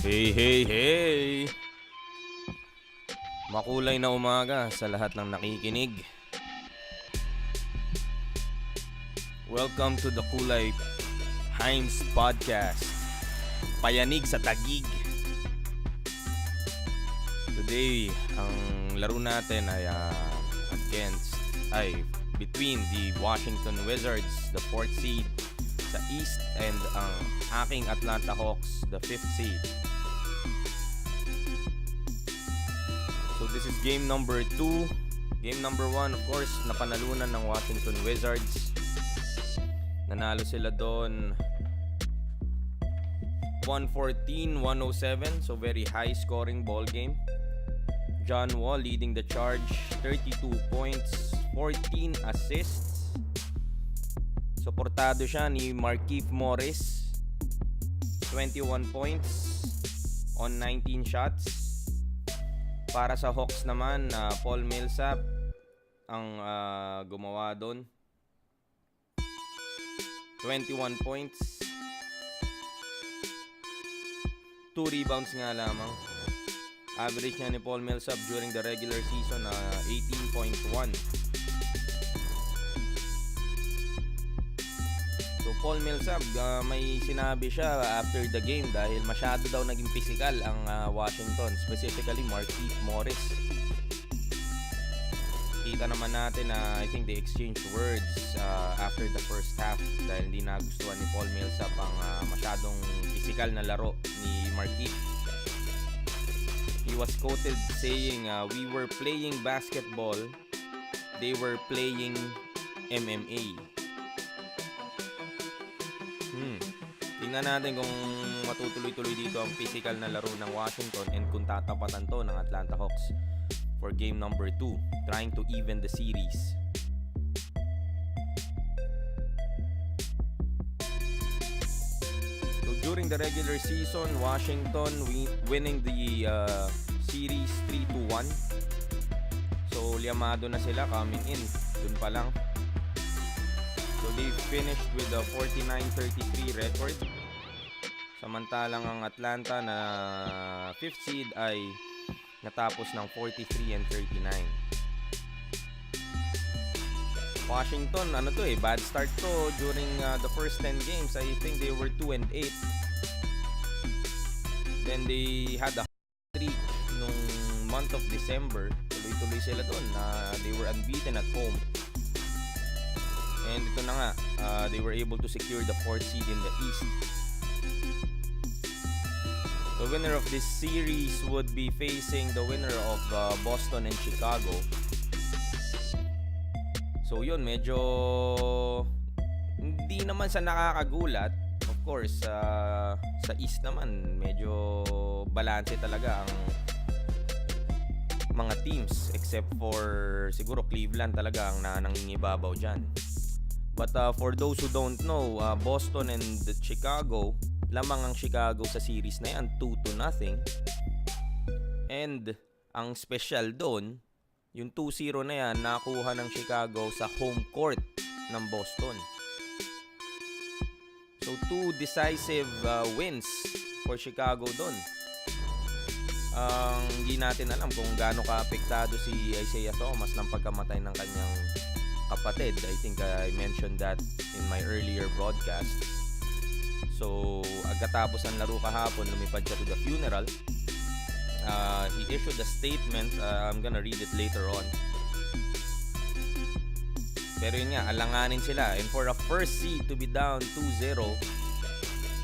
Hey, hey, hey! Makulay na umaga sa lahat ng nakikinig. Welcome to the Kulay Heinz Podcast. Payanig sa Tagig. Today, ang laro natin ay between the Washington Wizards, the 4th seed sa East, and ang aking Atlanta Hawks, the 5th seed. So this is game number 2. Game number 1, of course, napanalunan ng Washington Wizards. Nanalo sila doon 114-107, so very high scoring ball game. John Wall leading the charge, 32 points, 14 assists. Suportado siya ni Markieff Morris, 21 points on 19 shots. Para sa Hawks naman, Paul Millsap ang gumawa doon. 21 points. 2 rebounds nga lamang. Average niya ni Paul Millsap during the regular season 18.1. So Paul Millsap, may sinabi siya after the game dahil masyado daw naging physical ang Washington, specifically Markieff Morris. Kita naman natin na I think they exchanged words after the first half dahil hindi nagustuhan ni Paul Millsap ang masyadong physical na laro ni Markieff. He was quoted saying, "We were playing basketball, they were playing MMA." Tingnan natin kung matutuloy-tuloy dito ang physical na laro ng Washington and kung tatapatan to ng Atlanta Hawks for game number 2, trying to even the series. So during the regular season, Washington winning the series 3-1. So liamado na sila coming in. Dun pa lang. So they finished with a 49-33 record. Samantalang ang Atlanta na 5th seed ay natapos ng 43-39. Washington, bad start to during the first 10 games. I think they were 2-8. Then they had a streak nung month of December. Tuloy-tuloy sila doon. They were unbeaten at home. And ito na nga, they were able to secure the 4th seed in the East. The winner of this series would be facing the winner of Boston and Chicago. So yun, medyo hindi naman sa nakakagulat. Of course, sa East naman, medyo balanse talaga ang mga teams except for siguro Cleveland talaga ang nangingibabaw dyan. But for those who don't know, Boston and Chicago, lamang ang Chicago sa series na yan, 2-0. And ang special doon, yung 2-0 na yan, nakuha ng Chicago sa home court ng Boston. So 2 decisive wins for Chicago doon. Hindi natin alam kung gaano ka-apektado si Isaiah Thomas ng pagkamatay ng kanyang kapatid. I think I mentioned that in my earlier broadcast. So, agkatapos ng laro kahapon, lumipad siya to the funeral. He issued a statement. I'm gonna read it later on. Pero yun nga, alanganin sila. And for a first seed to be down 2-0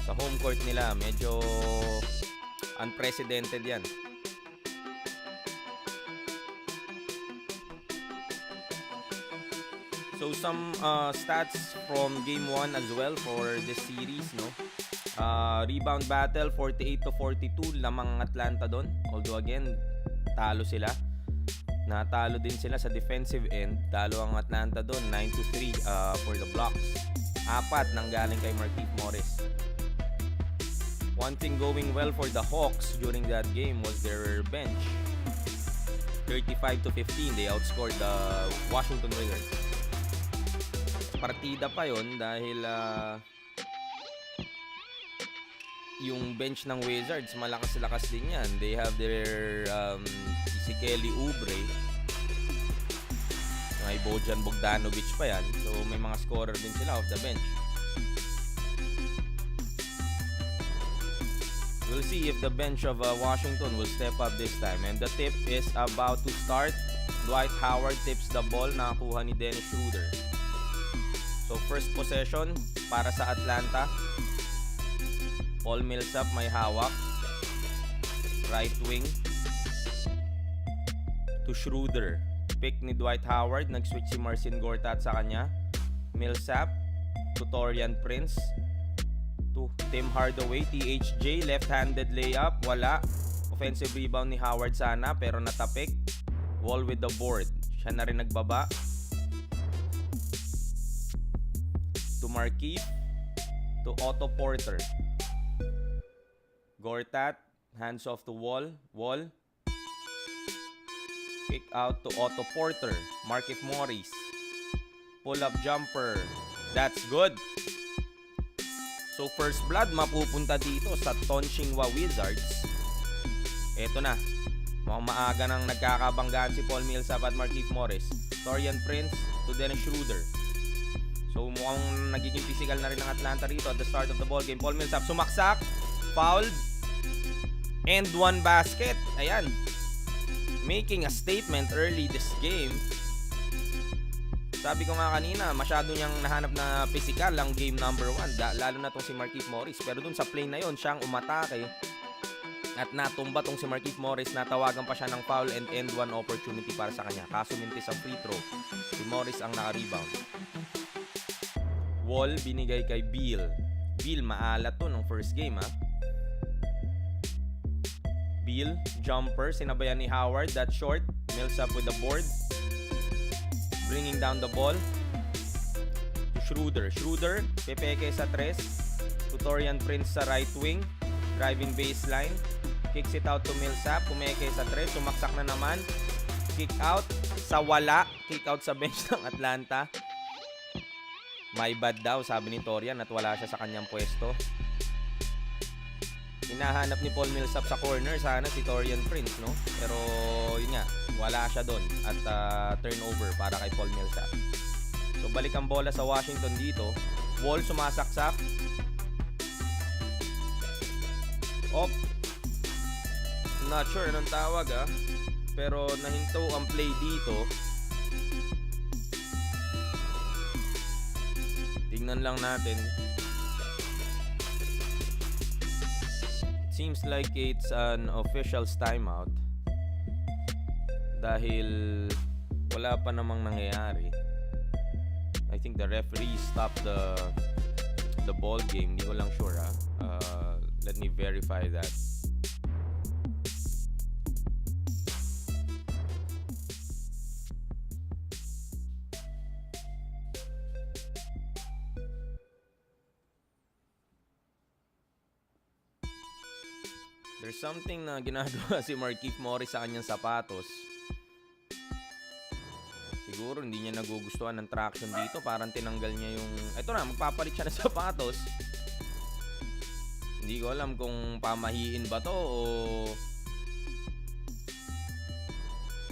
sa home court nila, medyo unprecedented yan. So some stats from game 1 as well for this series, no? Rebound battle 48-42 lamang ang Atlanta doon. Although again, talo sila. Natalo din sila sa defensive end. Talo ang Atlanta doon 9-3 for the blocks. 4 nanggaling kay Markieff Morris. One thing going well for the Hawks during that game was their bench. 35-15, they outscored the Washington Wizards. Partida pa yon dahil yung bench ng Wizards, malakas-lakas din yan. They have their si Kelly Oubre. May Bojan Bogdanovic pa yan. So may mga scorer din sila off the bench. We'll see if the bench of Washington will step up this time. And the tip is about to start. Dwight Howard tips the ball. Nakakuha ni Dennis Schroeder. So first possession para sa Atlanta. Paul Millsap may hawak. Right wing. To Schroeder. Pick ni Dwight Howard. Nag-switch si Marcin Gortat sa kanya. Millsap. To Taurean Prince. To Tim Hardaway. THJ. Left-handed layup. Wala. Offensive rebound ni Howard sana pero natapik. Wall with the board. Siya na rin nagbaba. To Markieff. To Otto Porter. Gortat. Hands off to Wall. Wall. Kick out to Otto Porter. Markieff Morris. Pull-up jumper. That's good. So first blood mapupunta dito sa Tonsinghua Wizards. Eto na. Mukhang maaga nang nagkakabanggaan si Paul Millsap at Markieff Morris. Taurean Prince to Dennis Schroeder. So mukhang nagiging physical na rin ng Atlanta rito at the start of the ball game. Paul Millsap sumaksak. Fouled. And one basket. Ayan. Making a statement early this game. Sabi ko nga kanina, masyado niyang nahanap na physical ang game number 1. Lalo na tong si Markieff Morris. Pero dun sa play na yon siyang umatake. At natumba tong si Markieff Morris. Natawagan pa siya ng foul and end one opportunity para sa kanya. Kaso mintis ang free throw. Si Morris ang naka-rebound. Wall binigay kay Beal. Beal maalat to nung first game ha. Beal, jumper, sinabayan ni Howard. That short. Millsap with the board. Bringing down the ball. To Schroeder. Schroeder, pepeke sa tres. To Taurean Prince sa right wing. Driving baseline. Kicks it out to Millsap. Pumeke sa tres. Sumaksak na naman. Kick out sa wala. Kick out sa bench ng Atlanta. My bad daw, sabi ni Taurean at wala siya sa kanyang pwesto. Hinahanap ni Paul Millsap sa corner sana si Taurean Prince, no? Pero yun nga, wala siya doon at turnover para kay Paul Millsap. So balik ang bola sa Washington dito. Wall sumasaksak. Op. Not sure anong tawag pero nahinto ang play dito. Tingnan lang natin. Seems like it's an official's timeout dahil wala pa namang nangyayari. I think the referee stopped the ball game. Hindi ko lang sure let me verify that. There's something na ginagawa si Markieff Morris sa kanyang sapatos. Siguro hindi niya nagugustuhan ng traction dito. Parang tinanggal niya yung... Ito na, magpapalit siya ng sapatos. Hindi ko alam kung pamahiin ba to o...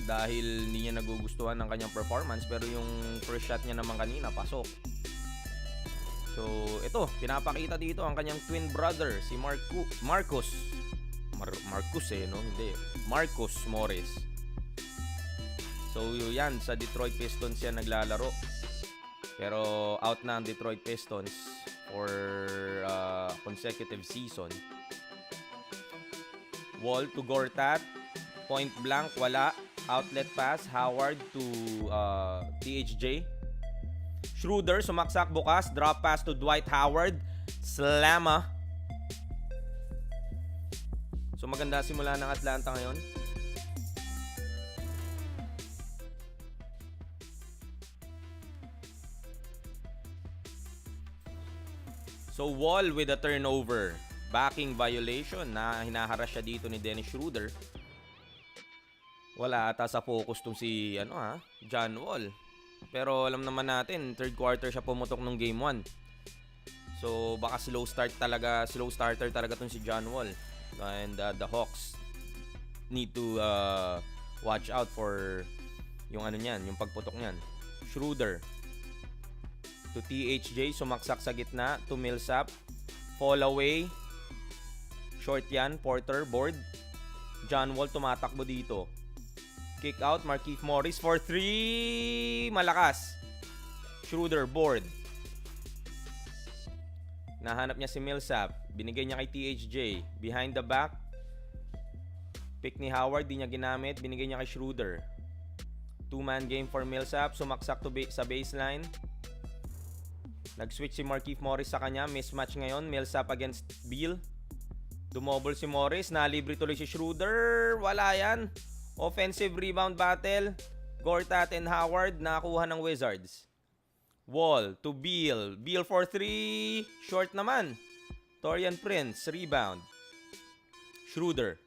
dahil hindi niya nagugustuhan ng kanyang performance. Pero yung first shot niya naman kanina, pasok. So, ito, pinapakita dito ang kanyang twin brother, si Marcus Morris. So yan, sa Detroit Pistons yan naglalaro. Pero out na ang Detroit Pistons for consecutive season. Wall to Gortat. Point blank, wala. Outlet pass, Howard to THJ. Schroeder, sumaksak bukas. Drop pass to Dwight Howard. Slamma. So maganda simula ng Atlanta ngayon. So Wall with a turnover. Backing violation na hinaharas siya dito ni Dennis Schroeder. Wala ata sa focus tong si John Wall. Pero alam naman natin, third quarter siya pumutok nung game 1. So So baka slow starter talaga tong si John Wall. And the Hawks need to watch out for yung ano niyan, yung pagputok niyan. Schroeder to THJ, sumaksak sa gitna to Millsap. Fall away. Short yan, Porter, board. John Wall tumatakbo dito. Kick out, Markieff Morris for 3. Malakas. Schroeder, board. Nahanap niya si Millsap. Binigay niya kay THJ. Behind the back. Pick ni Howard, di niya ginamit. Binigay niya kay Schroeder. 2-man game for Millsap. Sumaksak sa baseline. Nag-switch si Markieff Morris sa kanya. Mismatch ngayon. Millsap against Beal. Dumobble si Morris. Nalibre tuloy si Schroeder. Wala yan. Offensive rebound battle. Gortat and Howard nakakuha ng Wizards. Wall to Beal. Beal for 3. Short naman. Taurean Prince. Rebound. Schroeder.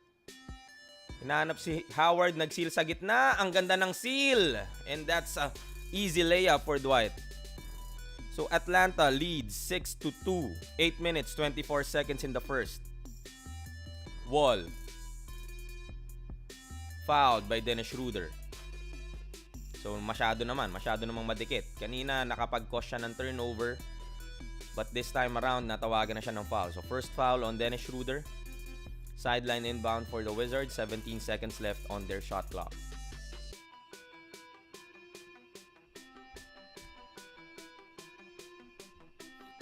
Hinahanap si Howard. Nag-seal sa gitna. Ang ganda ng seal. And that's a easy layup for Dwight. So Atlanta leads 6-2. 8 minutes, 24 seconds in the first. Wall. Fouled by Dennis Schroeder. So masyado namang madikit. Kanina nakapag-cause siya ng turnover. But this time around, natawagan na siya ng foul. So first foul on Dennis Schroeder. Sideline inbound for the Wizards. 17 seconds left on their shot clock.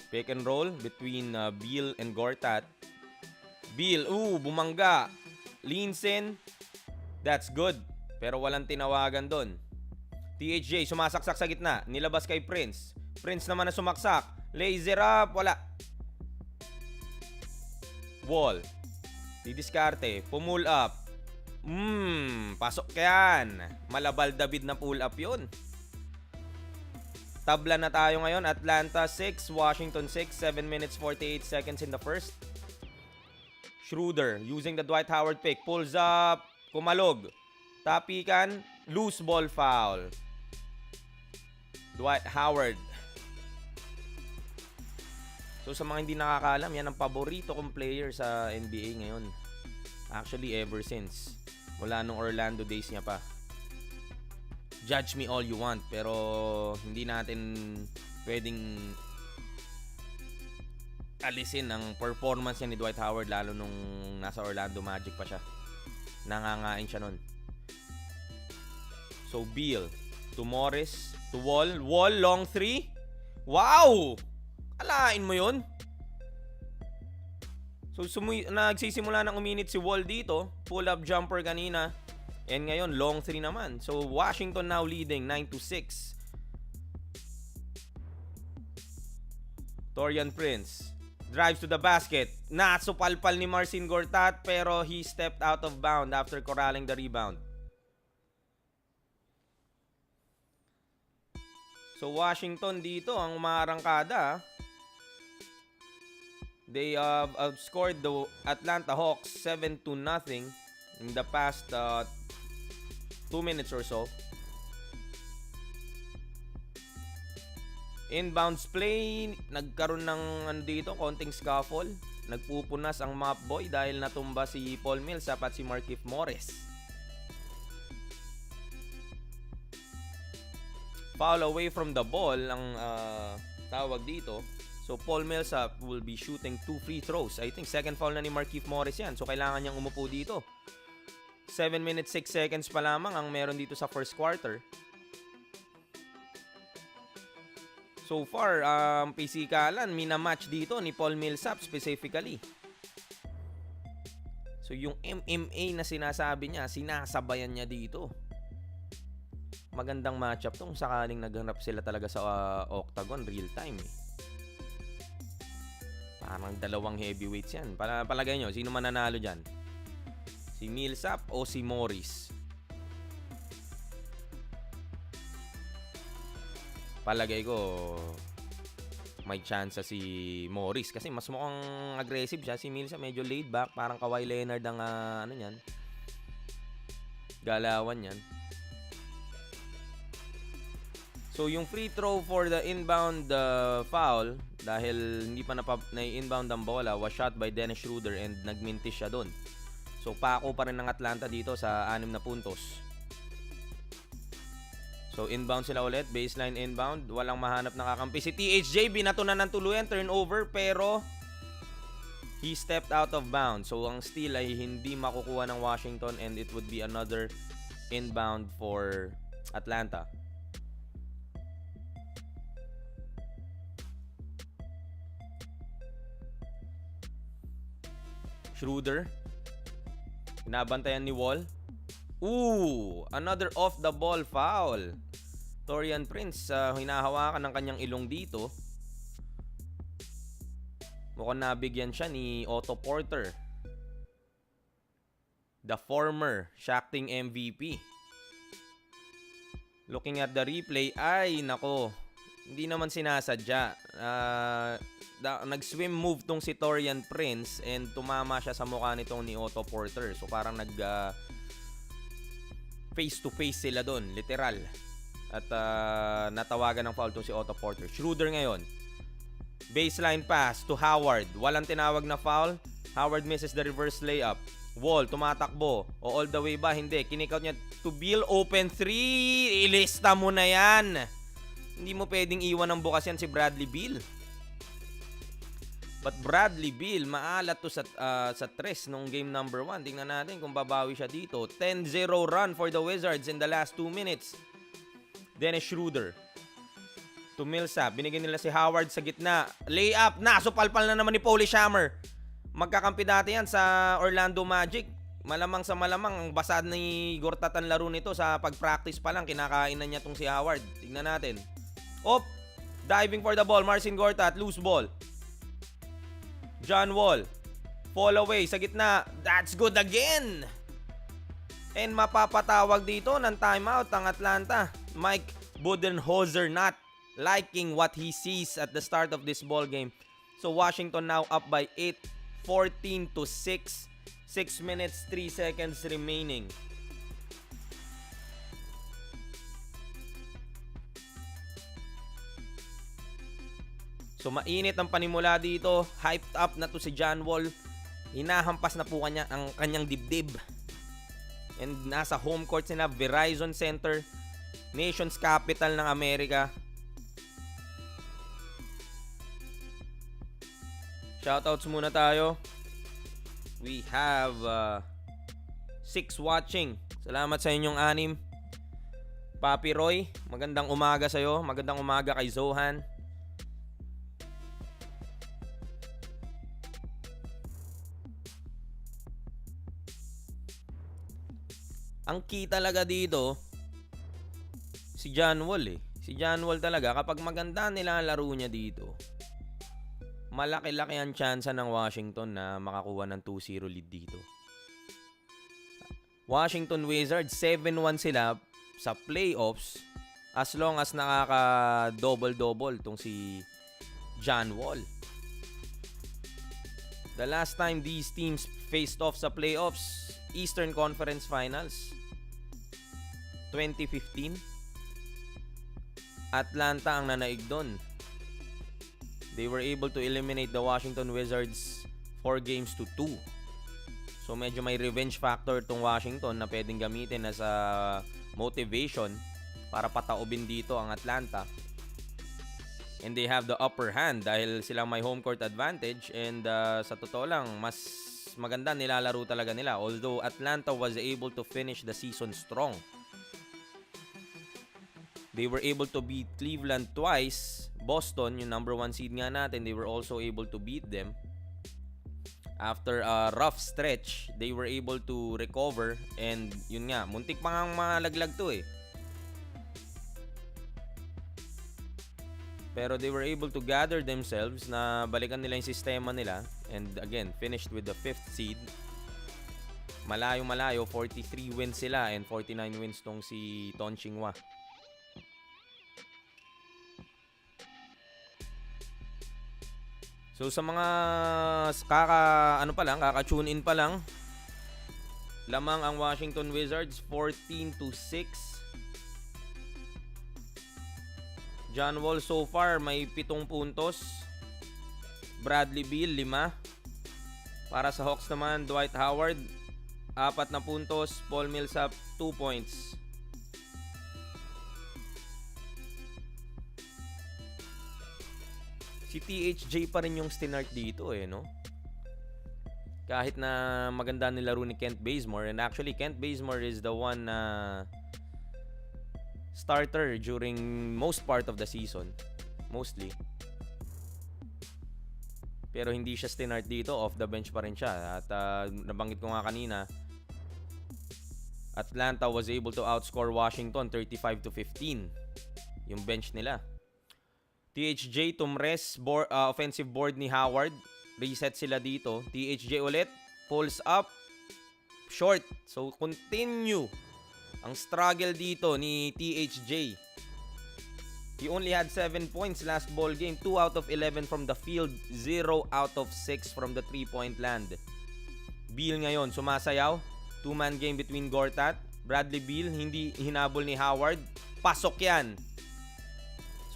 Pick and roll between Beal and Gortat. Beal, bumangga. Leans in. That's good. Pero walang tinawagan doon. THJ, sumasaksak sa gitna. Nilabas kay Prince. Prince naman na sumaksak. Laser up. Wala. Wall. Didiskarte. Pumull up. Pasok yan. Malabal David na pull up yun. Tabla na tayo ngayon. Atlanta 6, Washington 6. 7 minutes 48 seconds in the first. Schroeder using the Dwight Howard pick. Pulls up. Kumalog. Tapikan. Loose ball foul. Dwight Howard. So sa mga hindi nakakaalam, yan ang paborito kong player sa NBA ngayon. Actually ever since. Wala nung Orlando days niya pa. Judge me all you want, pero hindi natin pwedeng alisin ang performance niya ni Dwight Howard, lalo nung nasa Orlando Magic pa siya. Nangangain siya nun. So Beal to Morris to Wall. Wall long 3. Wow! Alain mo yun. So nagsisimula ng uminit si Wall dito. Pull up jumper kanina. And ngayon, long 3 naman. So, Washington now leading 9-6. Taurean Prince drives to the basket. Nasupalpal ni Marcin Gortat, pero he stepped out of bound after corralling the rebound. So, Washington dito ang umaarangkada. They outscored the Atlanta Hawks 7-0 in the past 2 minutes or so. Inbounds play, nagkaroon ng dito, konting scuffle. Nagpupunas ang map boy dahil natumba si Paul Millsap at si Markieff Morris. Foul away from the ball ang tawag dito. So Paul Millsap will be shooting 2 free throws. I think second foul na ni Markieff Morris yan. So kailangan niyang umupo dito. 7 minutes 6 seconds pa lamang ang meron dito sa first quarter. So far, pisikalan, minamatch dito ni Paul Millsap specifically. So yung MMA na sinasabi niya, sinasabayan niya dito. Magandang matchup tong sakaling naghanap sila talaga sa octagon real time. Parang dalawang heavyweights yan. Palagay nyo, sino mananalo dyan? Si Millsap o si Morris? Palagay ko may chance si Morris kasi mas mukhang aggressive siya. Si Millsap medyo laid back, parang Kawhi Leonard ang ano niyan. Galawan niyan. So yung free throw for the inbound foul, dahil hindi pa na-inbound ang bola, was shot by Dennis Schroeder and nagmintis siya doon. So pako pa rin ng Atlanta dito sa 6 na puntos. So inbound sila ulit, baseline inbound, walang mahanap na kakampi. Si THJ binatunan ng tuluyan, turnover, pero he stepped out of bounds. So ang steal ay hindi makukuha ng Washington and it would be another inbound for Atlanta. Schroeder. Binabantayan ni Wall. Ooh, another off the ball foul. Taurean Prince, hinahawakan ng kanyang ilong dito. Mukhang nabigyan siya ni Otto Porter, the former Shaqting MVP. Looking at the replay, ay nako, hindi naman sinasadya. Nag-swim move tong si Taurean Prince and tumama siya sa mukha nitong ni Otto Porter. So parang face to face sila doon, literal. At natawagan ng foul tong si Otto Porter. Schroeder ngayon. Baseline pass to Howard. Walang tinawag na foul. Howard misses the reverse layup. Wall, tumatakbo. O all the way ba? Hindi. Kinikout niya to Bill. Open 3. Ilista mo na yan. Hindi mo pwedeng iwan ng bukas yan si Bradley Beal. But Bradley Beal, maalat to sa tres nung game number 1. Tingnan natin kung babawi siya dito. 10-0 run for the Wizards in the last 2 minutes. Dennis Schroeder to Millsap. Binigyan nila si Howard sa gitna. Layup na. So palpal na naman ni Paulie Shammer. Magkakampi dati yan sa Orlando Magic. Malamang sa malamang ang basad ni Gortat ang laro nito sa pag-practice pa lang. Kinakain na niya tong si Howard. Tingnan natin. Diving for the ball. Marcin Gortat. Loose ball. John Wall. Fall away sa gitna. That's good again. And mapapatawag dito ng timeout ang Atlanta. Mike Budenholzer not liking what he sees at the start of this ball game. So Washington now up by 8, 14-6. 6 minutes, 3 seconds remaining. So mainit ang panimula dito. Hyped up na to si John Wall. Hinahampas na po ang kanyang dibdib. And nasa home court sila, Verizon Center, Nation's Capital ng Amerika. Shoutouts muna tayo. We have 6 watching. Salamat sa inyong 6. Papi Roy, magandang umaga sa'yo. Magandang umaga kay Zohan. Ang key talaga dito, si John Wall eh. Si John Wall talaga, kapag maganda nila ang laro niya dito, malaki-laki ang tsansa ng Washington na makakuha ng 2-0 lead dito. Washington Wizards, 7-1 sila sa playoffs as long as nakaka-double-double tong si John Wall. The last time these teams faced off sa playoffs, Eastern Conference Finals, 2015. Atlanta ang nanaig doon. They were able to eliminate the Washington Wizards 4-2. So medyo may revenge factor tong Washington na pwedeng gamitin as a motivation para pataubin dito ang Atlanta. And they have the upper hand dahil silang may home court advantage, and sa totoo lang, mas maganda nilalaro talaga nila. Although Atlanta was able to finish the season strong. They were able to beat Cleveland twice. Boston, yung number 1 seed nga natin, they were also able to beat them. After a rough stretch, they were able to recover. And yun nga, muntik pa nga malaglag to eh. Pero they were able to gather themselves na balikan nila yung sistema nila. And again, finished with the 5th seed. Malayo-malayo, 43 wins sila and 49 wins tong si Ton Xinghua. So sa mga kaka-tune in pa lang, lamang ang Washington Wizards 14-6. John Wall so far may 7 puntos. Bradley Beal 5. Para sa Hawks naman, Dwight Howard 4 na puntos. Paul Millsap 2 points. Si THJ pa rin yung stinart dito no? Kahit na maganda nilaro ni Kent Bazemore. And actually, Kent Bazemore is the one na starter during most part of the season. Mostly. Pero hindi siya stinart dito. Off the bench pa rin siya. At nabanggit ko nga kanina, Atlanta was able to outscore Washington 35-15. Yung bench nila. THJ tumres offensive board ni Howard. Reset sila dito. THJ ulit. Pulls up. Short. So, continue ang struggle dito ni THJ. He only had 7 points last ball game. 2 out of 11 from the field. 0 out of 6 from the 3-point land. Beal ngayon, sumasayaw. 2-man game between Gortat. Bradley Beal, hindi hinabol ni Howard. Pasok yan.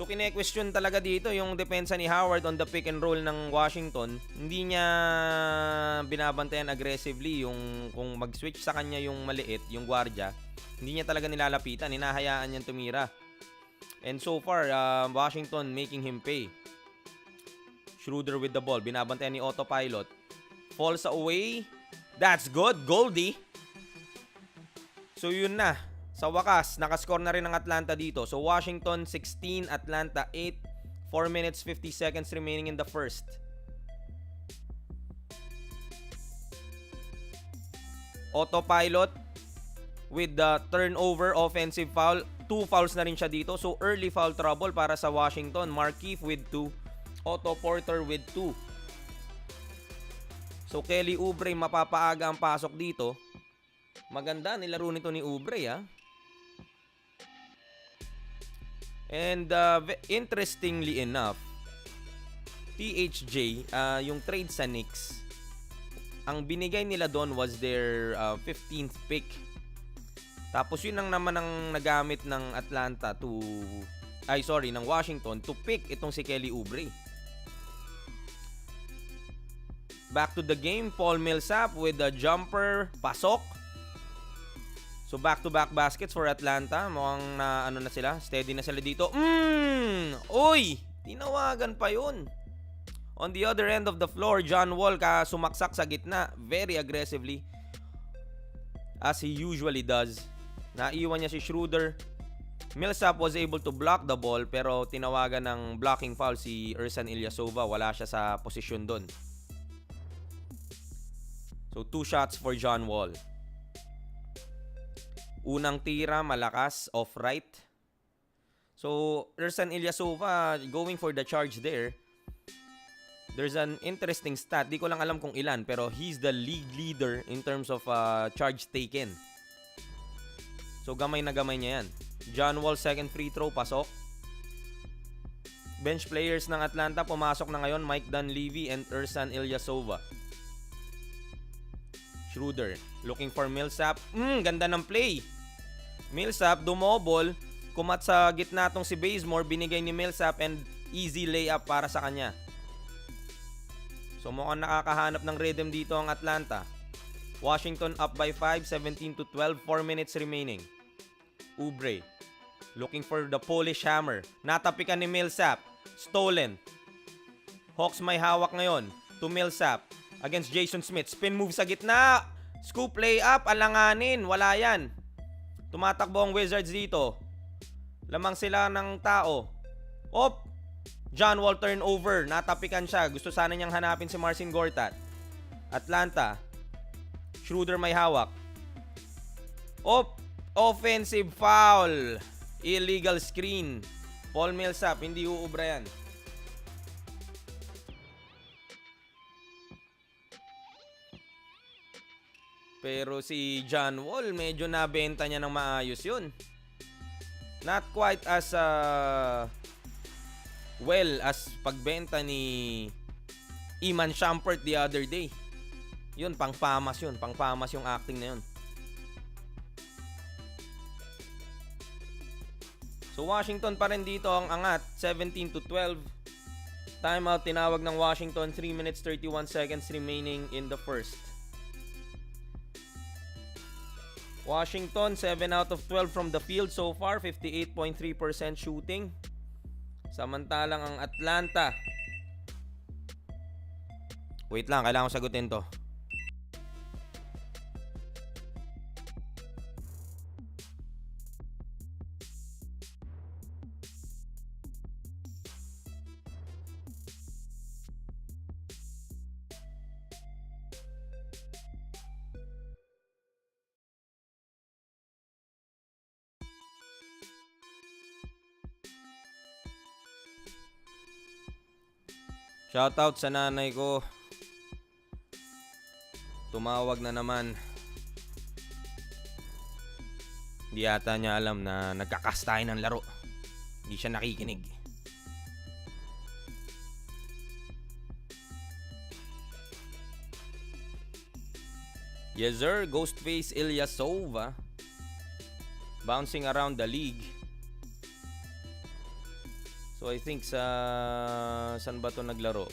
So, kine-question talaga dito yung depensa ni Howard on the pick and roll ng Washington. Hindi niya binabantayan aggressively yung kung mag-switch sa kanya yung maliit, yung guardia. Hindi niya talaga nilalapitan. Hinahayaan niyang tumira. And so far, Washington making him pay. Schroeder with the ball. Binabantayan ni Autopilot. Falls away. That's good. Goldie. So, yun na. Sa wakas, nakascore na rin ng Atlanta dito. So, Washington 16, Atlanta 8. 4 minutes, 50 seconds remaining in the first. Autopilot with the turnover, offensive foul. 2 fouls na rin siya dito. So, early foul trouble para sa Washington. Markieff with 2. Otto Porter with 2. So, Kelly Oubre mapapaaga ang pasok dito. Maganda nilaro nito ni Oubre And interestingly enough, THJ, yung trade sa Knicks, ang binigay nila doon was their 15th pick. Tapos yun ang naman ang nagamit ng ng Washington to pick itong si Kelly Oubre. Back to the game, Paul Millsap with a jumper, pasok. So back-to-back baskets for Atlanta. Mukhang na sila, steady na sila dito. Uy, tinawagan pa yun. On the other end of the floor, John Wall sumaksak sa gitna very aggressively as he usually does. Naiwan niya si Schroeder. Millsap was able to block the ball pero tinawagan ng blocking foul si Ersan Ilyasova. Wala siya sa posisyon doon. So 2 shots for John Wall. Unang tira, malakas, off-right. So, Ersan Ilyasova going for the charge there. There's an interesting stat. Di ko lang alam kung ilan, pero he's the league leader in terms of charge taken. So, gamay na gamay niya yan. John Wall, second free throw, pasok. Bench players ng Atlanta, pumasok na ngayon. Mike Dunleavy and Ersan Ilyasova. Schroeder, looking for Millsap. Ganda ng play. Millsap, dumobol. Kumat sa gitna tong si Bazemore. Binigay ni Millsap and easy layup para sa kanya. So mukhang nakakahanap ng rhythm dito ang Atlanta. Washington up by 5, 17-12, 4 minutes remaining. Oubre, looking for the Polish hammer. Natapikan ni Millsap. Stolen. Hawks may hawak ngayon. To Millsap. Against Jason Smith. Spin move sa gitna. Scoop layup. Alanganin. Wala yan. Tumatakbo ang Wizards dito. Lamang sila ng tao. Op! John Wall turnover. Natapikan siya. Gusto sana niyang hanapin si Marcin Gortat. Atlanta. Schroeder may hawak. Op! Offensive foul. Illegal screen. Paul Millsap. Hindi uubra yan. Pero si John Wall, medyo nabenta niya ng maayos yun. Not quite as well as pagbenta ni Iman Shumpert the other day. Yun, pang-famas yun. Pang-famas yung acting na yun. So So Washington pa rin dito ang angat, 17-12. Timeout tinawag ng Washington, 3 minutes 31 seconds remaining in the first. Washington, 7 out of 12 from the field so far, 58.3% shooting. Samantalang ang Atlanta, wait lang, kailangan ko sagutin to. Shoutout sa nanay ko. Tumawag na naman. Hindi yata niya alam na nagkakas tayo ng laro. Hindi siya nakikinig. Yes sir, Ghostface Ilyasova. Bouncing around the league. So I think saan ba to naglaro?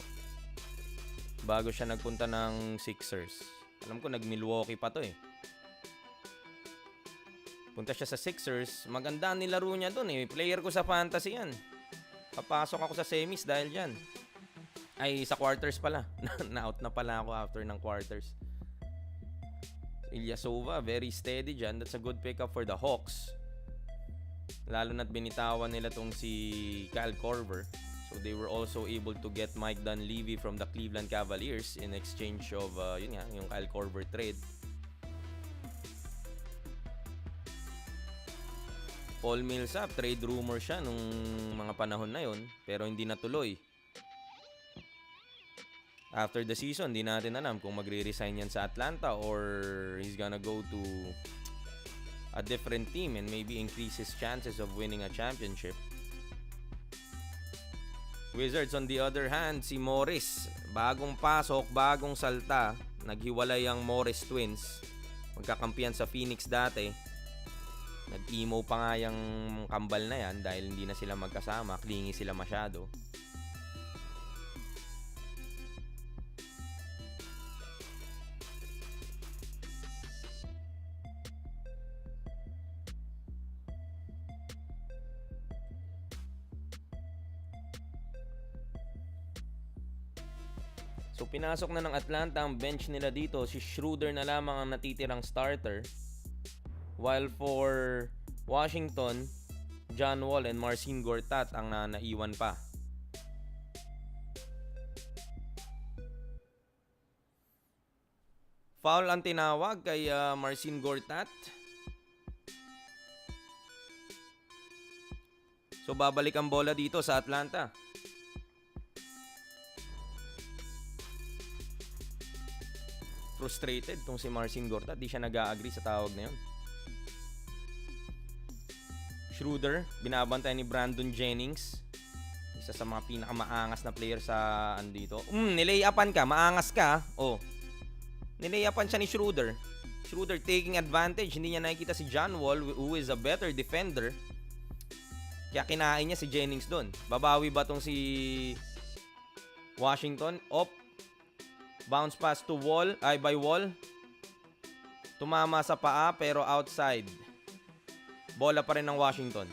Bago siya nagpunta ng Sixers. Alam ko nag-Milwaukee pa to eh. Punta siya sa Sixers. Maganda ang nilaro niya doon eh. Player ko sa fantasy yan. Papasok ako sa semis dahil dyan. Ay, sa quarters pala. Na-out na pala ako after ng quarters. Ilyasova, very steady dyan. That's a good pickup for the Hawks. Lalo na't binitawan nila tong si Kyle Korver. So they were also able to get Mike Dunleavy from the Cleveland Cavaliers in exchange of yung Kyle Korver trade. Paul Millsap, trade rumor siya nung mga panahon na yon, pero hindi natuloy. After the season, di natin alam kung magre-resign yan sa Atlanta or he's gonna go to a different team and maybe increase his chances of winning a championship. Wizards on the other hand, si Morris, bagong pasok, bagong salta. Naghiwalay ang Morris twins. Magkakampiyan sa Phoenix dati. Nag-emo pa nga yung kambal na yan dahil hindi na sila magkasama, clingy sila masyado. So pinasok na ng Atlanta ang bench nila dito. Si Schroeder na lamang ang natitirang starter. While for Washington, John Wall and Marcin Gortat ang naiwan pa. Foul ang tinawag kay Marcin Gortat. So babalik ang bola dito sa Atlanta. Frustrated tong si Marcin Gortat. Di siya nag-a-agree sa tawag na yun. Schroeder, binabantay ni Brandon Jennings. Isa sa mga pinakamaangas na player sa andito. Nilay-upan ka, maangas ka. Oh. Nilay-upan siya ni Schroeder. Schroeder taking advantage. Hindi niya nakikita si John Wall who is a better defender. Kaya kinain niya si Jennings doon. Babawi ba tong si Washington? Bounce pass to Wall, by Wall. Tumama sa paa pero outside. Bola pa rin ng Washington.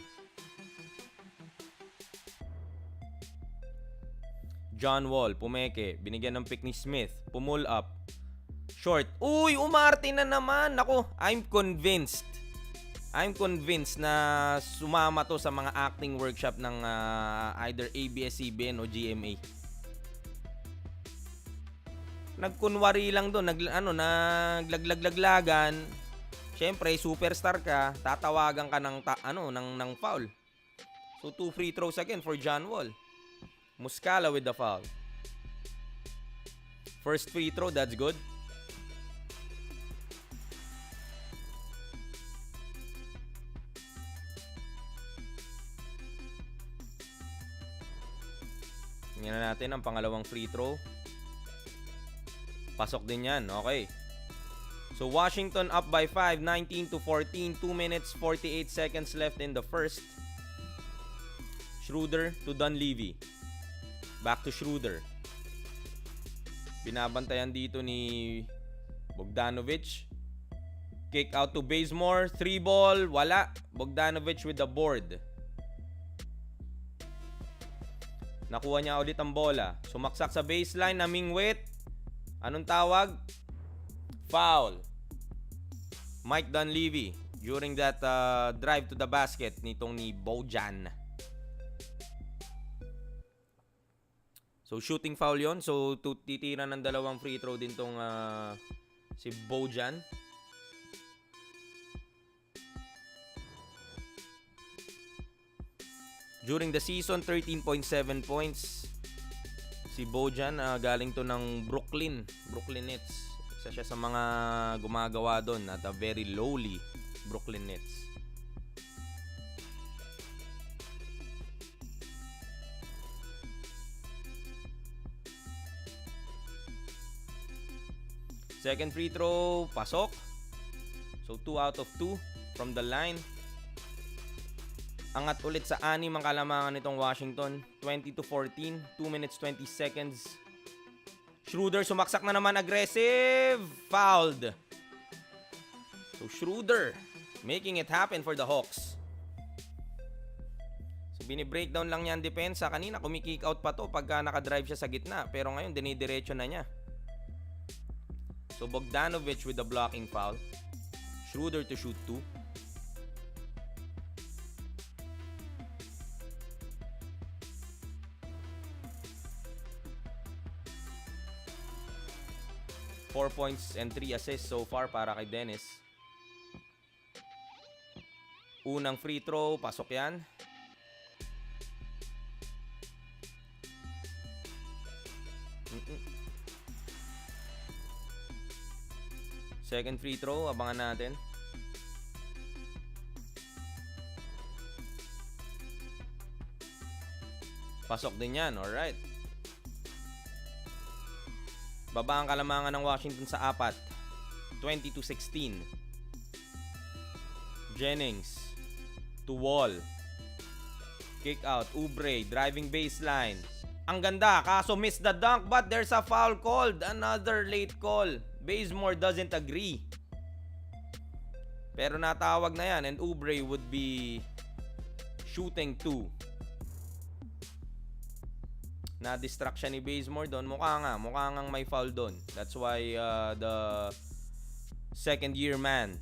John Wall, pumeke. Binigyan ng pick ni Smith. Pumull up. Short. Uy, umarte na naman. Ako, I'm convinced na sumama to sa mga acting workshop ng either ABS-CBN o GMA. Nagkunwari lang doon, naglaglag-laglagan. Syempre, superstar ka, tatawagan ka ng foul. So 2 free throws again for John Wall. Muscala with the foul. First free throw, that's good. Tingnan natin ang pangalawang free throw. Pasok din yan. Okay. So Washington up by 5, 19-14, 2 minutes 48 seconds left in the first. Schroeder to Dunleavy. Back to Schroeder. Binabantayan dito ni Bogdanovic. Kick out to Bazemore. 3 ball. Wala. Bogdanovic with the board. Nakuha niya ulit ang bola. Sumaksak sa baseline. Namingwit. Anong tawag? Foul. Mike Dunleavy during that drive to the basket nitong ni Bojan. So shooting foul yon. So titira ng dalawang free throw din tong si Bojan. During the season, 13.7 points. Si Bojan, galing to ng Brooklyn Nets. Isa siya sa mga gumagawa doon at a very lowly Brooklyn Nets. Second free throw, pasok. So 2 out of 2 from the line. Angat ulit sa 6 ang kalamangan nitong Washington. 20-14, 2 minutes 20 seconds. Schroeder sumaksak na naman, aggressive. Fouled. So Schroeder making it happen for the Hawks. So bini-breakdown lang niya ang depensa. Kanina kumikick out pa to pagka nakadrive siya sa gitna. Pero ngayon dinidiretso na niya. So Bogdanovic with the blocking foul. Schroeder to shoot 2. Four points and 3 assists so far para kay Dennis. Unang free throw, pasok yan. Second free throw, abangan natin. Pasok din yan, alright. Baba ang kalamangan ng Washington sa 4. 20-16. Jennings to Wall. Kick out. Oubre driving baseline. Ang ganda, kaso miss the dunk, but there's a foul called. Another late call. Bazemore doesn't agree. Pero natawag na yan and Oubre would be shooting 2. Na-distract siya ni Bazemore doon. Mukha nga may foul doon. That's why the second year man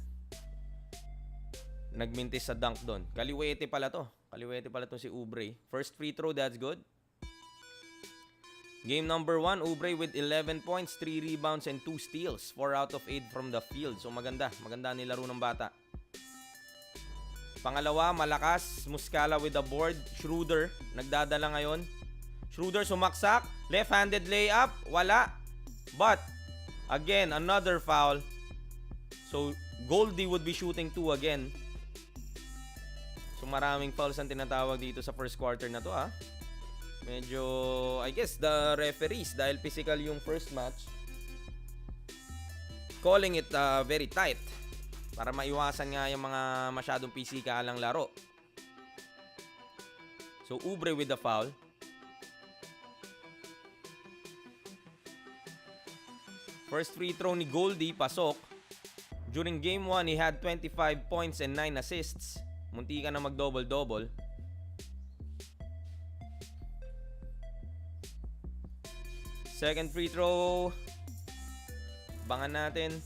nagmintis sa dunk doon. Kaliwete pala to si Oubre. First free throw, that's good. Game number 1, Oubre with 11 points, 3 rebounds and 2 steals. 4 out of 8 from the field. So maganda nilaro ng bata. Pangalawa, malakas. Muscala with the board. Schroeder nagdadala ngayon. Schroeder sumaksak, left-handed layup, wala. But, again, another foul. So, Goldie would be shooting 2 again. So, maraming fouls ang tinatawag dito sa first quarter na to, ah. Medyo, I guess, the referees, dahil physical yung first match, calling it very tight para maiwasan nga yung mga masyadong pisikalang laro. So, Oubre with the foul. First free throw ni Goldie, pasok. During game 1, he had 25 points and 9 assists. Munti ka na mag-double-double. Second free throw. Bangan natin.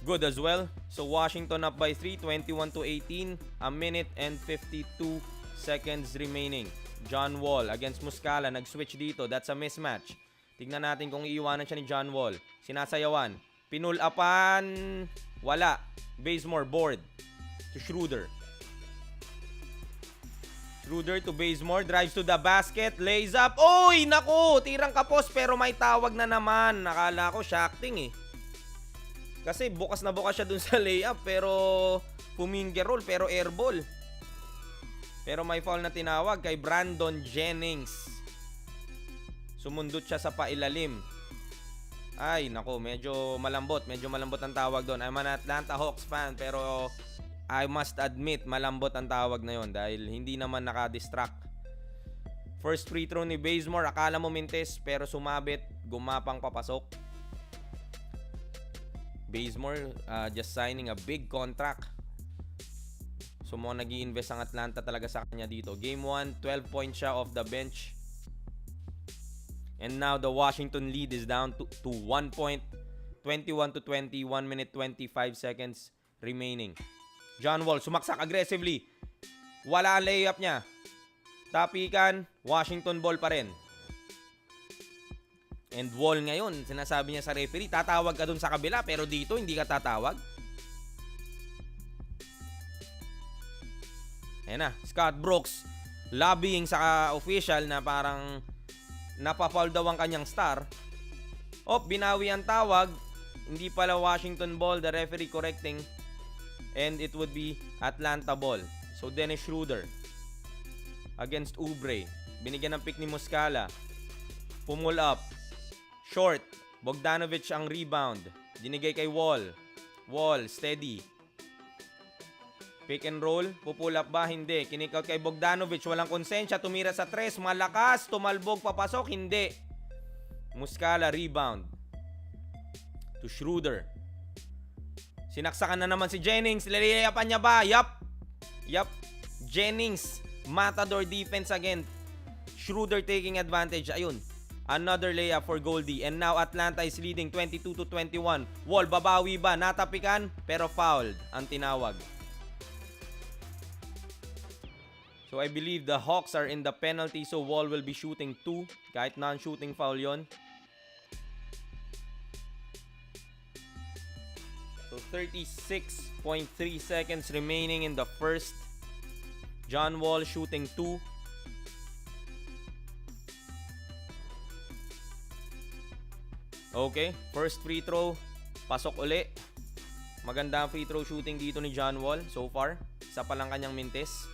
Good as well. So Washington up by 3, 21-18. A minute and 52 seconds remaining. John Wall against Muscala. Nag-switch dito. That's a mismatch. Tignan natin kung iiwanan siya ni John Wall. Sinasayawan. Pinul-upan. Wala. Bazemore board. To Schroeder. Schroeder to Bazemore. Drives to the basket. Lays up. Oy! Naku! Tirang kapos pero may tawag na naman. Nakala ko shacking eh. Kasi bukas na bukas siya dun sa layup. Pero puminger roll. Pero airball. Pero may foul na tinawag kay Brandon Jennings. Sumundot siya sa pailalim. Ay, nako, medyo malambot ang tawag doon. I'm an Atlanta Hawks fan, pero I must admit, malambot ang tawag na yon dahil hindi naman nakadistract. First free throw ni Bazemore, akala mo mintes pero sumabit, gumapang papasok. Bazemore just signing a big contract. So mo nag-i-invest ang Atlanta talaga sa kanya dito. Game 1, 12 points siya off the bench. And now the Washington lead is down to 1 point. 21-20, 1 minute 25 seconds remaining. John Wall sumaksak aggressively. Wala ang layup niya. Tapikan, Washington ball pa rin. And Wall ngayon, sinasabi niya sa referee, tatawag ka dun sa kabila pero dito hindi ka tatawag. Ayan na, Scott Brooks lobbying sa official na parang napafoul daw ang kanyang star. Binawi ang tawag. Hindi pala Washington ball, the referee correcting. And it would be Atlanta ball. So Dennis Schroeder against Oubre. Binigyan ng pick ni Muscala. Pumul up. Short. Bogdanovic ang rebound. Dinigay kay Wall. Wall, steady. Pick and roll, pupull up ba? Hindi. Kinikout kay Bogdanovic, walang konsensya, tumira sa 3, malakas, tumalbog, papasok, hindi. Muscala, rebound. To Schroeder. Sinaksakan na naman si Jennings, liliyapan niya ba? Yup. Jennings, matador defense again. Schroeder taking advantage, ayun. Another layup for Goldie. And now Atlanta is leading 22-21. Wall, babawi ba? Natapikan, pero fouled ang tinawag. So I believe the Hawks are in the penalty, so Wall will be shooting 2 kahit non-shooting foul yon. So 36.3 seconds remaining in the first. John Wall shooting 2. Okay, first free throw, pasok uli. Maganda ang free throw shooting dito ni John Wall so far. Isa pa lang kanyang mintes.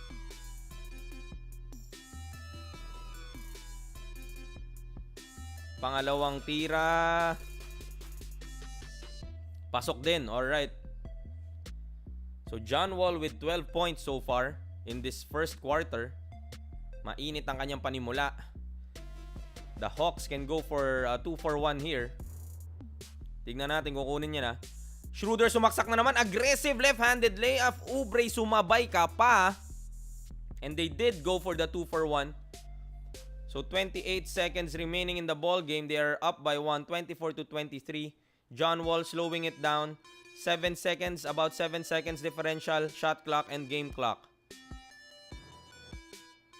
Pangalawang tira. Pasok din. Alright. So John Wall with 12 points so far in this first quarter. Mainit ang kanyang panimula. The Hawks can go for 2 for 1 here. Tignan natin, kukunin niya na. Schroeder sumaksak na naman. Aggressive left-handed layup. Oubre, sumabay ka pa. And they did go for the 2 for 1. So 28 seconds remaining in the ball game. They are up by 1, 24-23. John Wall slowing it down. 7 seconds, about 7 seconds differential, shot clock and game clock.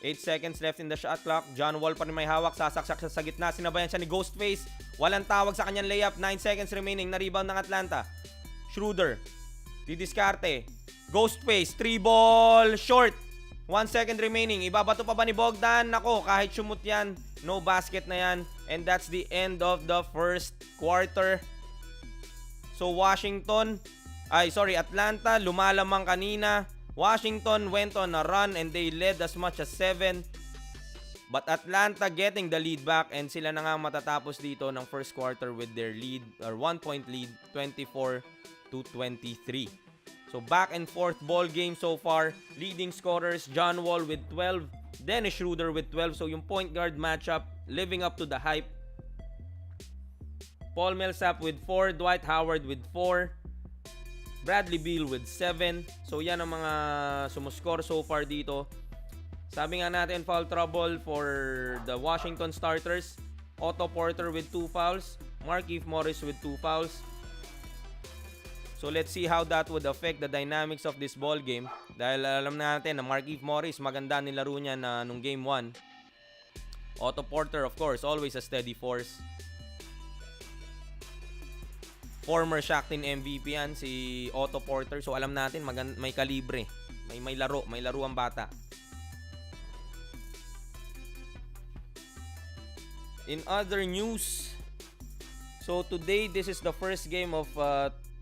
8 seconds left in the shot clock. John Wall pa rin may hawak, sasaksak siya sa gitna. Sinabayan siya ni Ghostface. Walang tawag sa kanyang layup. 9 seconds remaining. Na-rebound ng Atlanta. Schroeder. Didiskarte. Ghostface. 3 ball. Short. 1 second remaining. Ibabato pa ba ni Bogdan? Nako, kahit sumut yan, no basket na yan. And that's the end of the first quarter. So Atlanta, lumalamang kanina. Washington went on a run and they led as much as 7. But Atlanta getting the lead back and sila na nga matatapos dito ng first quarter with their lead, or 1 point lead, 24-23. So back and forth ball game so far. Leading scorers, John Wall with 12, Dennis Schroeder with 12. So yung point guard matchup living up to the hype. Paul Millsap with 4, Dwight Howard with 4, Bradley Beal with 7. So yan ang mga sumuscore so far dito. Sabi nga natin, foul trouble for the Washington starters. Otto Porter with 2 fouls, Markieff Morris with 2 fouls. So let's see how that would affect the dynamics of this ball game. Dahil alam natin na Markieff Morris, maganda nilaro niya na nung game 1. Otto Porter, of course, always a steady force. Former Shaqtin MVP yan, si Otto Porter. So alam natin, may kalibre. May laro ang bata. In other news, so today, this is the first game of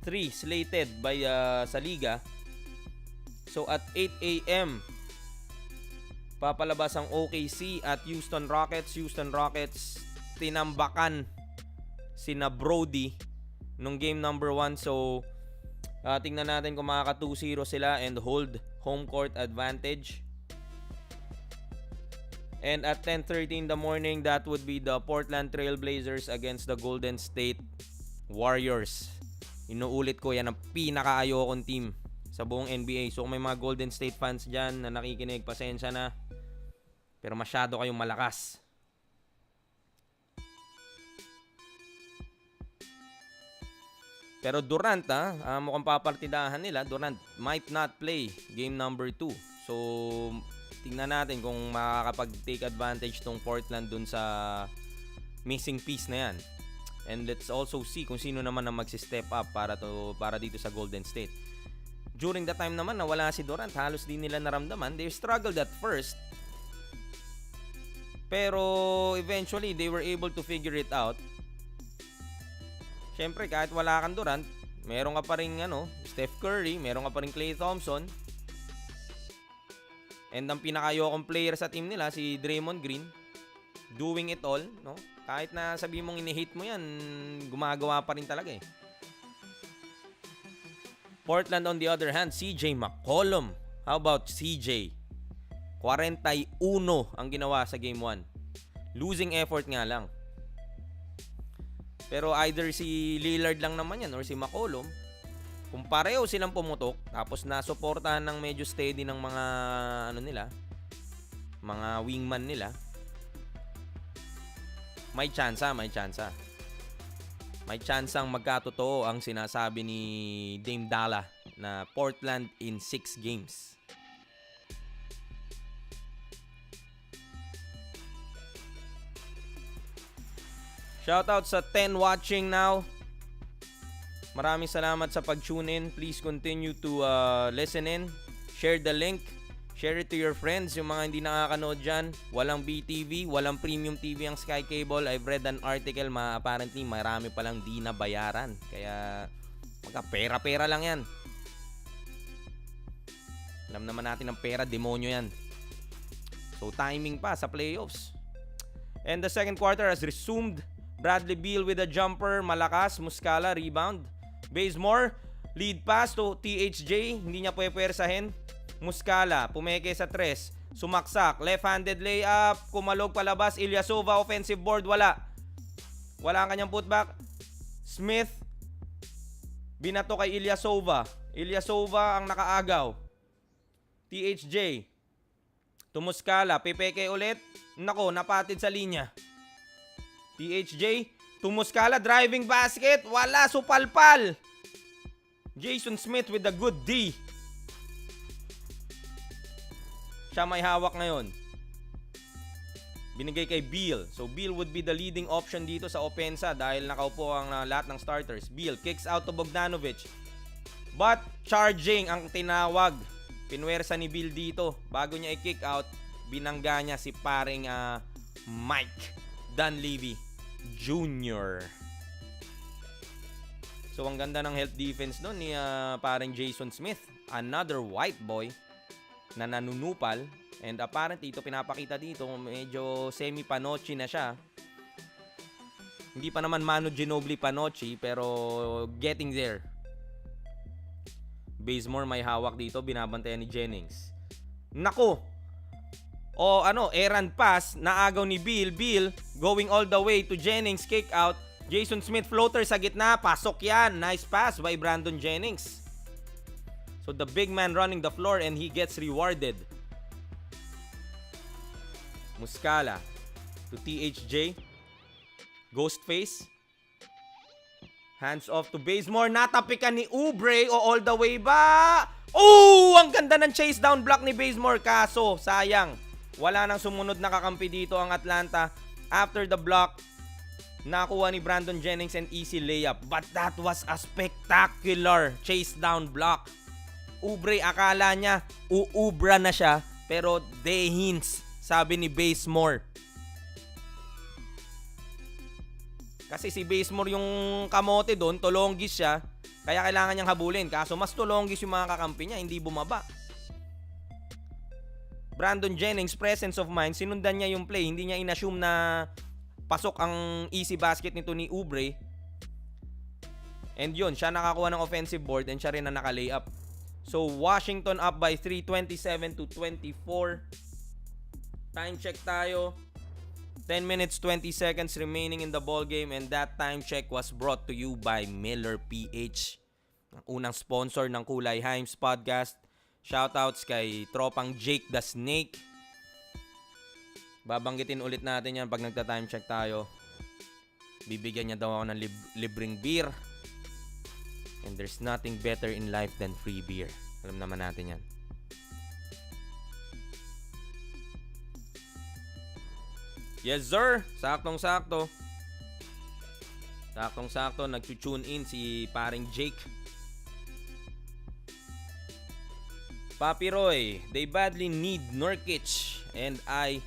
3 slated by sa liga. So at 8 a.m. papalabas ang OKC at Houston Rockets. Houston Rockets tinambakan sina Brody nung game number 1. So Tingnan natin kung makaka 2-0 sila and hold home court advantage. And at 10:30 in the morning, that would be the Portland Trail Blazers against the Golden State Warriors. Inuulit ko, yan ang pinaka-ayokong team sa buong NBA. So kung may mga Golden State fans dyan na nakikinig, pasensya na. Pero masyado kayong malakas. Pero Durant, mukhang papartidahan nila. Durant might not play game number 2. So tingnan natin kung makakapag-take advantage tong Portland dun sa missing piece na yan. And let's also see kung sino naman ang magsi-step up para dito sa Golden State. During the time naman na wala si Durant, halos di nila naramdaman. They struggled at first. Pero eventually, they were able to figure it out. Siyempre, kahit wala kang Durant, meron ka pa rin Steph Curry, meron ka pa rin Klay Thompson. And ang pinakayokong player sa team nila, si Draymond Green, doing it all, no? Kahit na sabi mong ini-hate mo yan, gumagawa pa rin talaga eh. Portland on the other hand, CJ McCollum. How about CJ? 41 ang ginawa sa game 1. Losing effort nga lang. Pero either si Lillard lang naman yan or si McCollum, kung pareho silang pumutok, tapos nasuportahan ng medyo steady ng mga mga wingman nila, may tsansa. May tsansang magkatotoo ang sinasabi ni Dame Dalla na Portland in 6 games. Shoutout sa 10 watching now. Maraming salamat sa pag-tune in. Please continue to listen in. Share the link. Share it to your friends. Yung mga hindi nakakanood dyan, walang BTV, walang premium TV ang Sky Cable. I've read an article, apparently marami palang di na bayaran. Kaya magka-pera-pera lang yan. Alam naman natin ang pera, demonyo yan. So timing pa sa playoffs. And the second quarter has resumed. Bradley Beal with a jumper, malakas. Muscala, rebound. Bazemore, lead pass to THJ, hindi niya pwepwersahin. Muscala, pumeke sa 3, sumaksak, left-handed layup, kumalog palabas. Ilyasova, offensive board, wala ang kanyang putback. Smith, binato kay Ilyasova ang nakaagaw. THJ to Muscala, pipeke ulit. Nako, napatid sa linya. THJ to Muscala, driving basket, wala, supalpal. Jason Smith with a good D. Siya may hawak ngayon. Binigay kay Beal. So Beal would be the leading option dito sa opensa dahil nakaupo ang lahat ng starters. Beal kicks out to Bogdanovic. But charging ang tinawag. Pinwersa ni Beal dito. Bago niya i-kick out, binangga niya si paring Mike Dunleavy Jr. So ang ganda ng health defense doon ni paring Jason Smith. Another white boy na nanunupal. And apparently ito pinapakita dito, medyo semi-Panocchi na siya. Hindi pa naman Manu Ginobili Panocchi, pero getting there. Bazemore may hawak dito, binabantayan ni Jennings. Nako! Errand pass, naagaw ni Beal. Beal going all the way to Jennings, kick out. Jason Smith floater sa gitna, pasok yan. Nice pass by Brandon Jennings. So the big man running the floor and he gets rewarded. Muscala to THJ. Ghostface. Hands off to Bazemore. Natapikan ni Oubre. All the way ba? Ang ganda ng chase down block ni Bazemore. Kaso, sayang. Wala nang sumunod na kakampi dito ang Atlanta. After the block, nakuha ni Brandon Jennings an easy layup. But that was a spectacular chase down block. Oubre, akala niya uubra na siya. Pero de hints, sabi ni Bazemore. Kasi si Bazemore yung kamote doon, tulonggis siya. Kaya kailangan niyang habulin. Kaso mas tulonggis yung mga kakampi niya, hindi bumaba. Brandon Jennings, presence of mind, sinundan niya yung play. Hindi niya inassume na pasok ang easy basket nito ni Oubre. And yun, siya nakakuha ng offensive board and siya rin na naka-layup. So, Washington up by 3, 27-24. Time check tayo. 10 minutes, 20 seconds remaining in the ball game, and that time check was brought to you by Miller PH, ang unang sponsor ng Kulay Himes Podcast. Shoutouts kay tropang Jake the Snake. Babanggitin ulit natin yan pag nagta-time check tayo. Bibigyan niya daw ako ng libreng beer. And there's nothing better in life than free beer. Alam naman natin yan. Yes sir, saktong-sakto. Saktong-sakto, nag-tune in si paring Jake. Papi Roy, they badly need Nurkic and I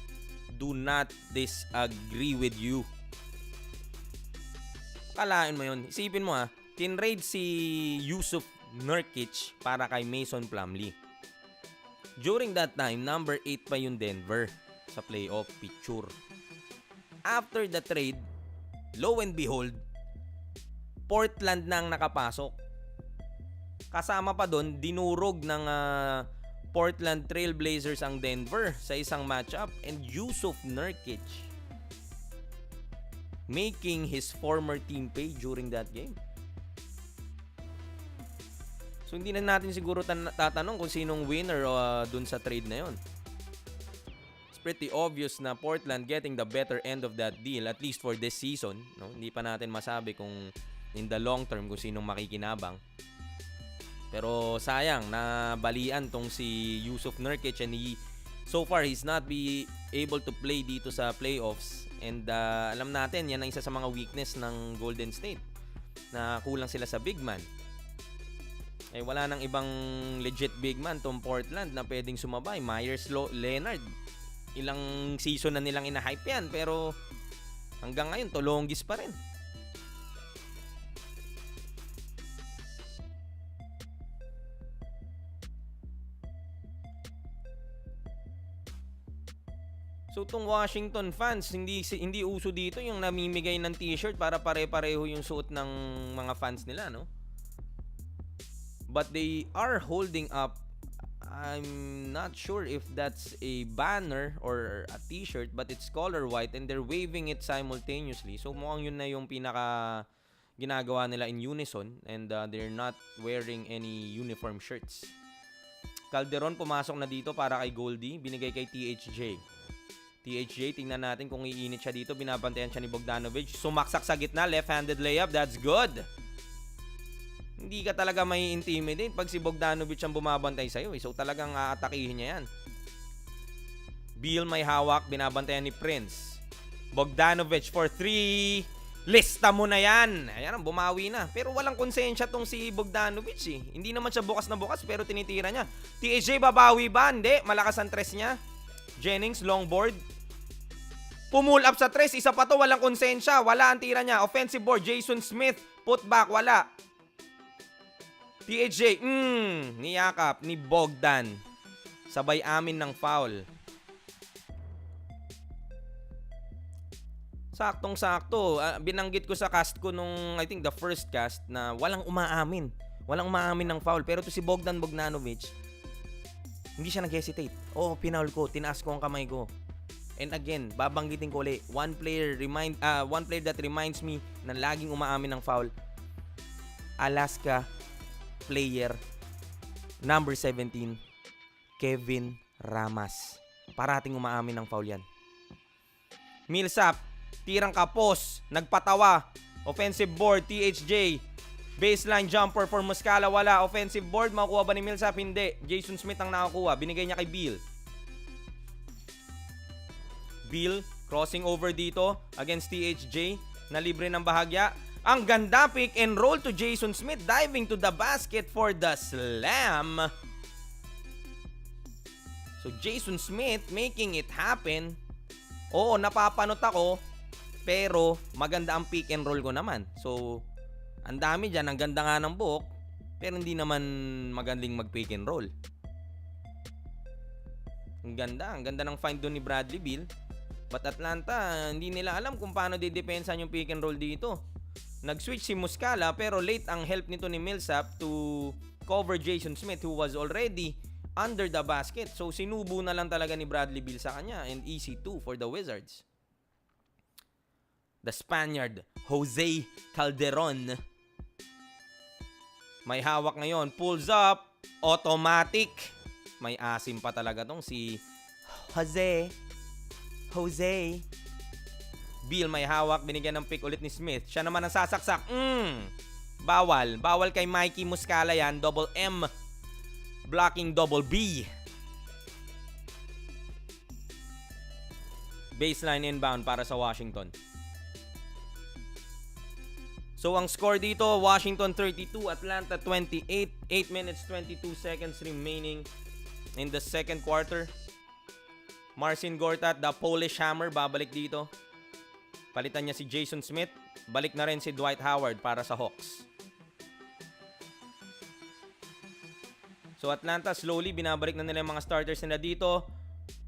do not disagree with you. Kalain mo yun. Isipin mo tinrade si Yusuf Nurkic para kay Mason Plumlee. During that time, number 8 pa yung Denver sa playoff picture. After the trade, lo and behold, Portland na ang nakapasok. Kasama pa doon, dinurog ng Portland Trail Blazers ang Denver sa isang matchup, and Yusuf Nurkic making his former team pay during that game. So hindi na natin siguro tatanong kung sinong winner dun sa trade na yon. It's pretty obvious na Portland getting the better end of that deal, at least for this season. No? Hindi pa natin masabi kung in the long term kung sinong makikinabang. Pero sayang, nabalian tong si Yusuf Nurkic, and so far he's not be able to play dito sa playoffs. And alam natin, yan ang isa sa mga weakness ng Golden State, na kulang sila sa big man. Wala nang ibang legit big man tong Portland na pwedeng sumabay. Myers Leonard, ilang season na nilang ina-hype yan, pero hanggang ngayon tolongis pa rin. So tong Washington fans, hindi uso dito yung namimigay ng t-shirt para pare-pareho yung suot ng mga fans nila, no? But they are holding up, I'm not sure if that's a banner or a t-shirt, but it's color white and they're waving it simultaneously. So mukhang yun na yung pinaka ginagawa nila in unison, and they're not wearing any uniform shirts. Calderon pumasok na dito para kay Goldie, binigay kay THJ. THJ, tingnan natin kung iinit siya dito. Binabantayan siya ni Bogdanovic. Sumaksak sa gitna, left-handed layup. That's good. Hindi ka talaga may intimidate pag si Bogdanovic ang bumabantay sa'yo. So talagang aatakihin niya yan. Beal may hawak, binabantayan ni Prince. Bogdanovic for 3. Lista mo na yan. Ayan, bumawi na. Pero walang konsensya tong si Bogdanovic eh. Hindi naman siya bukas na bukas pero tinitira niya. THJ, babawi ba? Hindi. Malakas ang tres niya. Jennings, long board. Pull up sa tres. Isa pa to, walang konsensya. Wala ang tira niya. Offensive board, Jason Smith. Put back, wala. THJ, niyakap ni Bogdan. Sabay amin ng foul. Saktong-sakto. Binanggit ko sa cast ko nung, I think, the first cast na walang umaamin. Walang umaamin ng foul. Pero to si Bogdanovic, hindi siya nag-hesitate. Pinaul ko. Tinaas ko ang kamay ko. And again, babanggitin ko ulit. One player that reminds me na laging umaamin ng foul. Alaska player number 17, Kevin Ramas. Parating umaamin ng foul yan. Millsap, tirang kapos, nagpatawa. Offensive board, THJ. Baseline jumper for Muscala, wala. Offensive board, makukuha ba ni Millsap? Hindi. Jason Smith ang nakakuha. Binigay niya kay Beal. Beal, crossing over dito against THJ, na libre ng bahagya. Ang ganda, pick and roll to Jason Smith, diving to the basket for the slam. So Jason Smith making it happen. Oo, napapanot ako, pero maganda ang pick and roll ko naman. So ang dami dyan, ang ganda nga ng buhok, pero hindi naman magaling mag-pick and roll. Ang ganda ng find doon ni Bradley Beal. But Atlanta, hindi nila alam kung paano didepensa yung pick and roll dito. Nag-switch si Muscala pero late ang help nito ni Millsap to cover Jason Smith who was already under the basket. So sinubo na lang talaga ni Bradley Beal sa kanya and easy 2 for the Wizards. The Spaniard, Jose Calderon. May hawak ngayon, pulls up, automatic. May asim pa talaga tong si Jose. Beal may hawak, binigyan ng pick ulit ni Smith. Siya naman ang sasaksak. Bawal kay Mikey Muscala yan. Double M. Blocking double B. Baseline inbound para sa Washington. So ang score dito, Washington 32, Atlanta 28. 8 minutes 22 seconds remaining in the second quarter. Marcin Gortat, the Polish Hammer, babalik dito. Palitan niya si Jason Smith. Balik na rin si Dwight Howard para sa Hawks. So Atlanta slowly binabalik na nila yung mga starters nila dito.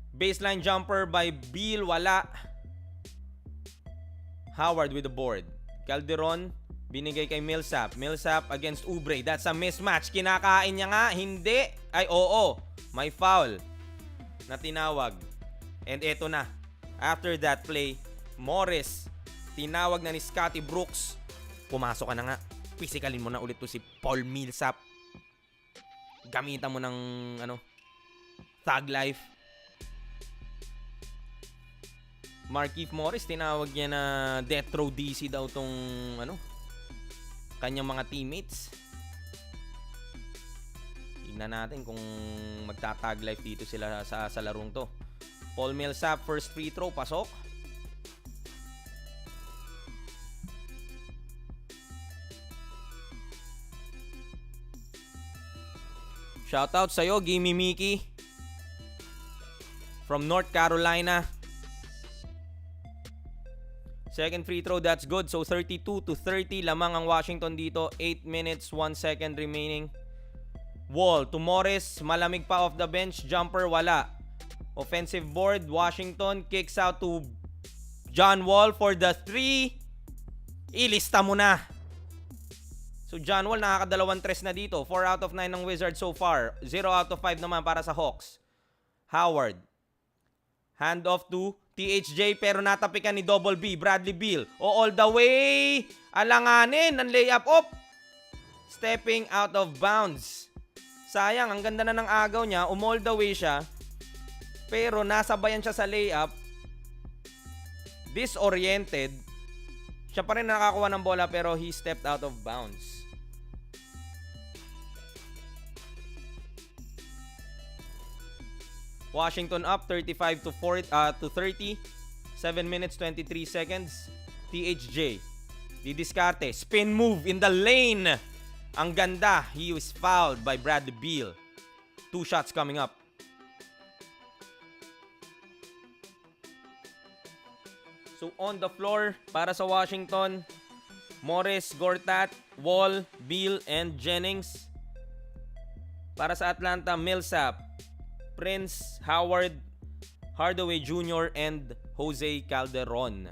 Baseline jumper by Beal, wala. Howard with the board. Calderon binigay kay Millsap. Millsap against Oubre. That's a mismatch. Kinakain niya nga. Hindi. Ay, oo. May foul na tinawag. And eto na. After that play, Morris, tinawag na ni Scotty Brooks. Pumasok ka na nga. Physicalin mo na ulit to si Paul Millsap. Gamitan mo ng thug life. Markieff Morris, tinawag niya na death row DC daw tong kanyang mga teammates. Tingnan natin kung magta-tag life dito sila sa larong to. Paul Millsap, first free throw, pasok. Shoutout sa'yo, Gimme Mickey. From North Carolina. Second free throw, that's good. So 32-30, lamang ang Washington dito. 8 minutes, 1 second remaining. Wall to Morris, malamig pa off the bench. Jumper, wala. Offensive board, Washington kicks out to John Wall for the 3. Ilista mo na. So John Wall nakakadalawang tres na dito. 4 out of 9 ng Wizards so far. 0 out of 5 naman para sa Hawks. Howard. Hand off to THJ pero natapikan ni Double B, Bradley Beal. All the way. Alanganin ang layup. Stepping out of bounds. Sayang, ang ganda na ng agaw niya. All the way siya. Pero nasabayan siya sa layup. Disoriented. Siya pa rin nakakuha ng bola pero he stepped out of bounds. Washington up 35-30. 7 minutes 23 seconds. THJ. Didiskarte. Spin move in the lane. Ang ganda. He was fouled by Bradley Beal. 2 shots coming up. So on the floor para sa Washington, Morris, Gortat, Wall, Beal, and Jennings. Para sa Atlanta, Millsap, Prince, Howard, Hardaway Jr., and Jose Calderon.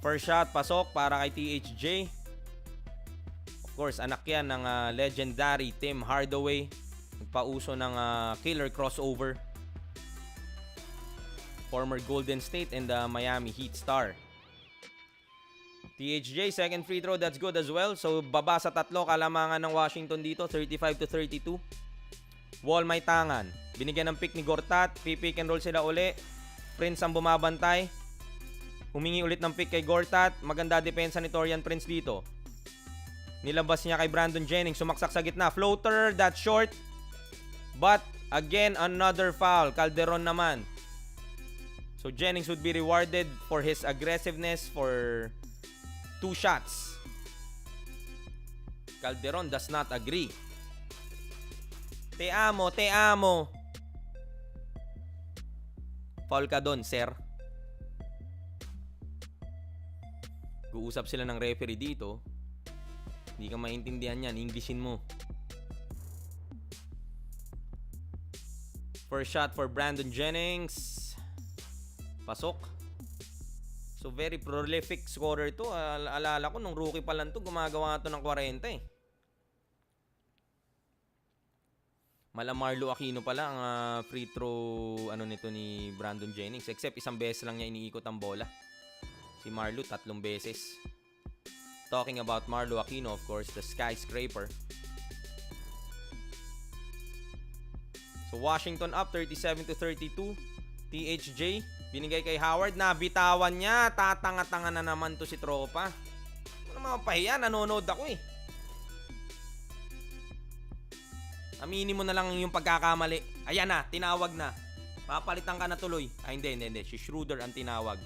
First shot, pasok para kay THJ. Of course, anak yan ng legendary Tim Hardaway. Nagpauso ng killer crossover. Former Golden State and the Miami Heat star. THJ, second free throw, that's good as well. So, baba sa 3, kalamangan ng Washington dito, 35-32. Wall may tangan. Binigyan ng pick ni Gortat. Pick and roll sila uli. Prince ang bumabantay. Humingi ulit ng pick kay Gortat. Maganda depensa ni Taurean Prince dito. Nilabas niya kay Brandon Jennings. Sumaksak sa gitna. Floater, that's short. But, again, another foul. Calderon naman. So, Jennings would be rewarded for his aggressiveness for 2 shots. Calderon does not agree. Te amo. Foul ka doon, sir. Guusap sila ng referee dito. Hindi ka maintindihan yan. Englishin mo. First shot for Brandon Jennings. Pasok. So very prolific scorer to. Alala ko nung rookie pa lang to, gumagawa to ng 40 eh. Marlo Aquino pala ang free throw nito ni Brandon Jennings, except isang beses lang niya iniikot ang bola. Si Marlo 3 beses. Talking about Marlo Aquino, of course, the skyscraper. So Washington up 37-32. THJ binigay kay Howard, nabitawan niya. Tatanga-tanga na naman to si tropa. Ano naman pahiya, nanonood ako eh. Aminin mo na lang yung pagkakamali. Ayan na, tinawag na. Papalitan ka na tuloy. Ay, hindi. Si Schroeder ang tinawag.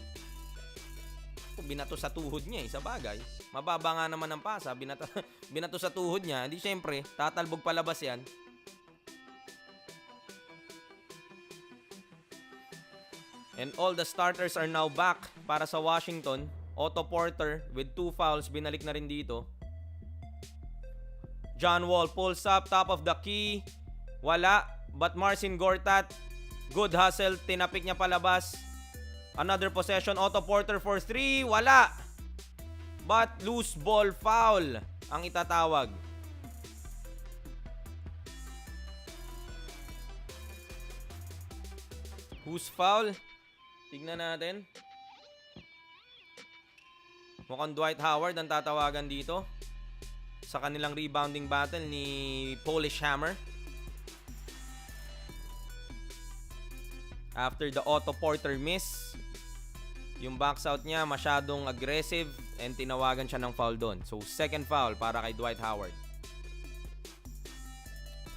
Binato sa tuhod niya eh, sa bagay. Mababa nga naman ang pasa. Binato sa tuhod niya. Hindi, syempre, tatalbog palabas yan. And all the starters are now back para sa Washington. Otto Porter with 2 fouls. Binalik na rin dito. John Wall pulls up, top of the key. Wala. But Marcin Gortat, good hustle. Tinapik niya palabas. Another possession. Otto Porter for 3. Wala. But loose ball foul ang itatawag. Who's foul? Tignan natin. Mukhang Dwight Howard ang tatawagan dito sa kanilang rebounding battle ni Polish Hammer. After the Otto Porter miss, yung box out niya masyadong aggressive and tinawagan siya ng foul doon. So second foul para kay Dwight Howard.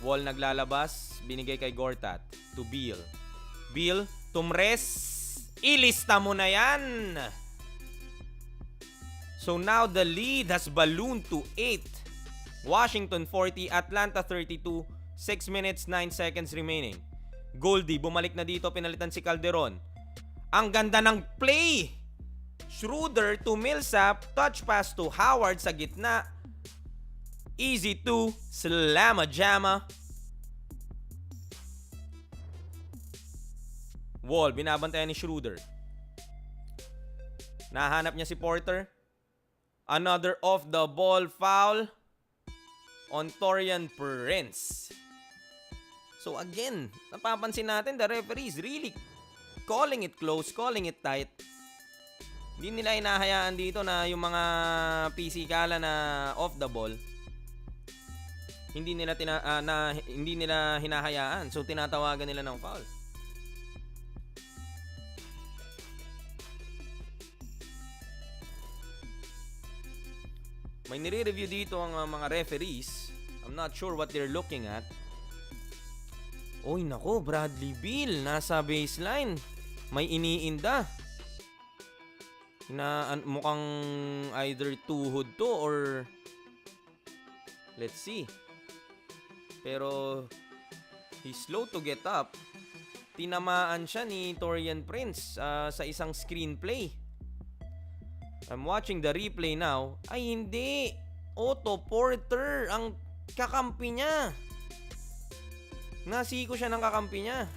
Wall naglalabas, binigay kay Gortat to Beal. Beal, tumres, ilista mo na yan. So now the lead has ballooned to 8. Washington 40, Atlanta 32, 6 minutes 9 seconds remaining. Goldie bumalik na dito, pinalitan si Calderon. Ang ganda ng play. Schroeder to Millsap, touch pass to Howard sa gitna. Easy to slamma jamma. Wall, binabantayan ni Schroeder. Nahanap niya si Porter. Another off the ball foul on Taurean Prince. So again, napapansin natin the referee is really calling it close, calling it tight. Hindi nila hinahayaan dito na yung mga pisikala na off the ball. Hindi nila hinahayaan. So tinatawagan nila ng foul. May nire-review dito ang mga referees. I'm not sure what they're looking at. Oy nako, Bradley Beal nasa baseline. May iniinda. Mukhang either tuhod to or let's see. Pero he's slow to get up. Tinamaan siya ni Taurean Prince sa isang screenplay. I'm watching the replay now. Ay hindi. Otto Porter ang kakampi niya. Nasiko siya ng kakampi niya.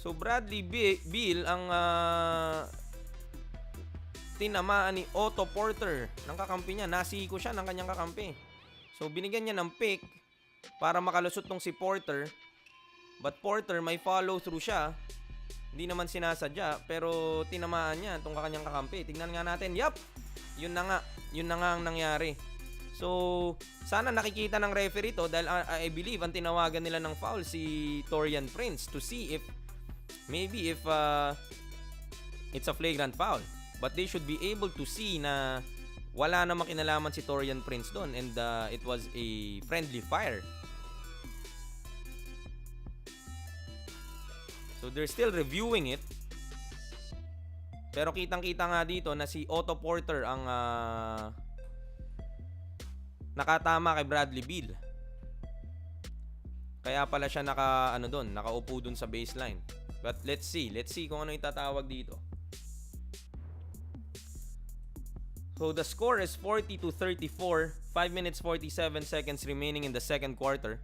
So Bradley Beal ang tinamaan ni Otto Porter ng kakampi niya. Nasiko siya ng kanyang kakampi. So binigyan niya ng pick para makalusot tong si Porter. But Porter may follow through siya. Hindi naman sinasadya, pero tinamaan niya itong kanyang kakampi. Tignan nga natin. Yup! Yun na nga ang nangyari. So, sana nakikita ng referee to dahil I believe ang tinawagan nila ng foul si Taurean Prince to see if maybe if it's a flagrant foul. But they should be able to see na wala namang kinalaman si Taurean Prince doon and it was a friendly fire. So they're still reviewing it. Pero kitang-kita nga dito na si Otto Porter ang nakatama kay Bradley Beal. Kaya pala siya nakaupo doon sa baseline. But let's see kung ano itatawag dito. So the score is 40-34, 5 minutes 47 seconds remaining in the second quarter.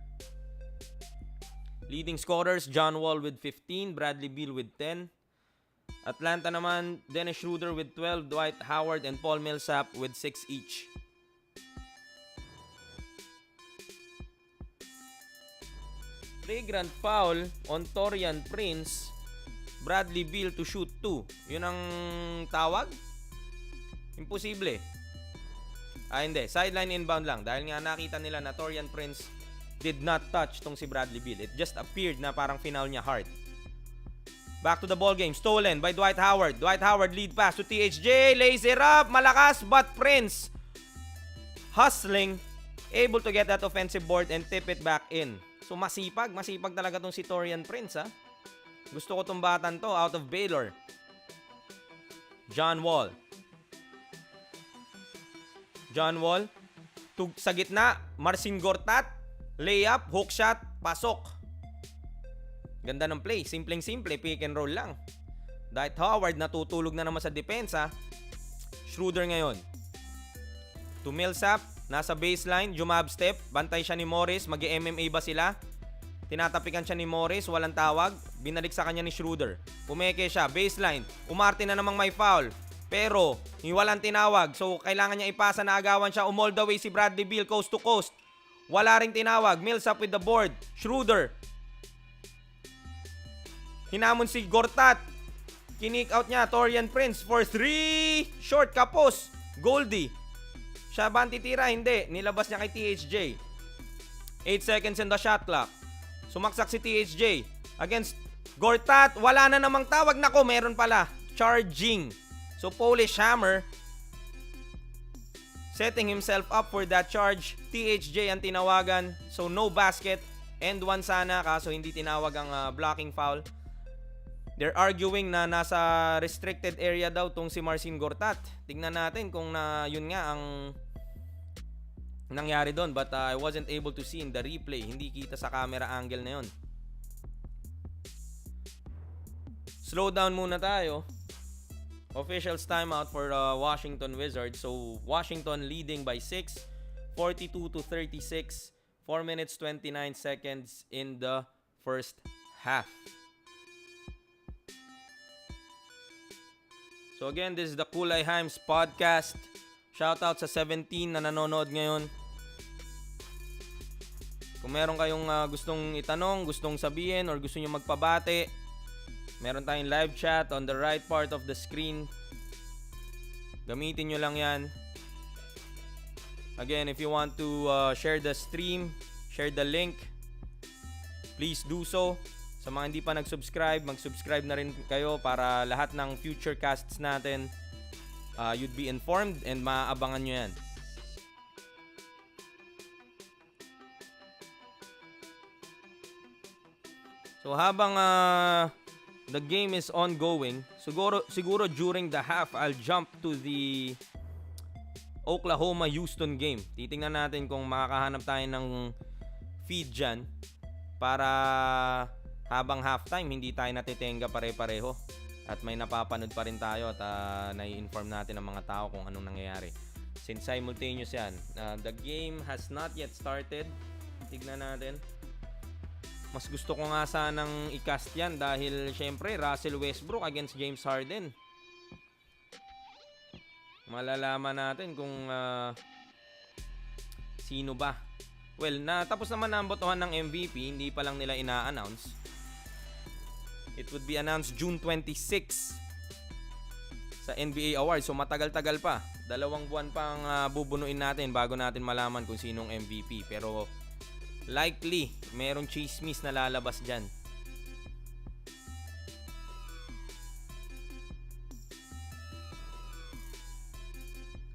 Leading scorers, John Wall with 15, Bradley Beal with 10. Atlanta naman, Dennis Schroeder with 12, Dwight Howard and Paul Millsap with 6 each. Flagrant foul on Taurean Prince, Bradley Beal to shoot 2. Yun ang tawag? Imposible. Hindi. Sideline inbound lang. Dahil nga nakita nila na Taurean Prince did not touch tong si Bradley Beal. It just appeared na parang final niya hard. Back to the ball game. Stolen by Dwight Howard. Dwight Howard lead pass to THJ. Lays it up. Malakas, but Prince hustling. Able to get that offensive board and tip it back in. So masipag. Masipag talaga tong si Taurean Prince, ha. Gusto ko tong batan to out of Baylor. John Wall. John Wall. Sa gitna. Marcin Gortat. Layup, hook shot, pasok. Ganda ng play. Simpleng-simple, pick and roll lang. Dwight Howard natutulog na naman sa depensa. Schroeder ngayon. To Millsap, nasa baseline, jumab step. Bantay siya ni Morris. Mag-MMA ba sila? Tinatapikan siya ni Morris, walang tawag. Binalik sa kanya ni Schroeder. Pumeke siya, baseline. Umarte na namang may foul. Pero, walang tinawag. So, kailangan niya ipasa na agawan siya. All the way si Bradley Beal, coast to coast. Wala ring tinawag. Millsap with the board. Schroeder. Hinamon si Gortat. Kinik out niya. Taurean Prince for 3. Short kapos. Goldie. Siya ba ang titira? Hindi. Nilabas niya kay THJ. 8 seconds in the shot clock. Sumaksak si THJ. Against Gortat. Wala na namang tawag. Nako, meron pala. Charging. So, Polish Hammer setting himself up for that charge. THJ ang tinawagan. So, no basket. End one sana. Kaso hindi tinawag ang blocking foul. They're arguing na nasa restricted area daw tong si Marcin Gortat. Tingnan natin kung yun nga ang nangyari doon. But I wasn't able to see in the replay. Hindi kita sa camera angle na yun. Slow down muna tayo. Officials timeout for Washington Wizards. So, Washington leading by 6. 42-36. 4 minutes, 29 seconds in the first half. So, again, this is the Kulay Himes podcast. Shoutout sa 17 na nanonood ngayon. Kung meron kayong gustong itanong, gustong sabihin, or gusto nyo magpabate, meron tayong live chat on the right part of the screen. Gamitin nyo lang yan. Again, if you want to share the stream, share the link, please do so. Sa mga hindi pa nag-subscribe, mag-subscribe na rin kayo para lahat ng future casts natin, you'd be informed and maaabangan nyo yan. So habang the game is ongoing, siguro during the half, I'll jump to the Oklahoma-Houston game. Titingnan natin kung makakahanap tayo ng feed dyan para habang halftime hindi tayo natitenga pare-pareho at may napapanood pa rin tayo at nai-inform natin ang mga tao kung anong nangyayari. Since simultaneous yan. The game has not yet started. Tignan natin. Mas gusto ko nga sanang i-cast yan dahil syempre Russell Westbrook against James Harden. Malalaman natin kung sino ba. Well, tapos naman na ang botohan ng MVP, hindi pa lang nila ina-announce. It would be announced June 26 sa NBA Awards. So matagal-tagal pa. 2 buwan pang bubunuin natin bago natin malaman kung sinong MVP. Pero likely, merong chismis na lalabas dyan.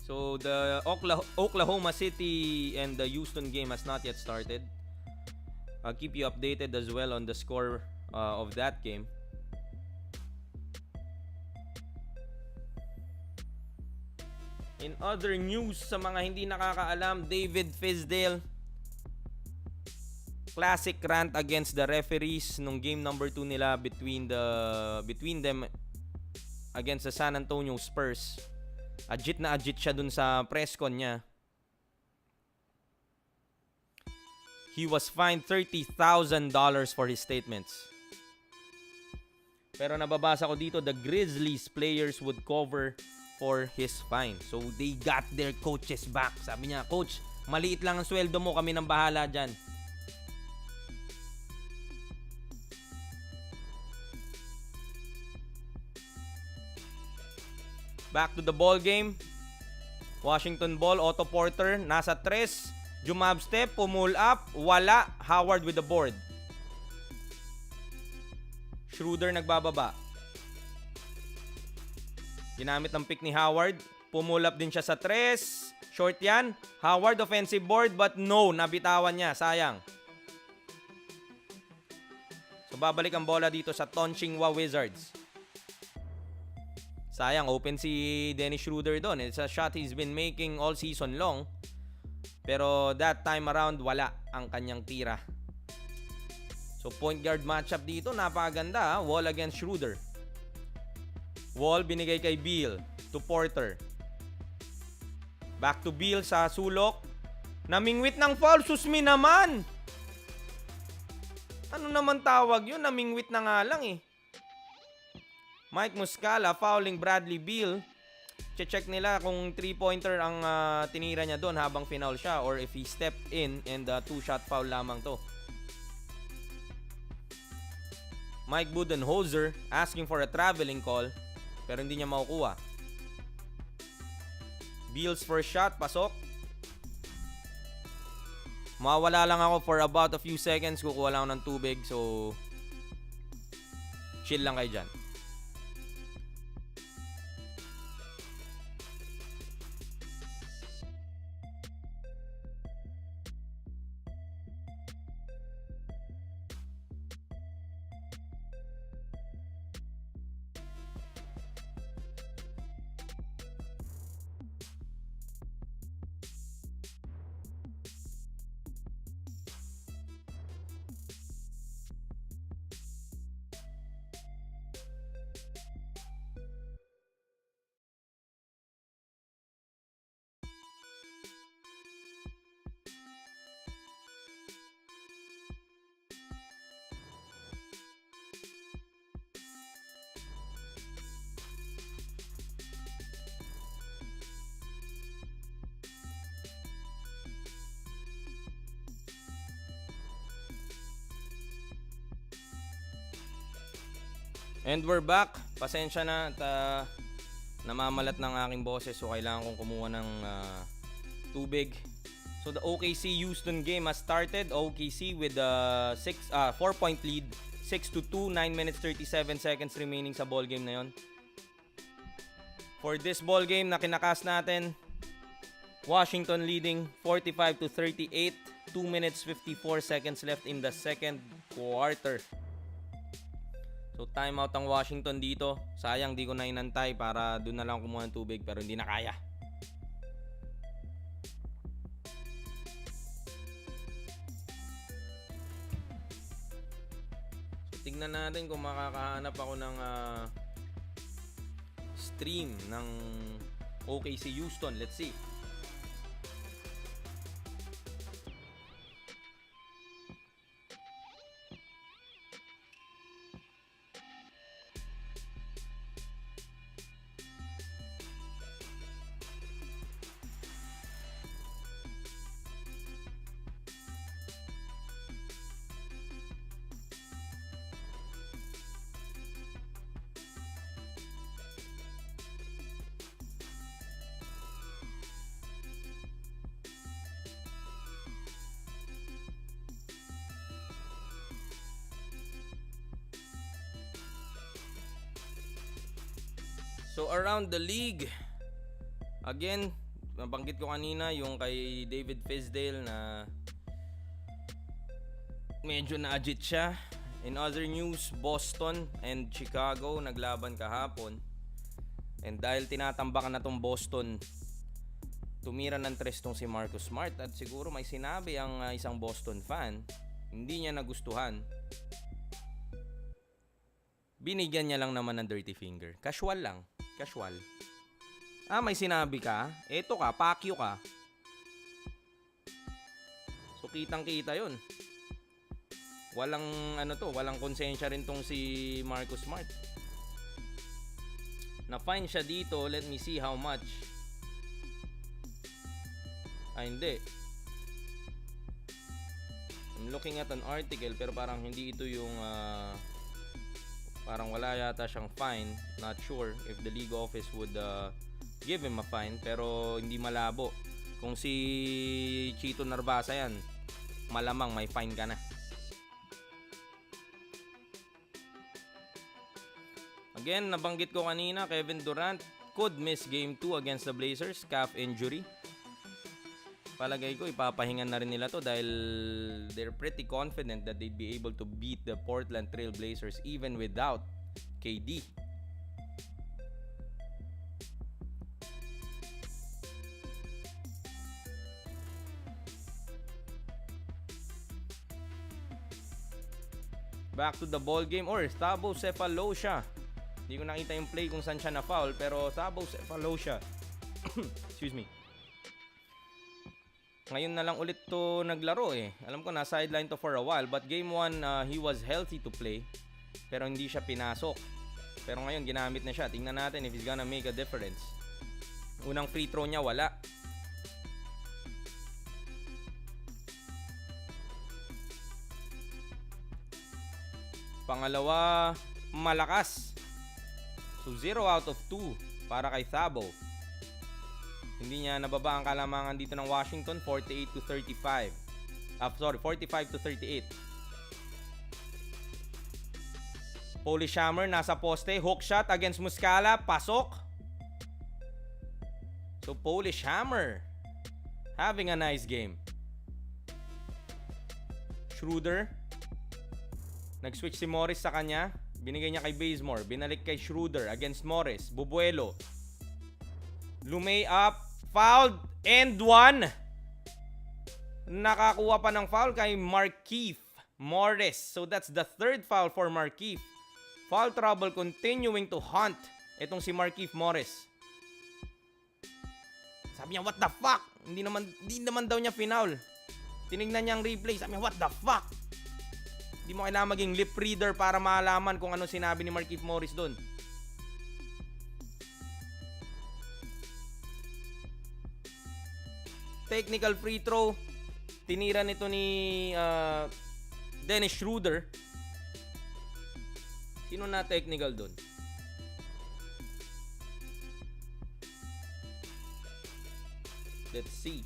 So, the Oklahoma City and the Houston game has not yet started. I'll keep you updated as well on the score of that game. In other news, sa mga hindi nakakaalam, David Fizdale classic rant against the referees nung game number 2 nila between them against the San Antonio Spurs. Ajit siya dun sa press con niya. He was fined $30,000 for his statements. Pero nababasa ko dito, the Grizzlies players would cover for his fine. So they got their coaches back. Sabi niya, Coach, maliit lang ang sweldo mo, kami nang bahala dyan. Back to the ball game. Washington ball, Otto Porter, nasa 3. Jumab step, pull up, wala. Howard with the board. Schroeder nagbababa. Ginamit ng pick ni Howard. Pull up din siya sa 3. Short yan. Howard offensive board but no, nabitawan niya. Sayang. So babalik ang bola dito sa Tonchingwa Wizards. Sayang, open si Dennis Schroeder doon. It's a shot he's been making all season long. Pero that time around, wala ang kanyang tira. So point guard matchup dito, napakaganda. Wall against Schroeder. Wall binigay kay Beal to Porter. Back to Beal sa sulok. Namingwit ng foul, susmi naman. Ano naman tawag yun? Namingwit na nga lang eh. Mike Muscala fouling Bradley Beal. Check nila kung 3-pointer ang tinira niya doon habang final siya or if he stepped in and 2-shot foul lamang to. Mike Budenholzer asking for a traveling call pero hindi niya makukuha. Beal's first shot, pasok. Mawala lang ako for about a few seconds. Kukuha lang ako ng tubig so chill lang kayo dyan. And we're back. Pasensya na at namamalat ng aking boses so kailangan kong kumuha ng tubig. So the OKC Houston game has started. OKC with a 4-point lead. 6-2, 9 minutes 37 seconds remaining sa ball game na yon. For this ball game na kinakas natin, Washington leading 45-38. 2 minutes 54 seconds left in the second quarter. So timeout ang Washington dito. Sayang di ko na inantay para doon na lang kumuha ng tubig pero hindi na kaya. So tignan natin kung makakahanap ako ng stream ng OKC Houston. Let's see. So around the league, again, nabanggit ko kanina yung kay David Fizdale na medyo na-agit siya. In other news, Boston and Chicago naglaban kahapon. And dahil tinatambakan na tong Boston, tumira ng tres tong si Marcus Smart. At siguro may sinabi ang isang Boston fan, hindi niya nagustuhan. Binigyan niya lang naman ng dirty finger. Casual lang. Casual. May sinabi ka? Eto ka, pakyo ka. So kitang-kita 'yon. Walang walang konsensya rin tong si Marcus Smart. Na-fine siya dito. Let me see how much. Hindi. I'm looking at an article pero parang hindi ito yung parang wala yata siyang fine. Not sure if the league office would give him a fine, pero hindi malabo. Kung si Chito Narvasa yan, malamang may fine ka na. Again, nabanggit ko kanina, Kevin Durant could miss game 2 against the Blazers, calf injury. Palagay ko ipapahingan na rin nila to dahil they're pretty confident that they'd be able to beat the Portland Trail Blazers even without KD. Back to the ball game, or Thabocephaloscia. Hindi ko nakita yung play kung saan siya na-foul, pero Thabocephaloscia. Excuse me. Ngayon na lang ulit to naglaro eh. Alam ko na sideline to for a while, but game 1 he was healthy to play, pero hindi siya pinasok. Pero ngayon ginamit na siya. Tingnan natin if he's gonna make a difference. Unang free throw niya wala. Pangalawa, malakas. So 0 out of 2 para kay Thabo. Hindi niya nababa ang kalamangan dito ng Washington, 48 to 35. 45 to 38. Polish Hammer nasa poste, hook shot against Muscala, pasok. So Polish Hammer having a nice game. Schroeder, nag-switch si Morris sa kanya. Binigay niya kay Bazemore. Binalik kay Schroeder against Morris. Bubuelo. Lumay up. Fouled. And one. Nakakuha pa ng foul kay Markieff Morris. So that's the third foul for Markieff. Foul trouble continuing to haunt itong si Markieff Morris. Sabi niya, what the fuck? Hindi naman daw niya foul. Tinignan niya ang replay. Sabi niya, what the fuck? Hindi mo kailangan maging lip reader para malaman kung ano sinabi ni Markieff Morris doon. Technical free throw. Tinira nito ni Dennis Schroeder. Sino na technical doon? Let's see.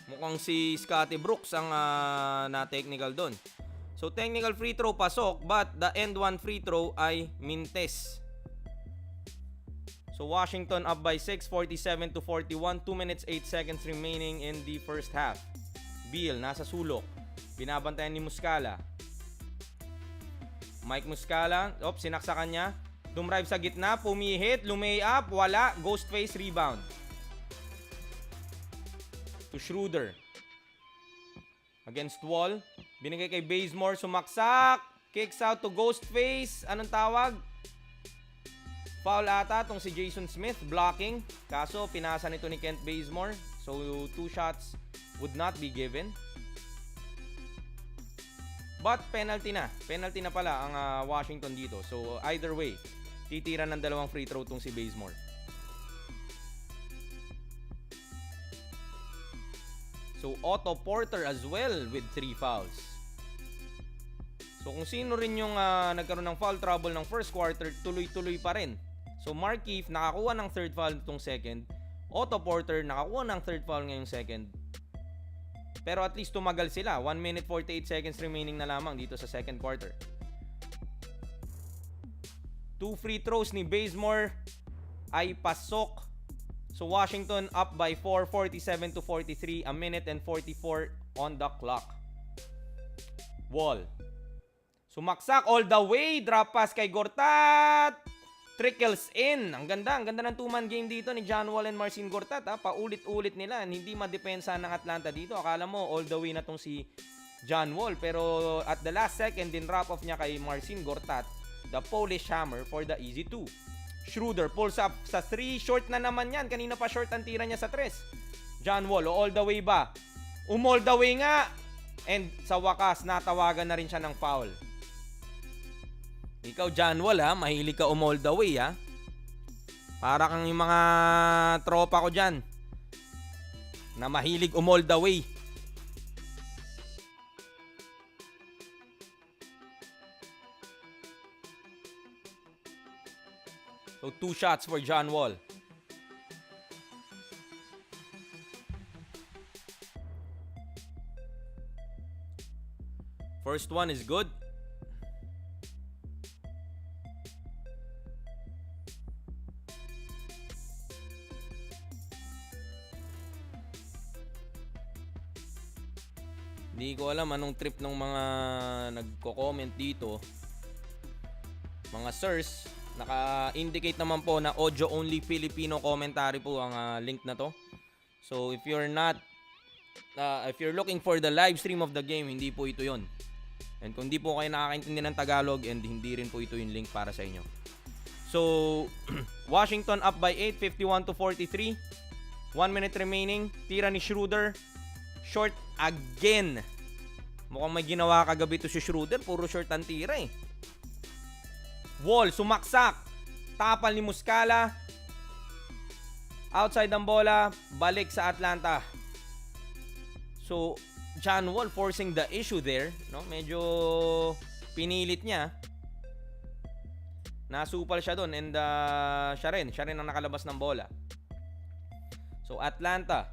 Mukhang si Scotty Brooks ang na-technical doon. So, technical free throw pasok, but the end one free throw ay mintes. So, Washington up by 6, 47 to 41. 2 minutes 8 seconds remaining in the first half. Beal, nasa sulok. Binabantayan ni Muscala. Mike Muscala, sinaksakan niya. Dumrive sa gitna, pumihit, lumay up, wala. Ghost face, rebound. To Schroeder. Against wall. Binigay kay Bazemore. Sumaksak. Kicks out to Ghostface. Anong tawag? Foul ata tong si Jason Smith. Blocking. Kaso pinasa nito ni Kent Bazemore. So 2 shots would not be given. But penalty na. Penalty na pala ang Washington dito. So either way, titira ng 2 free throw tong si Bazemore. So, Otto Porter as well with 3 fouls. So, kung sino rin yung nagkaroon ng foul trouble ng first quarter, tuloy-tuloy pa rin. So, Markieff nakakuha ng third foul nitong second. Otto Porter nakakuha ng third foul ngayong second. Pero at least tumagal sila. 1 minute 48 seconds remaining na lamang dito sa second quarter. 2 free throws ni Bazemore ay pasok. So, Washington up by 4, 47 to 43. A minute and 44 on the clock. Wall. Sumaksak all the way. Drop pass kay Gortat. Trickles in. Ang ganda ng 2-man game dito ni John Wall and Marcin Gortat. Paulit-ulit nila. Hindi madepensa ng Atlanta dito. Akala mo all the way na tong si John Wall. Pero at the last second, din drop off niya kay Marcin Gortat. the Polish Hammer for the easy 2. Schroeder pulls up sa 3. Short na naman yan. Kanina pa short ang tira niya sa 3. John Wall, all the way ba? All the way nga. And sa wakas, natawagan na rin siya ng foul. Ikaw, John Wall, ha? Mahilig ka all the way, ha? Para kang yung mga tropa ko dyan na mahilig all the way. So 2 shots for John Wall. First one is good. Hindi ko alam anong trip ng mga nagko-comment dito. Mga sirs, naka-indicate naman po na audio only Filipino commentary po ang link na to. So if you're looking for the live stream of the game, hindi po ito yon. And kung hindi po kayo nakakaintindi ng Tagalog, and hindi rin po ito yung link para sa inyo. So Washington up by 8, 51-43. 1 minute remaining. Tira ni Schroeder. Short again. Mukhang may ginawa kagabi to si Schroeder. Puro short ang tira eh. Wall, sumaksak. Tapal ni Muscala. Outside ang bola. Balik sa Atlanta. So, John Wall forcing the issue there. No? Medyo pinilit niya. Nasupal siya doon. And siya rin ang nakalabas ng bola. So, Atlanta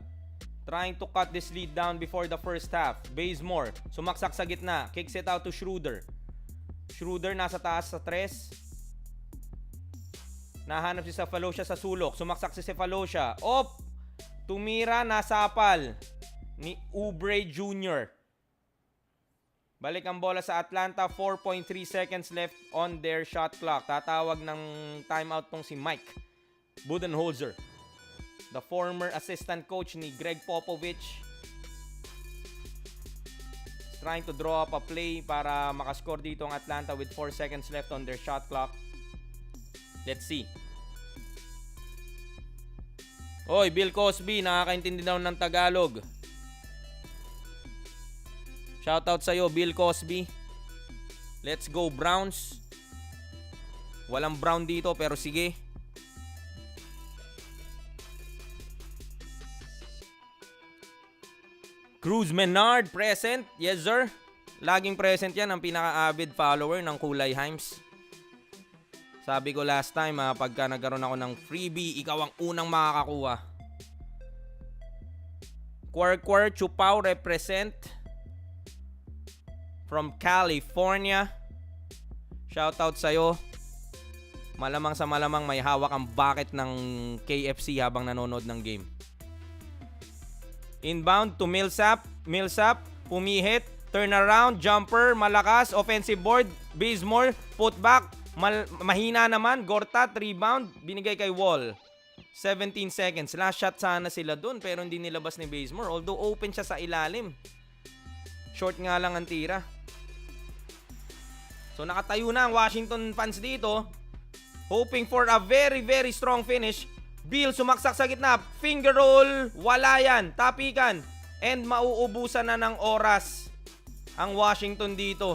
trying to cut this lead down before the first half. Bazemore, sumaksak sa gitna. Kicks it out to Schroeder. Schroeder nasa taas sa 3. Nahanap si Cephalosha sa sulok. Sumaksak si Cephalosha. Tumira, nasapal ni Oubre Jr. Balik ang bola sa Atlanta. 4.3 seconds left on their shot clock. Tatawag ng timeout tong si Mike Budenholzer, the former assistant coach ni Greg Popovich. Trying to draw up a play para makascore dito ang Atlanta with 4 seconds left on their shot clock. Let's see. Oy, Bill Cosby, nakakaintindi daw ng Tagalog. Shoutout sa'yo, Bill Cosby. Let's go, Browns. Walang Brown dito, pero sige. Cruz Menard, present. Yes, sir. Laging present yan. Ang pinaka-avid follower ng Kulay Himes. Sabi ko last time, pagka nagkaroon ako ng freebie, ikaw ang unang makakakuha. Quirquir Chupao, represent. From California. Shoutout sa'yo. Malamang sa malamang may hawak ang bucket ng KFC habang nanonood ng game. Inbound to Millsap. Millsap, pumihit. Turnaround, jumper, malakas. Offensive board, Bazemore, putback. Mahina naman. Gortat, rebound. Binigay kay Wall. 17 seconds. Last shot sana sila dun, pero hindi nilabas ni Bazemore. Although open siya sa ilalim. Short nga lang ang tira. So nakatayo na ang Washington fans dito. Hoping for a very, very strong finish. Bill sumaksak sa gitna. Finger roll. Wala yan. Tapikan. And mauubusan na ng oras ang Washington dito.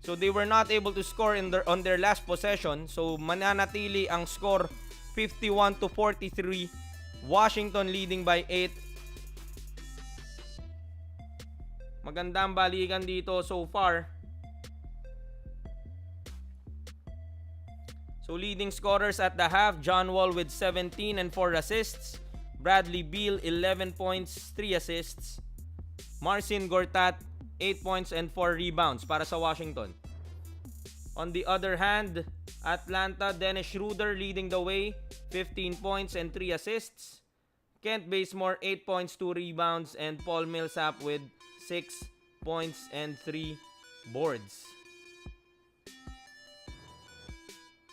So they were not able to score on their last possession. So mananatili ang score 51-43. Washington leading by 8. Maganda ang balikan dito so far. So leading scorers at the half, John Wall with 17 and 4 assists. Bradley Beal, 11 points, 3 assists. Marcin Gortat, 8 points and 4 rebounds para sa Washington. On the other hand, Atlanta, Dennis Schroeder leading the way, 15 points and 3 assists. Kent Bazemore, 8 points, 2 rebounds. And Paul Millsap with 6 points and 3 boards.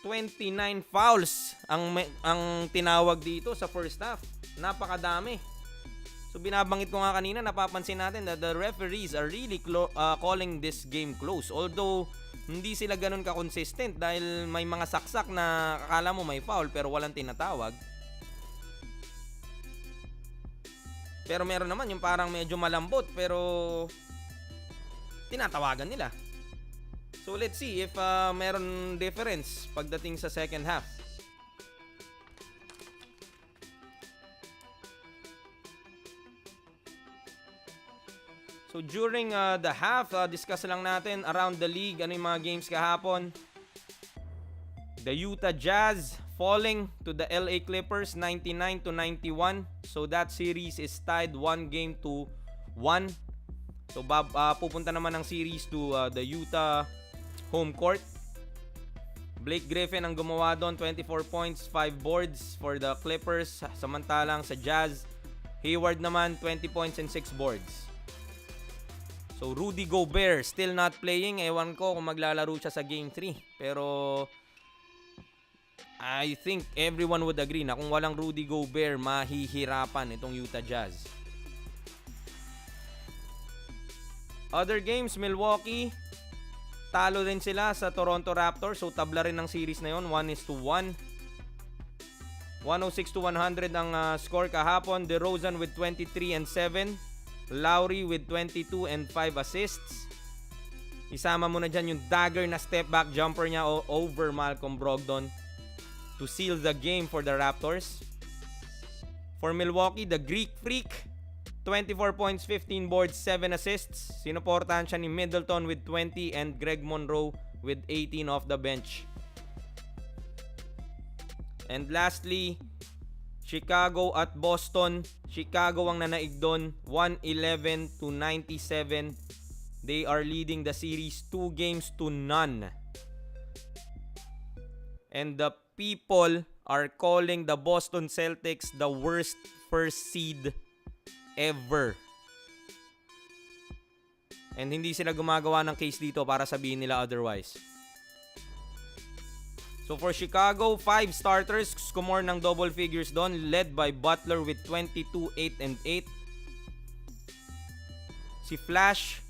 29 fouls ang tinawag dito sa first half. Napakadami. So binabanggit ko nga kanina, napapansin natin that the referees are really calling this game close. Although hindi sila ganun ka-consistent dahil may mga saksak na akala mo may foul pero walang tinatawag. Pero meron naman yung parang medyo malambot pero tinatawagan nila. So let's see if meron difference pagdating sa second half. So during the half, discuss lang natin around the league, ano yung mga games kahapon. The Utah Jazz falling to the LA Clippers 99-91. So that series is tied 1-1. So pupunta naman ang series to the Utah home court. Blake Griffin ang gumawa doon, 24 points, 5 boards for the Clippers. Samantalang sa Jazz, Hayward naman 20 points and 6 boards. So Rudy Gobert still not playing. Ewan ko kung maglalaro siya sa Game 3. Pero I think everyone would agree na kung walang Rudy Gobert, mahihirapan itong Utah Jazz. Other games, Milwaukee, talo din sila sa Toronto Raptors. So tabla rin ng series na yon, 1-1. 106-100 ang score kahapon. DeRozan with 23 and 7. Lowry with 22 and 5 assists. Isama mo na dyan yung dagger na step back jumper niya over Malcolm Brogdon to seal the game for the Raptors. For Milwaukee, the Greek Freak, 24 points, 15 boards, 7 assists. Sinuportahan siya ni Middleton with 20 and Greg Monroe with 18 off the bench. And lastly, Chicago at Boston. Chicago ang nanaig doon, 111-97. They are leading the series 2-0. And the people are calling the Boston Celtics the worst first seed ever. And hindi sila gumagawa ng case dito para sabihin nila otherwise. So for Chicago, 5 starters score ng double figures doon, led by Butler with 22, 8 and 8. Si Flash,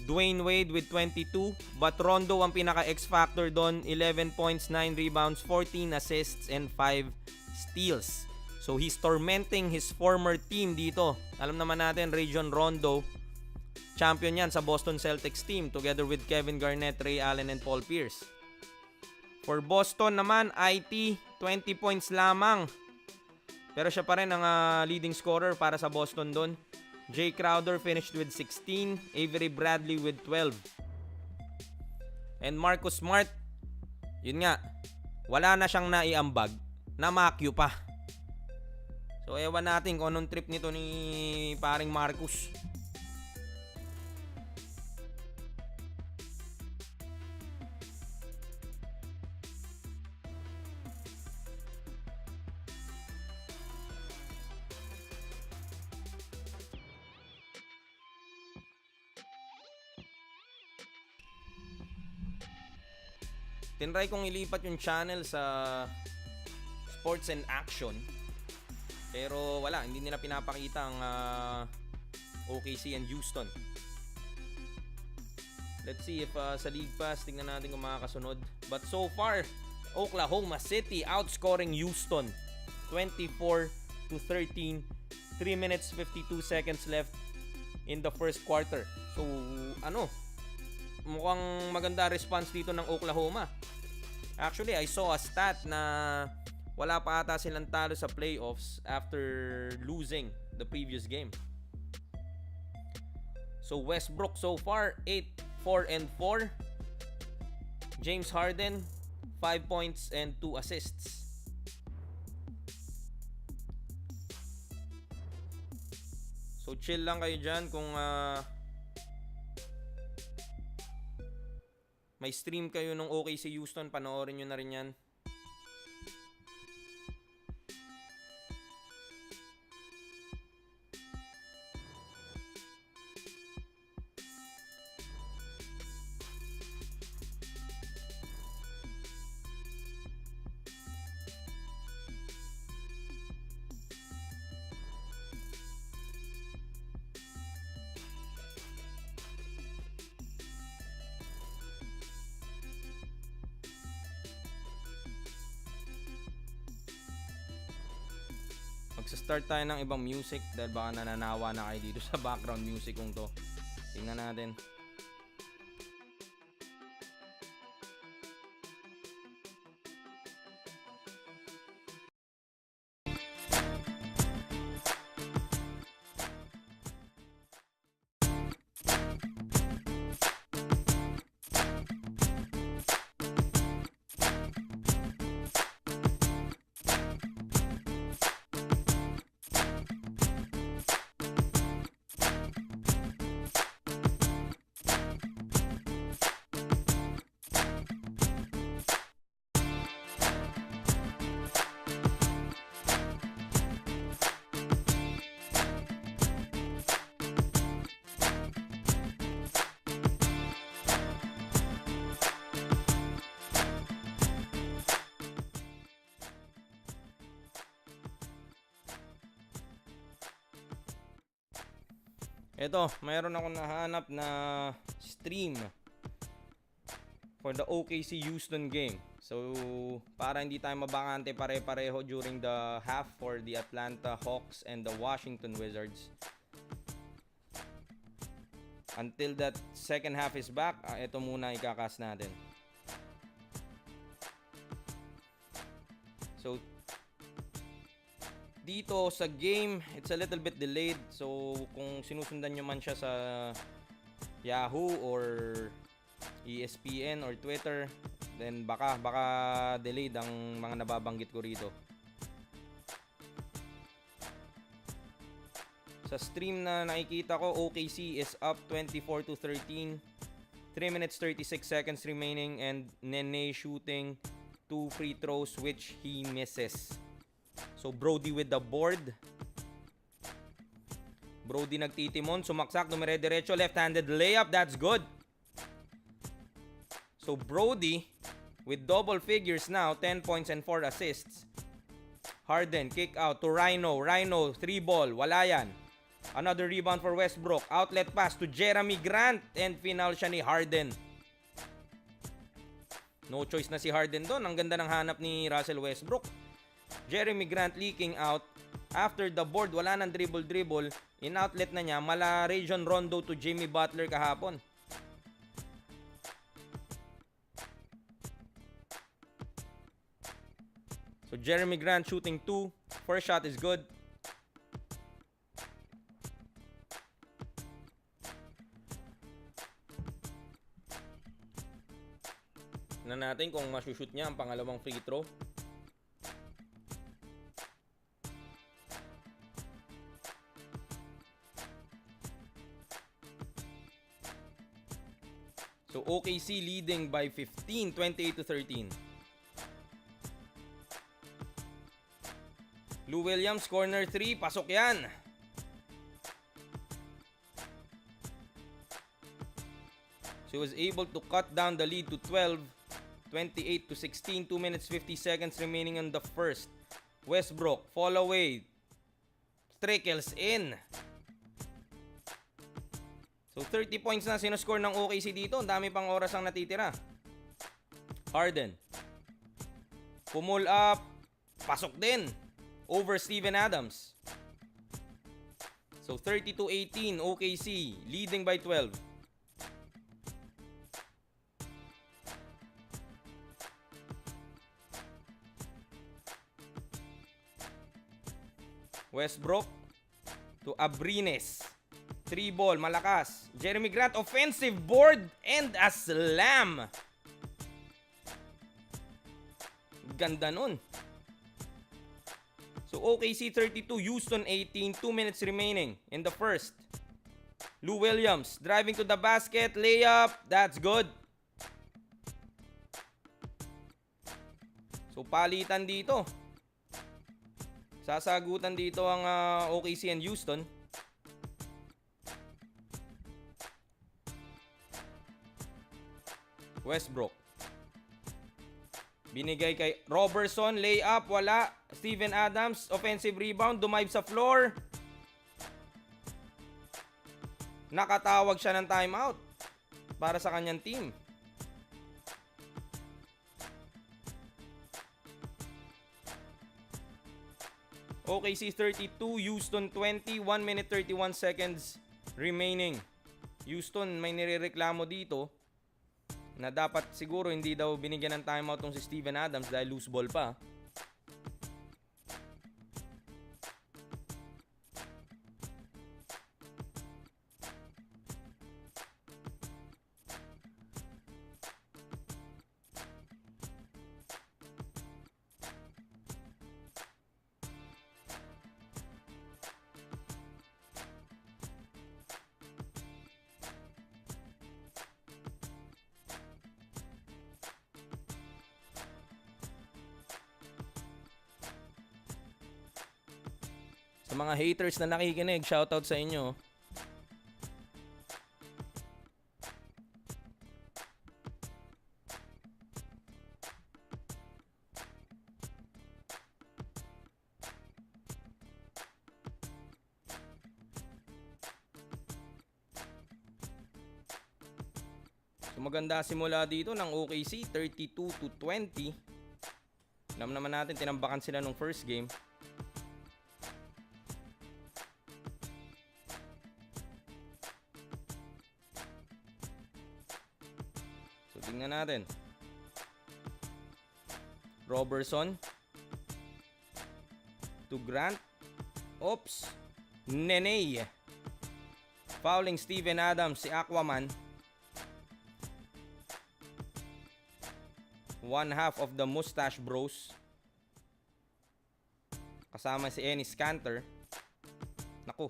Dwayne Wade with 22, but Rondo ang pinaka X factor doon, 11 points, 9 rebounds, 14 assists and 5 steals. So he's tormenting his former team dito. Alam naman natin, Rajon Rondo, champion yan sa Boston Celtics team together with Kevin Garnett, Ray Allen and Paul Pierce. For Boston naman, IT, 20 points lamang. Pero siya pa rin ang leading scorer para sa Boston doon. Jay Crowder finished with 16, Avery Bradley with 12. And Marcus Smart, yun nga, wala na siyang naiambag, namakyo pa. So ewan natin kung anong trip nito ni paring Marcus. Tinry kong ilipat yung channel sa Sports and Action. Pero wala, hindi nila pinapakita ang OKC and Houston. Let's see if sa League Pass, tingnan natin kung makakasunod. But so far, Oklahoma City outscoring Houston 24-13. 3 minutes 52 seconds left in the first quarter. So mukhang maganda response dito ng Oklahoma. Actually, I saw a stat na wala pa ata silang talo sa playoffs after losing the previous game. So Westbrook so far 8-4-4. James Harden 5 points and 2 assists. So chill lang kayo dyan kung may stream kayo nung OKC Houston, panoorin nyo na rin yan. Magsa-start tayo ng ibang music dahil baka nananawa na kayo dito sa background music kong to. Tingnan natin. Ito, mayroon akong nahanap na stream for the OKC Houston game. So, para hindi tayo mabakante pare-pareho during the half for the Atlanta Hawks and the Washington Wizards. Until that second half is back, ito muna ikakas natin. So, dito sa game, it's a little bit delayed. So, kung sinusundan nyo man siya sa Yahoo or ESPN or Twitter, then baka delayed ang mga nababanggit ko rito. Sa stream na nakikita ko, OKC is up 24-13. 3 minutes 36 seconds remaining and Nene shooting 2 free throws which he misses. So, Brody with the board. Brody nagtitimon. Sumaksak. Dumire-diretso. Left-handed layup. That's good. So, Brody with double figures now. 10 points and 4 assists. Harden. Kick out to Rhino. Rhino. 3 ball. Wala yan. Another rebound for Westbrook. Outlet pass to Jeremy Grant. And final siya ni Harden. No choice na si Harden doon. Ang ganda ng hanap ni Russell Westbrook. Jeremy Grant leaking out. After the board, wala nang dribble. In-outlet na niya, mala Rajon Rondo to Jimmy Butler kahapon. So Jeremy Grant shooting 2. First shot is good. Na natin kung masushoot niya ang pangalawang free throw. So OKC leading by 15, 28-13. Lou Williams, corner 3, pasok yan. So he was able to cut down the lead to 12, 28-16, 2 minutes 50 seconds remaining on the first. Westbrook, fall away, trickles in. So 30 points na sinuscore ng OKC dito. Ang dami pang oras ang natitira. Harden. Pull up. Pasok din. Over Steven Adams. So 32-18 OKC leading by 12. Westbrook to Abrines. 3 ball, malakas. Jeremy Grant, offensive board and a slam. Ganda nun. So OKC 32, Houston 18, 2 minutes remaining in the first. Lou Williams driving to the basket, layup, that's good. So palitan dito. Sasagutan dito ang OKC and Houston. Westbrook. Binigay kay Robertson, layup, wala. Steven Adams, offensive rebound, dumive sa floor. Nakatawag siya ng timeout para sa kanyang team. OKC 32, Houston 20, 1 minute 31 seconds remaining. Houston may nirereklamo dito na dapat siguro hindi daw binigyan ng timeout tong si Steven Adams dahil loose ball pa. Sa mga haters na nakikinig, shoutout sa inyo. So maganda simula dito ng OKC, 32-20. Alam naman natin, tinambakan sila nung first game. Tingnan natin. Robertson to Grant. Oops. Nene. Fouling Steven Adams, si Aquaman. One half of the Mustache Bros. Kasama si Enes Kanter. Naku.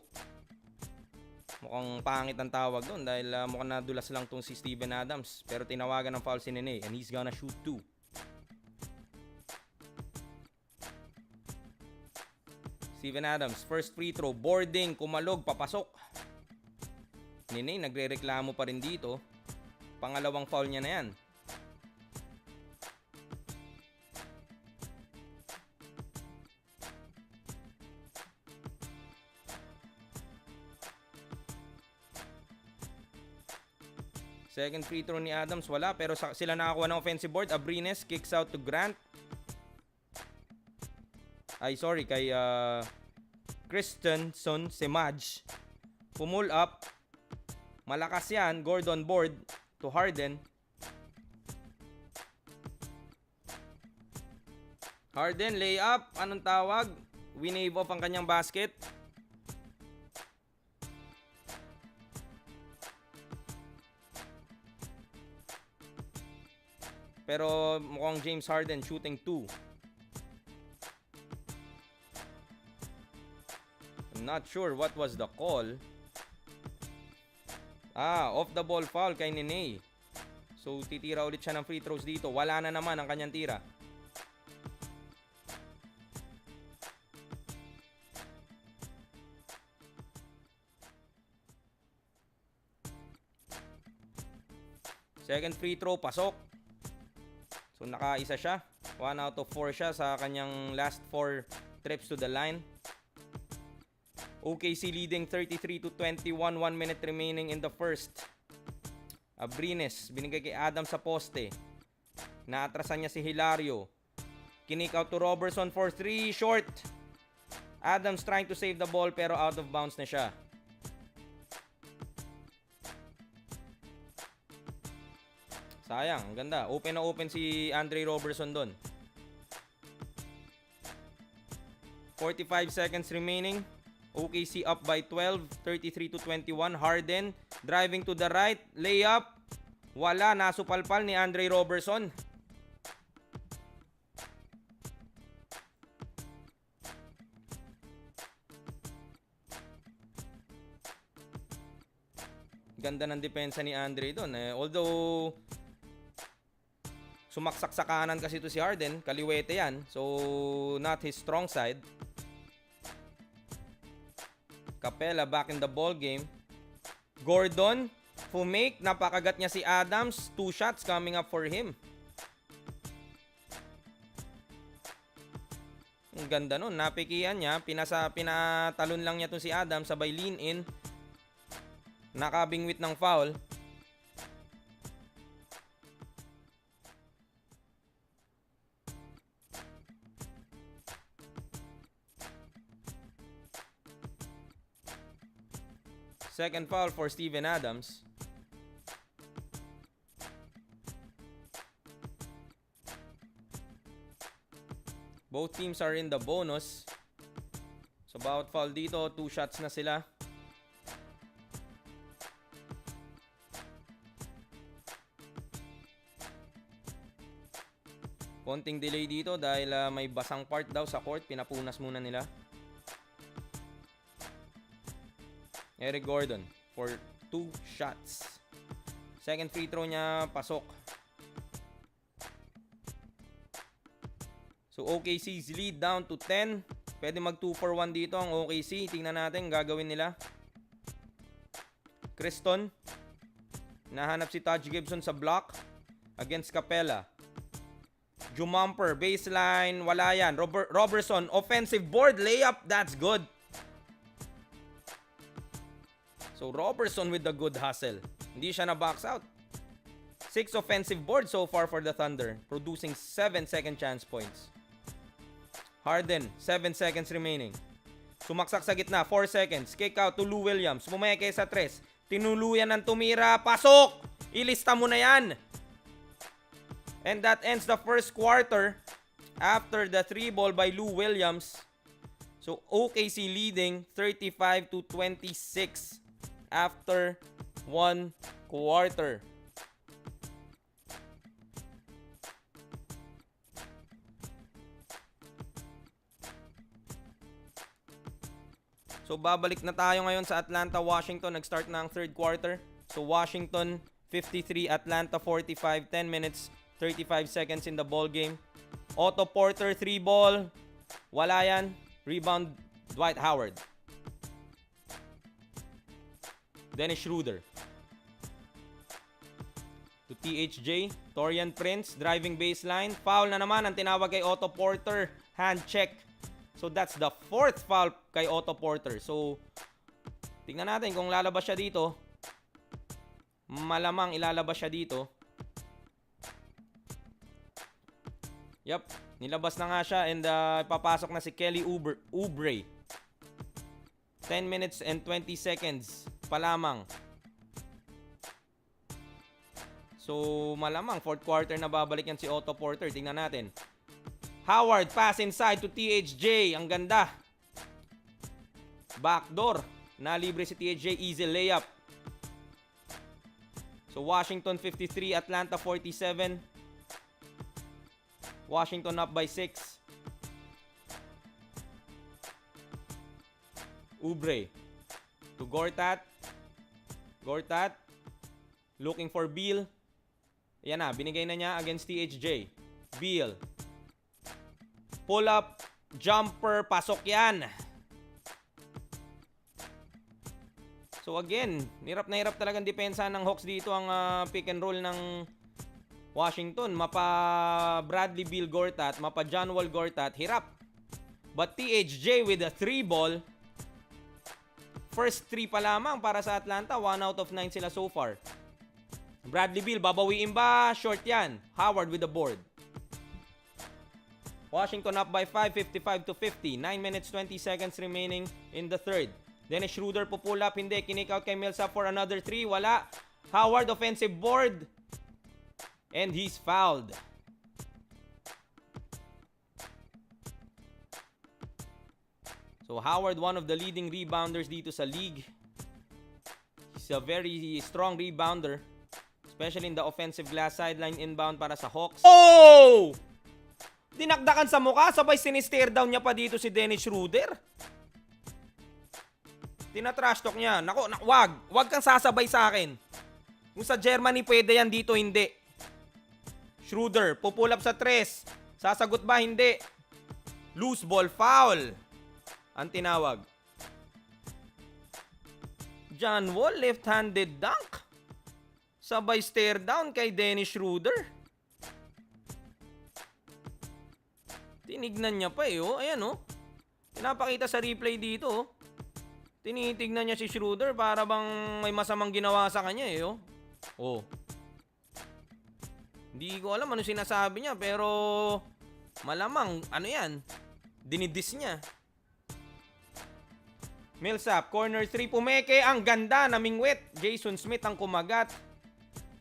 Mukhang pangit ang tawag doon dahil mukhang nadulas lang tong si Steven Adams. Pero tinawagan ng foul si Nene and he's gonna shoot 2. Steven Adams, first free throw, boarding, kumalog, papasok. Nene, nagre-reklamo pa rin dito. Pangalawang foul niya na yan. Second free throw ni Adams, wala. Pero sila nakakuha ng offensive board. Abrines kicks out to Grant. Ay, sorry. Kay Christensen Semaj. Pumull up. Malakas yan. Gordon board to Harden. Harden, layup. Anong tawag? Winave off ang kanyang basket. Pero mukhang James Harden shooting 2. I'm not sure what was the call. Off the ball foul kay Nene. So titira ulit siya ng free throws dito. Wala na naman ang kanyang tira. Second free throw, pasok. So nakaisa siya. 1 out of 4 siya sa kanyang last 4 trips to the line. OKC leading 33-21. 1 minute remaining in the first. Abrines, binigay kay Adam sa poste. Naatrasan niya si Hilario. Kinik out to Robertson for 3. Short. Adams trying to save the ball pero out of bounds na siya. Sayang, ang ganda. Open na open si Andre Robertson doon. 45 seconds remaining. OKC up by 12, 33-21. Harden driving to the right, layup. Wala, nasupalpal ni Andre Robertson. Ganda ng depensa ni Andre doon. Although sumaksak sa kanan kasi ito si Harden. Kaliwete yan. So, not his strong side. Capella back in the ball game. Gordon, Fumake. Napakagat niya si Adams. 2 shots coming up for him. Ang ganda nun. Napikian niya. Pinatalon lang niya to si Adams. Sabay lean in. Nakabingwit ng foul. Second foul for Steven Adams. Both teams are in the bonus. So bawat foul dito, 2 shots na sila. Konting delay dito dahil may basang part daw sa court. Pinapunas muna nila. Eric Gordon for 2 shots. Second free throw niya, pasok. So OKC's lead down to 10. Pwede mag 2 for 1 dito ang OKC. Tingnan natin gagawin nila. Creston. Nahanap si Taj Gibson sa block against Capella. Jumumper, baseline, wala yan. Robertson, offensive board, layup, that's good. So Robertson with the good hustle. Hindi siya na box out. 6 offensive boards so far for the Thunder, producing 7 second chance points. Harden, 7 seconds remaining. Sumaksak sa gitna, 4 seconds. Kick out to Lou Williams. Pumeke sa 3. Tinuluyan ng tumira. Pasok! Ilista mo na yan. And that ends the first quarter after the 3 ball by Lou Williams. So OKC leading 35-26 after 1 quarter. So babalik na tayo ngayon sa Atlanta, Washington. Nag-start na ang third quarter. So Washington 53, Atlanta 45, 10 minutes, 35 seconds in the ball game. Otto Porter 3 ball. Wala yan. Rebound Dwight Howard. Dennis Schroeder. To THJ, Torian Prince driving baseline. Foul na naman ang tinawag kay Otto Porter. Hand check. So that's the 4th foul kay Otto Porter. So tingnan natin kung lalabas siya dito. Malamang ilalabas siya dito. Yup, nilabas na nga siya and papasok na si Kelly Oubre. 10 minutes and 20 seconds pa lamang. So malamang 4th quarter na babalik yan si Otto Porter. Tingnan natin. Howard, pass inside to THJ. Ang ganda. Backdoor. Nalibre si THJ. Easy layup. So, Washington 53, Atlanta 47. Washington up by 6. Oubre. To Gortat. Gortat. Looking for Beal. Yan na. Binigay na niya against THJ. Beal. Pull up, jumper, pasok yan. So again, hirap na hirap talagang depensa ng Hawks dito ang pick and roll ng Washington. Mapa Bradley Beal Gortat, mapa John Wall Gortat, hirap. But THJ with a 3 ball. First 3 pa lamang para sa Atlanta. 1 out of 9 sila so far. Bradley Beal, babawiin ba? Short yan. Howard with the board. Washington up by 5, 55-50. 9 minutes, 20 seconds remaining in the third. Dennis Schroeder po pull up. Hindi. Kinick out kay Millsap for another 3. Wala. Howard offensive board. And he's fouled. So Howard, one of the leading rebounders dito sa league. He's a very strong rebounder. Especially in the offensive glass, sideline inbound para sa Hawks. Oh! Dinakdakan sa mukha, sabay sinistare down niya pa dito si Dennis Schroeder. Tinatrash talk niya. Nako, wag kang sasabay sa akin. Kung sa Germany pwede yan, dito hindi. Schroeder, pupull up sa 3. Sasagot ba? Hindi. Loose ball, foul. Ang tinawag. John Wall, left-handed dunk. Sabay stare down kay Dennis Schroeder. Tinignan niya pa oh. Ayan oh. Pinapakita sa replay dito oh. Tinitignan niya si Schroeder para bang may masamang ginawa sa kanya oh. Oh. Hindi ko alam ano sinasabi niya pero malamang ano yan. Dinidis niya. Millsap, corner 3, pumeke, ang ganda, namingwit. Jason Smith ang kumagat.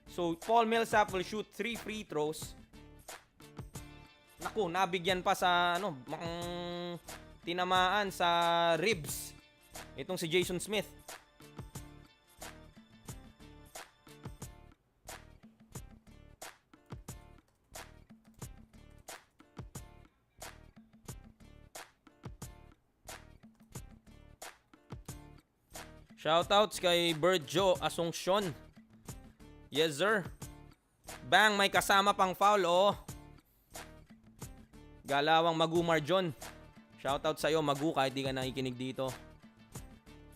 So, Paul Millsap will shoot 3 free throws. Naku, nabigyan pa sa, tinamaan sa ribs. Itong si Jason Smith. Shoutouts kay Bird Joe Asuncion. Yes, sir. Bang, may kasama pang foul, oh. Galawang Magu Marjon. Shoutout sa'yo, Magu, kahit di ka nakikinig dito.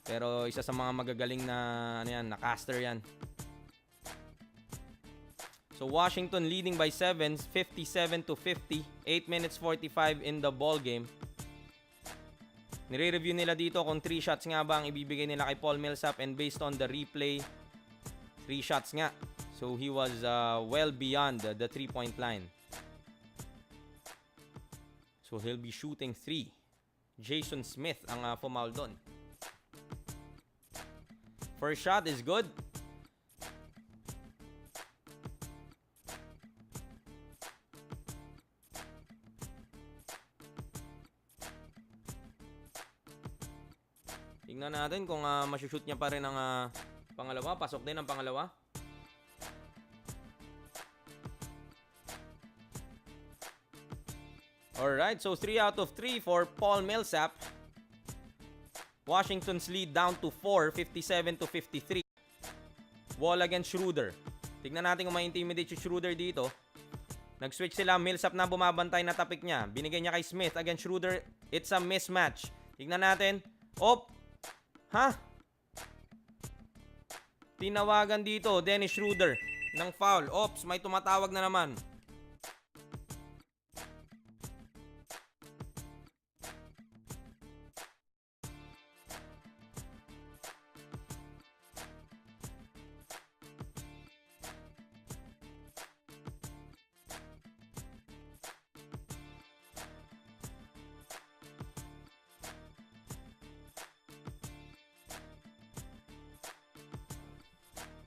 Pero isa sa mga magagaling na, na caster yan. So, Washington leading by 7, 57-50. 8 minutes 45 in the ball game. Nire-review nila dito kung 3 shots nga ba ang ibibigay nila kay Paul Millsap, and based on the replay, 3 shots nga. So he was well beyond the 3-point line. So he'll be shooting 3. Jason Smith ang foul doon. First shot is good. Tingnan natin kung masushoot niya pa rin ang pangalawa. Pasok din ang pangalawa. Alright, so 3 out of 3 for Paul Millsap. Washington's lead down to 4, 57-53. Wall against Schroeder. Tignan natin kung ma-intimidate si Schroeder dito. Nag-switch sila. Millsap na bumabantay na tapik niya. Binigay niya kay Smith against Schroeder. It's a mismatch. Tignan natin. Op! Ha? Tinawagan dito, Dennis Schroeder ng foul. Ops, may tumatawag na naman.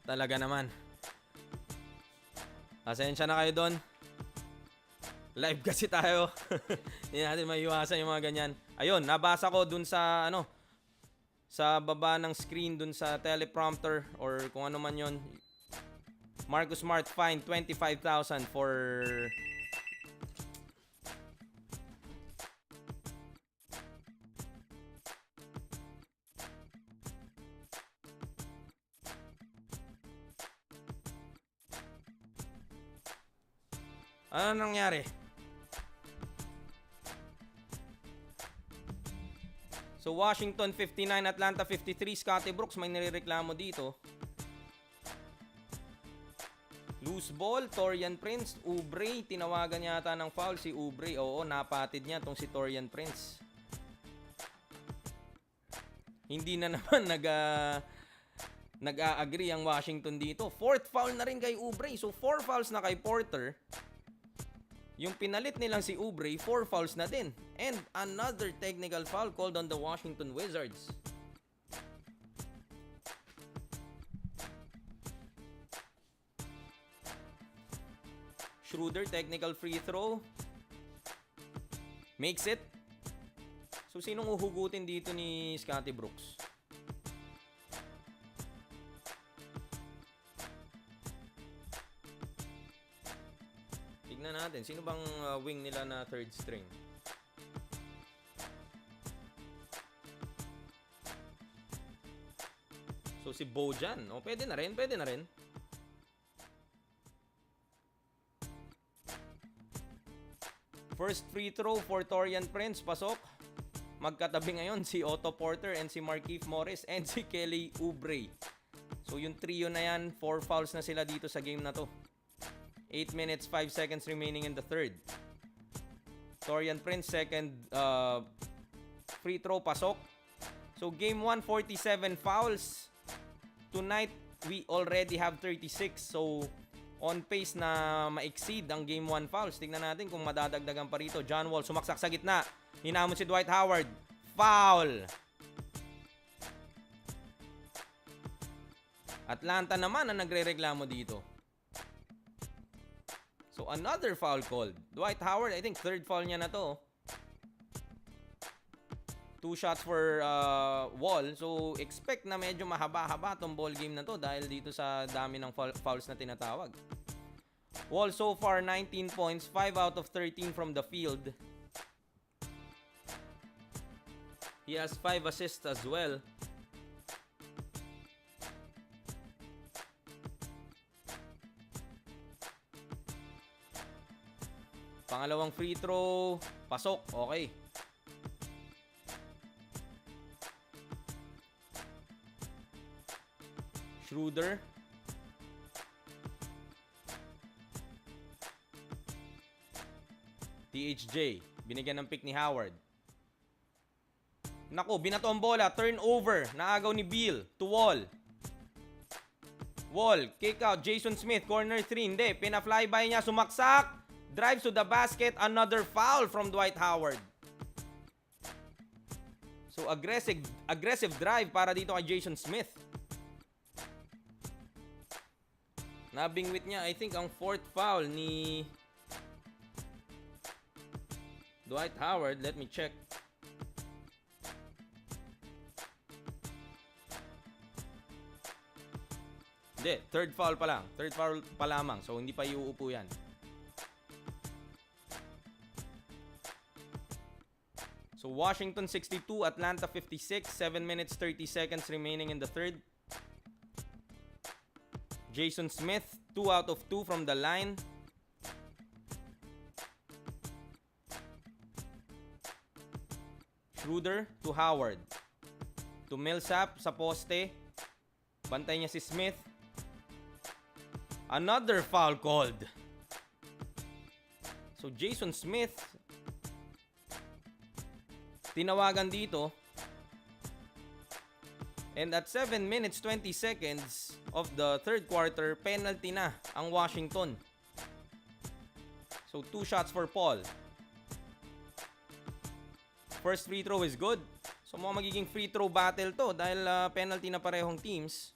Talaga naman. Pasensya na kayo doon. Live kasi tayo. Hindi natin maiwasan yung mga ganyan. Ayun, nabasa ko dun sa sa baba ng screen dun sa teleprompter or kung ano man yon. Marcus Smart fined 25,000 for ano nangyari? So Washington 59, Atlanta 53. Scottie Brooks may nirereklamo dito. Loose ball, Torian Prince. Oubre, tinawagan yata ng foul si Oubre. Oo, napatid niya tong si Torian Prince. Hindi na naman nag-a-agree ang Washington dito. 4th foul na rin kay Oubre. So 4 fouls na kay Porter. Yung pinalit nilang si Oubre, 4 fouls na din. And another technical foul called on the Washington Wizards. Schroeder, technical free throw. Makes it. So, sinong uhugutin dito ni Scottie Brooks? Tignan natin. Sino bang wing nila na third string? So, si Bojan. O, pwede na rin. Pwede na rin. First free throw for Torian Prince. Pasok. Magkatabi ngayon si Otto Porter and si Markieff Morris and si Kelly Oubre. So, yung trio na yan, 4 fouls na sila dito sa game na to. 8 minutes, 5 seconds remaining in the third. Torian Prince, second free throw, pasok. So, game 1, 47 fouls. Tonight, we already have 36. So, on pace na ma-exceed ang game 1 fouls. Tingnan natin kung madadagdagan pa rito. John Wall, sumaksak sa gitna. Hinamon si Dwight Howard. Foul! Atlanta naman ang nagrereklamo dito. So, another foul called. Dwight Howard, I think third foul niya na to. 2 shots for Wall. So, expect na medyo mahaba-haba tong ball game na to dahil dito sa dami ng fouls na tinatawag. Wall so far 19 points, 5 out of 13 from the field. He has 5 assists as well. Pangalawang free throw, pasok, okay. Schroeder. THJ, binigyan ng pick ni Howard. Nako, binato ang bola, turnover, naagaw ni Beal to Wall. Wall, kick out, Jason Smith, corner 3, hindi, pina-flyby niya, sumaksak. Drives to the basket, another foul from Dwight Howard. So aggressive drive para dito kay Jason Smith. Nabingwit niya, I think, ang 4th foul ni Dwight Howard. Let me check. Hindi, 3rd foul pa lang. 3rd foul pa lamang. So hindi pa iuupo yan. So, Washington 62, Atlanta 56, 7 minutes 30 seconds remaining in the third. Jason Smith, 2 out of 2 from the line. Schroeder to Howard. To Millsap sa poste. Bantay niya si Smith. Another foul called. So, Jason Smith tinawagan dito. And at 7 minutes 20 seconds of the third quarter, penalty na ang Washington. So 2 shots for Paul. First free throw is good. So mga magiging free throw battle to dahil penalty na parehong teams.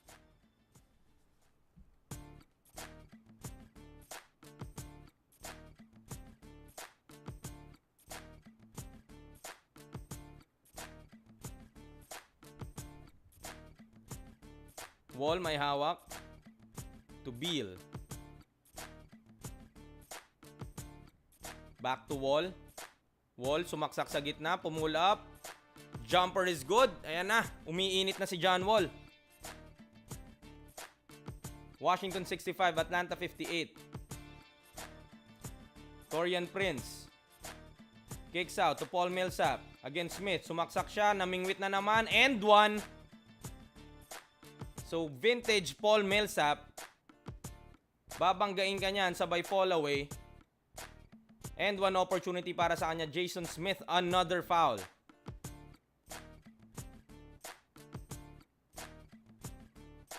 Wall may hawak to Beal. Back to Wall. Wall sumaksak sa gitna, pull up. Jumper is good. Ayan na, umiinit na si John Wall. Washington 65, Atlanta 58. Taurean Prince kicks out to Paul Millsap against Smith. Sumaksak siya, namingwit na naman, and one. So, vintage Paul Millsap. Babanggain ka niyan, sabay fall away. And one opportunity para sa kanya, Jason Smith, another foul.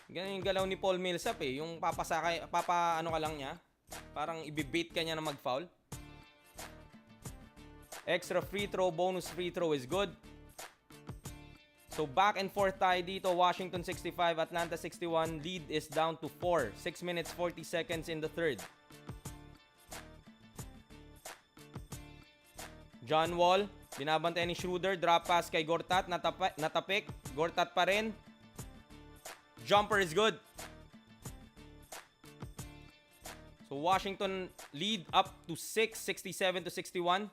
Ganyan yung galaw ni Paul Millsap eh. Yung ano ka lang niya. Parang ibibait ka niya na mag-foul. Extra free throw, bonus free throw is good. So back and forth tayo dito. Washington 65, Atlanta 61. Lead is down to 4. 6 minutes 40 seconds in the third. John Wall, binabantay ni Schroeder. Drop pass kay Gortat. Natapik. Gortat pa rin. Jumper is good. So Washington lead up to 6, 67 to 61.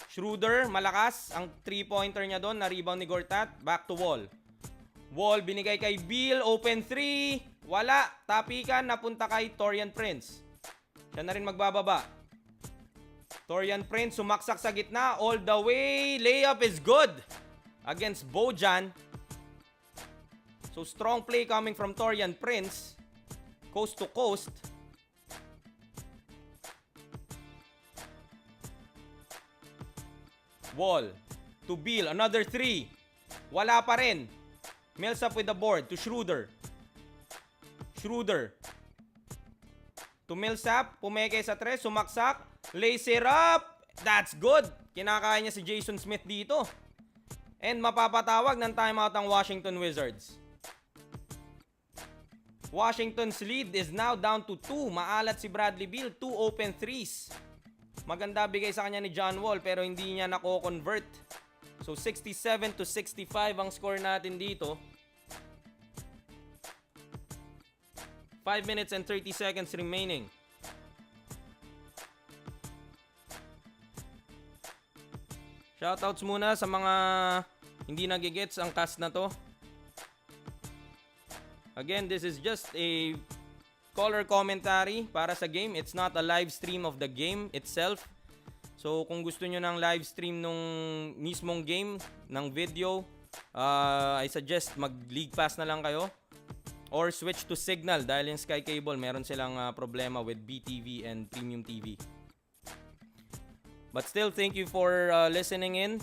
Schroeder, malakas. Ang 3-pointer niya doon, na-rebound ni Gortat. Back to Wall. Wall, binigay kay Beal. Open 3. Wala. Tapikan, napunta kay Taurean Prince. Siya na rin magbababa. Taurean Prince, sumaksak sa gitna. All the way. Layup is good. Against Bojan. So, strong play coming from Taurean Prince. Coast to coast. Wall to Beal, another 3. Wala pa rin. Millsap with the board to Schroeder. Schroeder to Millsap, pumeke sa 3, sumaksak, lays it up. That's good. Kinakain niya si Jason Smith dito. And mapapatawag ng timeout ang Washington Wizards. Washington's lead is now down to 2. Maalat si Bradley Beal, 2 open threes. Maganda bigay sa kanya ni John Wall pero hindi niya nako-convert. So 67-65 ang score natin dito. 5 minutes and 30 seconds remaining. Shoutouts muna sa mga hindi nagigets ang cast na to. Again, this is just a color commentary para sa game. It's not a live stream of the game itself. So kung gusto nyo ng live stream nung mismong game, ng video, I suggest mag-League Pass na lang kayo. Or switch to Signal dahil yung Sky Cable meron silang problema with BTV and Premium TV. But still, thank you for listening in.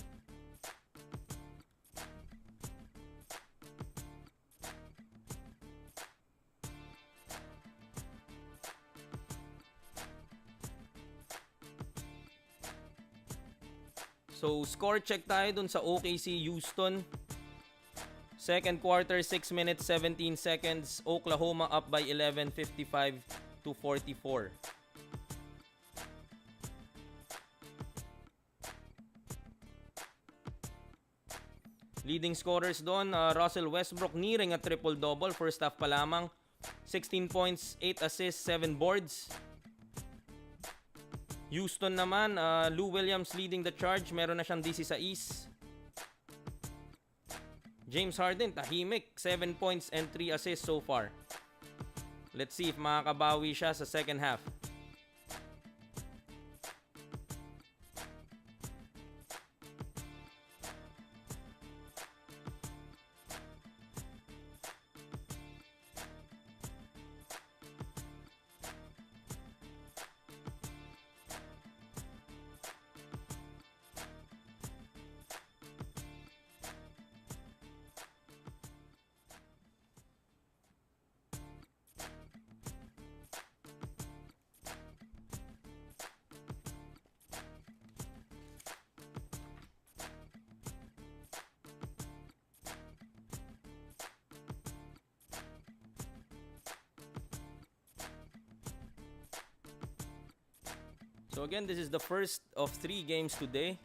So, score check tayo dun sa OKC Houston. Second quarter, 6 minutes, 17 seconds. Oklahoma up by 11, 55-44. Leading scorers doon, Russell Westbrook nearing a triple-double. First half pa lamang. 16 points, 8 assists, 7 boards. Houston naman, Lou Williams leading the charge. Meron na siyang 16. James Harden, tahimik. 7 points and 3 assists so far. Let's see if makakabawi siya sa second half. So again, this is the first of 3 games today.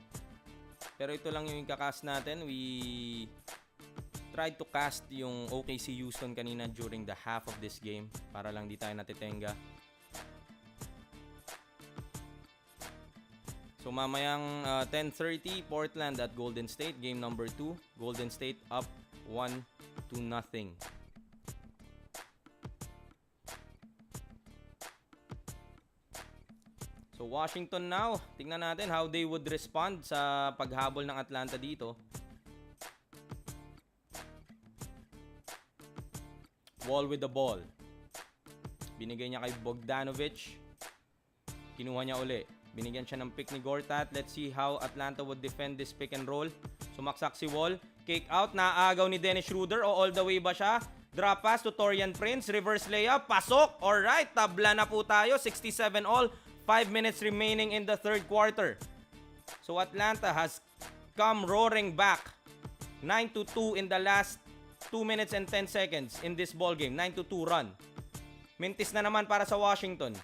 Pero ito lang yung kakast natin. We tried to cast yung OKC Houston kanina during the half of this game para lang di tayo natitenga. So mamayang 10:30 Portland at Golden State, game number 2. Golden State up 1-0. So Washington now, tingnan natin how they would respond sa paghabol ng Atlanta dito. Wall with the ball. Binigay niya kay Bogdanovic. Kinuha niya uli. Binigyan siya ng pick ni Gortat. Let's see how Atlanta would defend this pick and roll. Sumaksak si Wall. Kick out. Naagaw ni Dennis Schroeder. O all the way ba siya? Drop pass to Taurean Prince. Reverse layup. Pasok. Alright. Tabla na po tayo. 67 all. 5 minutes remaining in the third quarter. So Atlanta has come roaring back. 9-2 in the last 2 minutes and 10 seconds in this ball game. 9-2 run. Mintis na naman para sa Washington.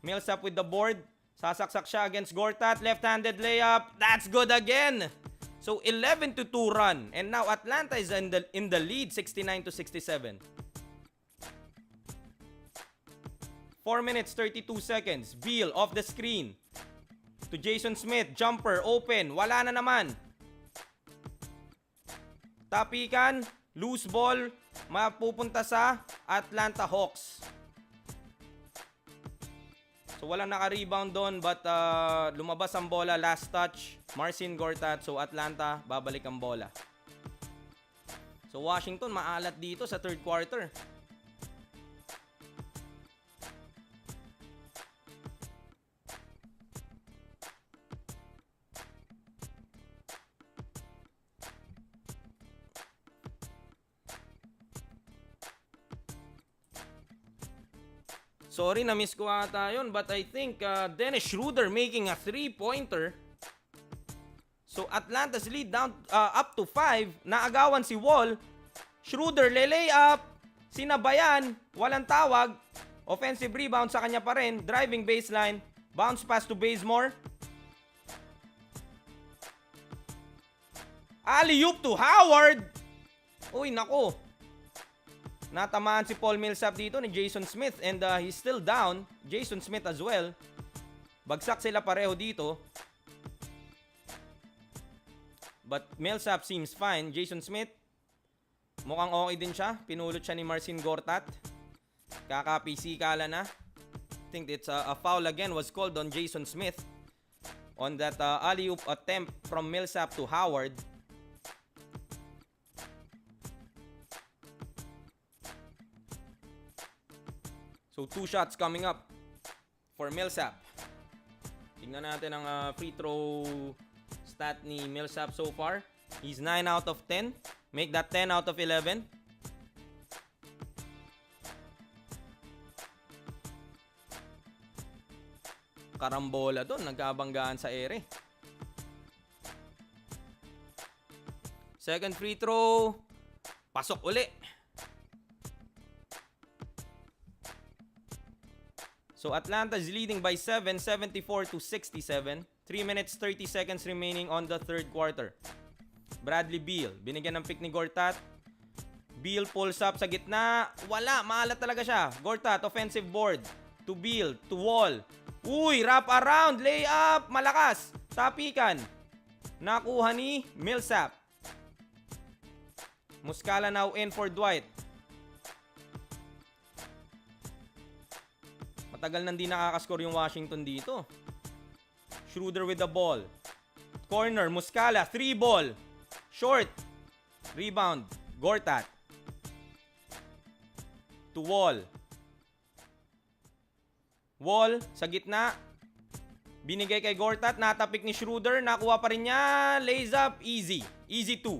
Millsap with the board. Sasaksak siya against Gortat. Left-handed layup. That's good again. So 11-2 run. And now Atlanta is in the lead, 69-67. 4 minutes, 32 seconds. Beal off the screen. To Jason Smith. Jumper, open. Wala na naman. Tapikan. Loose ball. Mapupunta sa Atlanta Hawks. So walang naka-rebound doon but lumabas ang bola. Last touch. Marcin Gortat. So Atlanta, babalik ang bola. So Washington, maalat dito sa third quarter. Sorry, na-miss ko ata yun. But I think Dennis Schroeder making a 3-pointer. So Atlanta's lead down up to 5. Naagawan si Wall. Schroeder lay up. Sinabayan. Walang tawag. Offensive rebound sa kanya pa rin. Driving baseline. Bounce pass to Bazemore. Alley-oop to Howard. Uy, nako. Natamaan si Paul Millsap dito ni Jason Smith and he's still down. Jason Smith as well. Bagsak sila pareho dito. But Millsap seems fine. Jason Smith, mukhang okay din siya. Pinulot siya ni Marcin Gortat. Kakapisikala na. I think it's a foul again was called on Jason Smith on that alley-oop attempt from Millsap to Howard. So 2 shots coming up for Millsap. Tingnan natin ang free throw stat ni Millsap so far. He's 9 out of 10. Make that 10 out of 11. Karambola doon. Nagkabanggaan sa ere. Second free throw. Pasok uli. So Atlanta is leading by 7, 74 to 67. 3 minutes 30 seconds remaining on the third quarter. Bradley Beal, binigyan ng pick ni Gortat. Beal pulls up sa gitna. Wala, maalat talaga siya. Gortat, offensive board. To Beal, to Wall. Uy, wrap around, layup, malakas. Tapikan. Nakuha ni Millsap. Muscala now in for Dwight. Matagal nang di nakakascore yung Washington dito. Schroeder with the ball. Corner, Muscala, 3 ball. Short. Rebound, Gortat. To Wall. Wall, sa gitna. Binigay kay Gortat, natapik ni Schroeder. Nakuha pa rin niya. Lays up, easy. Easy 2.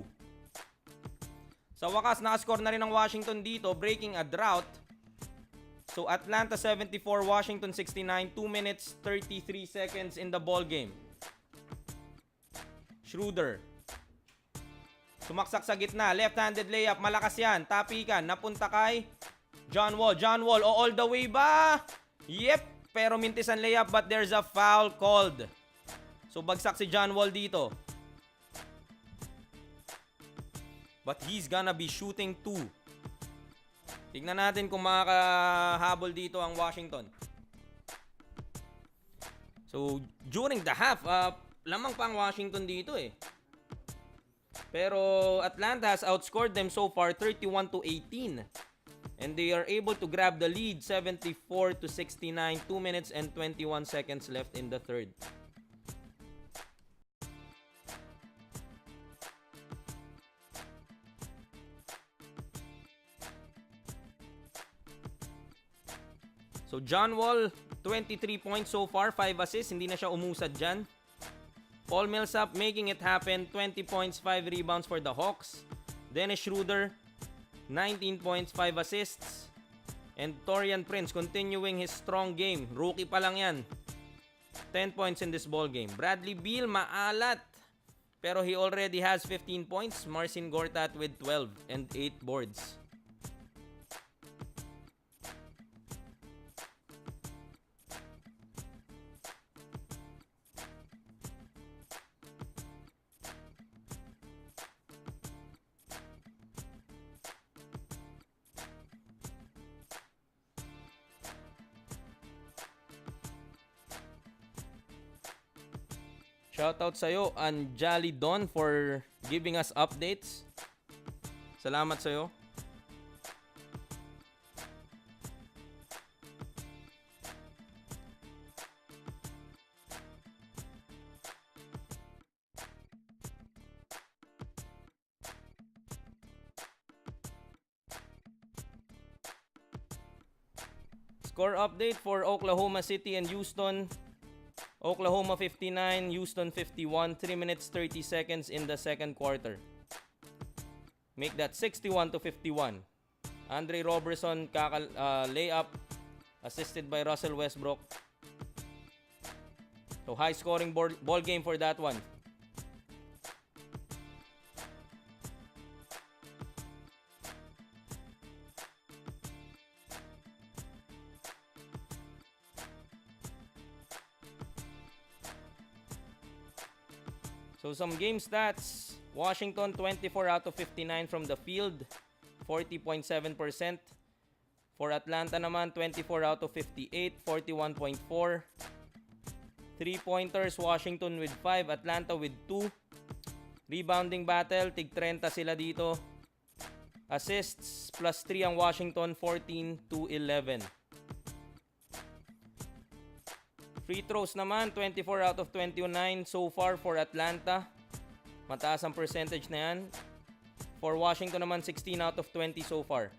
Sa wakas, nakascore na rin ang Washington dito, breaking a drought. So Atlanta 74, Washington 69, 2 minutes 33 seconds in the ball game. Schroeder. Sumaksak sa gitna, left-handed layup, malakas yan. Tapikan, napunta kay John Wall. John Wall, all the way ba? Yep, pero mintisan layup but there's a foul called. So bagsak si John Wall dito. But he's gonna be shooting 2. Tignan natin kung makakahabol dito ang Washington. So, during the half, lamang pa ang Washington dito eh. Pero Atlanta has outscored them so far 31 to 18. And they are able to grab the lead 74 to 69, 2 minutes and 21 seconds left in the third. So John Wall, 23 points so far, 5 assists, hindi na siya umusad dyan. Paul Millsap making it happen, 20 points, 5 rebounds for the Hawks. Dennis Schroeder, 19 points, 5 assists. And Taurean Prince continuing his strong game. Rookie pa lang yan. 10 points in this ball game. Bradley Beal, maalat. Pero he already has 15 points. Marcin Gortat with 12 and 8 boards. Shoutout sa'yo, Anjali Don, for giving us updates. Salamat sa'yo. Score update for Oklahoma City and Houston. Oklahoma 59, Houston 51, 3 minutes 30 seconds in the second quarter. Make that 61 to 51. Andre Robertson layup assisted by Russell Westbrook. So high scoring ball game for that one. So some game stats. Washington 24 out of 59 from the field, 40.7%. For Atlanta naman 24 out of 58, 41.4. 3-pointers, Washington with 5, Atlanta with 2. Rebounding battle, tig 30 sila dito. Assists, plus 3 ang Washington, 14-11. Free throws naman, 24 out of 29 so far for Atlanta. Mataas ang percentage na yan. For Washington naman, 16 out of 20 so far.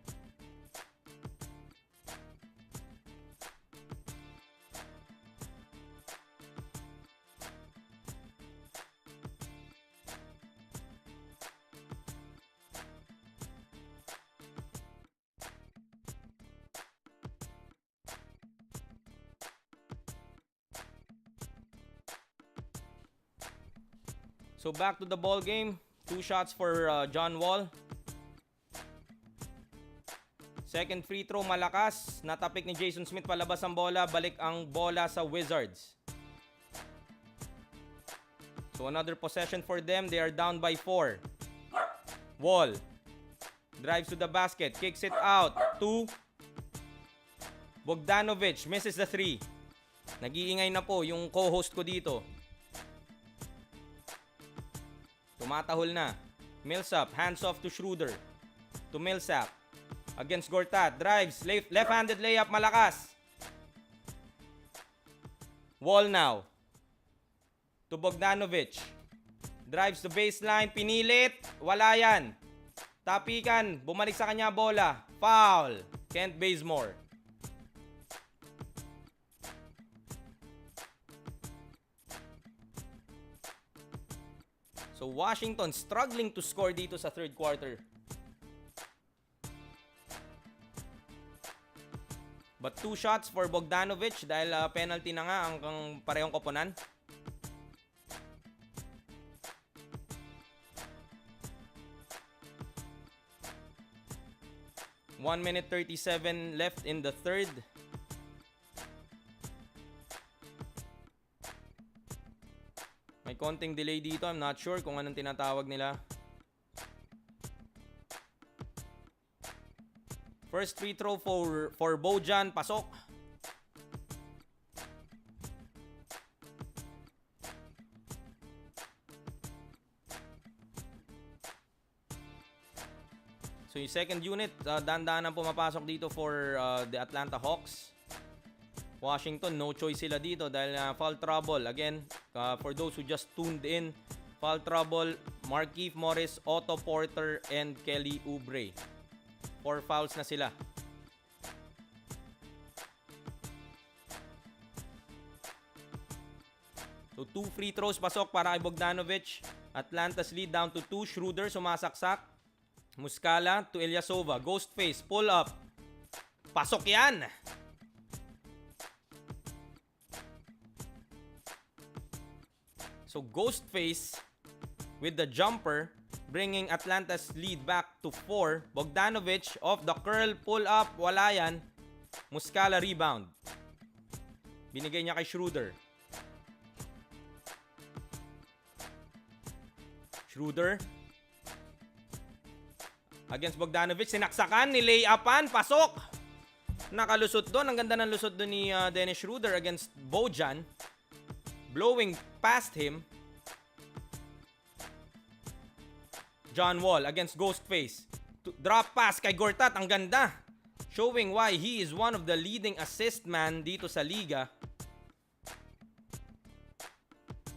So back to the ball game. 2 shots for John Wall. Second free throw malakas. Natapik ni Jason Smith, palabas ang bola. Balik ang bola sa Wizards. So another possession for them. They are down by 4. Wall. Drives to the basket. Kicks it out. 2. Bogdanovic misses the 3. Nag-iingay na po yung co-host ko dito. Tumatahol na. Millsap, hands off to Schroeder. To Millsap. Against Gortat. Drives. Left-handed layup. Malakas. Wall now. To Bogdanovic. Drives to baseline. Pinilit. Wala yan. Tapikan. Bumalik sa kanya bola. Foul. Kent Bazemore. So Washington struggling to score dito sa third quarter. But 2 shots for Bogdanovic dahil penalty na nga ang parehong koponan. One minute 37 left in the third. May konting delay dito. I'm not sure kung anong tinatawag nila. First free throw for Bojan. Pasok. So yung second unit, dahan-dahan ang pumapasok dito for the Atlanta Hawks. Washington, no choice sila dito dahil foul trouble. Again, for those who just tuned in, foul trouble, Markieff Morris, Otto Porter, and Kelly Oubre. 4 fouls na sila. So 2 free throws pasok para kay Bogdanovic. Atlanta's lead down to 2. Schroeder sumasaksak. Muscala to Ilyasova. Ghostface, pull up. Pasok yan! So Ghostface with the jumper, bringing Atlanta's lead back to 4. Bogdanovic off the curl, pull up, wala yan. Muscala rebound. Binigay niya kay Schroeder. Schroeder against Bogdanovic, sinaksakan, nilayapan, pasok. Nakalusot doon, ang ganda ng lusot doon ni Dennis Schroeder against Bojan. Blowing past him. John Wall against Ghostface. Drop pass kay Gortat. Ang ganda. Showing why he is one of the leading assist man dito sa liga.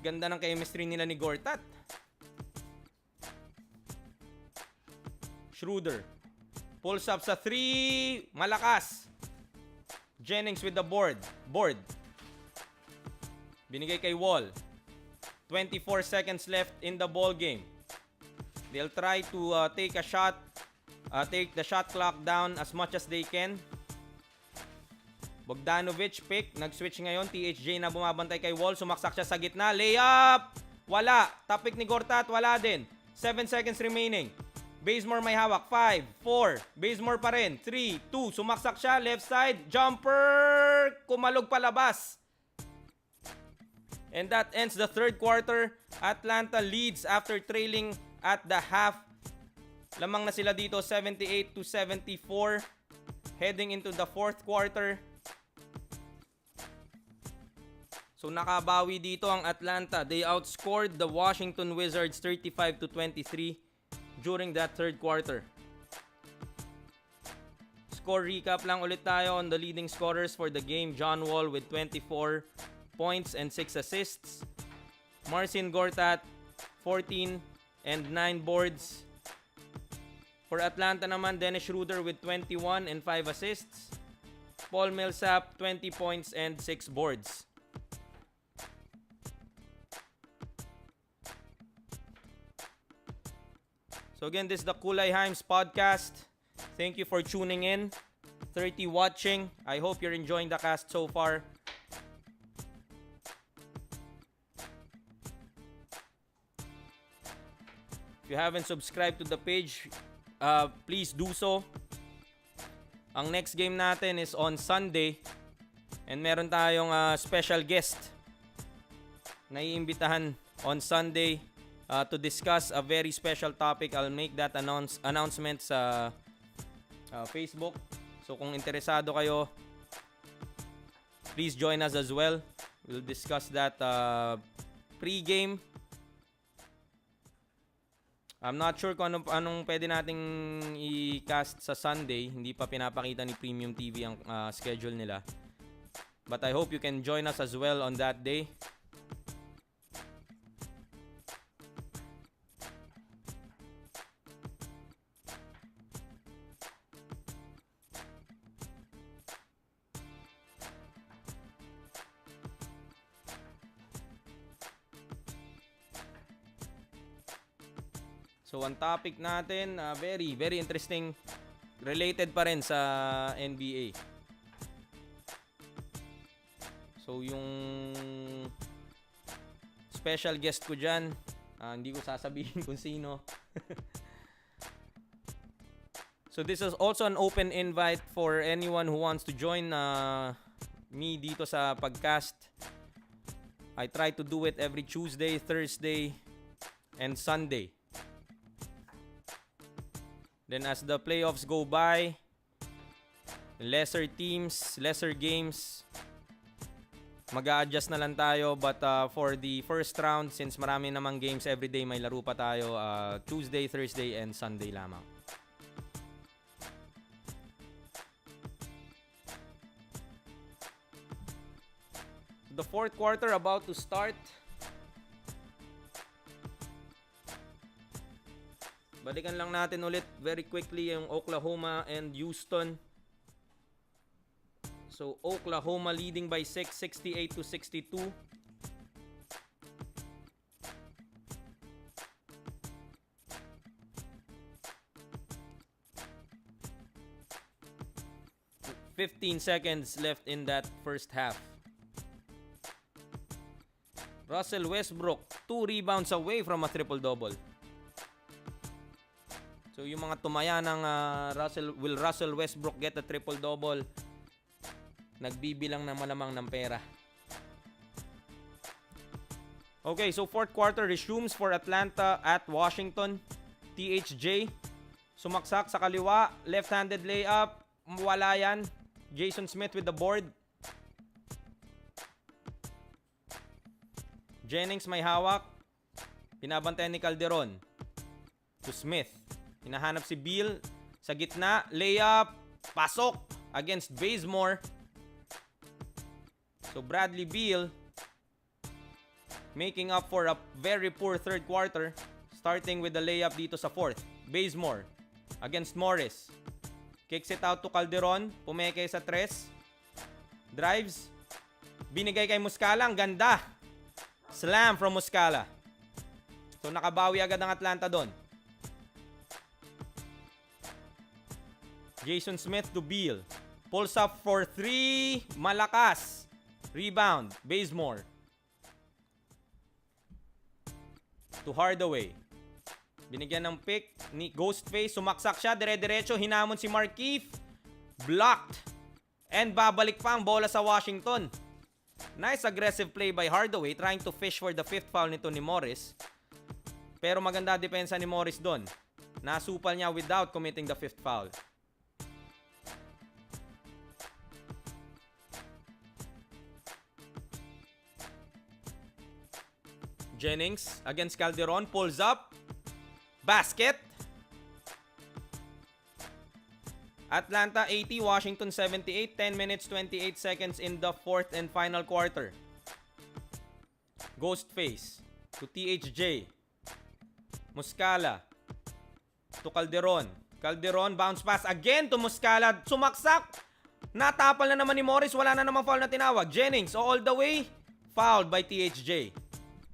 Ganda ng chemistry nila ni Gortat. Schroeder. Pulls up sa 3. Malakas. Jennings with the board. Binigay kay Wall. 24 seconds left in the ball game. They'll try to take a shot, take the shot clock down as much as they can. Bogdanovic pick, nag-switch ngayon. THJ na bumabantay kay Wall. Sumaksak siya sa gitna. Layup! Wala. Tapik ni Gortat, wala din. 7 seconds remaining. Bazemore may hawak. 5, 4. Bazemore pa rin. 3, 2. Sumaksak siya. Left side. Jumper! Kumalog palabas. And that ends the third quarter. Atlanta leads after trailing at the half. Lamang na sila dito 78-74 heading into the fourth quarter. So nakabawi dito ang Atlanta. They outscored the Washington Wizards 35-23 during that third quarter. Score recap lang ulit tayo on the leading scorers for the game. John Wall with 24 points and 6 assists. Marcin Gortat 14 and 9 boards. For Atlanta naman, Dennis Schroeder with 21 and 5 assists. Paul Millsap 20 points and 6 boards. So again, this is the Kulay Himes podcast. Thank you for tuning in. 30 watching. I hope you're enjoying the cast so far. If you haven't subscribed to the page, please do so. Ang next game natin is on Sunday. And meron tayong special guest na iimbitahan on Sunday to discuss a very special topic. I'll make that announcement sa Facebook. So kung interesado kayo, please join us as well. We'll discuss that pre-game. I'm not sure kung anong pwede nating i-cast sa Sunday. Hindi pa pinapakita ni Premium TV ang schedule nila. But I hope you can join us as well on that day. So, ang topic natin, very, very interesting. Related pa rin sa NBA. So, yung special guest ko dyan, hindi ko sasabihin kung sino. So, this is also an open invite for anyone who wants to join me dito sa podcast. I try to do it every Tuesday, Thursday, and Sunday. Then as the playoffs go by, lesser teams, lesser games, mag-a-adjust na lang tayo. But for the first round, since marami namang games everyday, may laro pa tayo Tuesday, Thursday, and Sunday lamang. The fourth quarter about to start. Balikan lang natin ulit very quickly yung Oklahoma and Houston. So Oklahoma leading by 6, 68-62. "15 seconds left in that first half. Russell Westbrook 2 rebounds away from a triple-double. So yung mga tumaya ng Russell Westbrook get a triple-double, nagbibilang na malamang ng pera. Okay, so fourth quarter resumes for Atlanta at Washington. THJ sumaksak sa kaliwa, left-handed layup, wala yan. Jason Smith with the board. Jennings may hawak, binabantayan ni Calderon to Smith. Hinahanap si Beal sa gitna, layup, pasok against Bazemore. So Bradley Beal making up for a very poor third quarter, starting with the layup dito sa fourth. Bazemore against Morris. Kicks it out to Calderon, pumeke sa tres. Drives, binigay kay Muscala, ang ganda. Slam from Muscala. So nakabawi agad ang Atlanta doon. Jason Smith to Beal. Pulls up for 3. Malakas. Rebound. Bazemore. To Hardaway. Binigyan ng pick ni Ghostface. Sumaksak siya. Dire-diretso. Hinamon si Markieff. Blocked. And babalik pa ang bola sa Washington. Nice aggressive play by Hardaway trying to fish for the 5th foul nito ni Morris. Pero maganda depensa ni Morris doon. Nasupal niya without committing the 5th foul. Jennings against Calderon, pulls up. Basket. Atlanta 80, Washington 78. 10 minutes, 28 seconds in the 4th and final quarter. Ghostface to THJ. Muscala to Calderon. Calderon, bounce pass again to Muscala. Sumaksak. Natapal na naman ni Morris. Wala na naman foul na tinawag. Jennings all the way. Fouled by THJ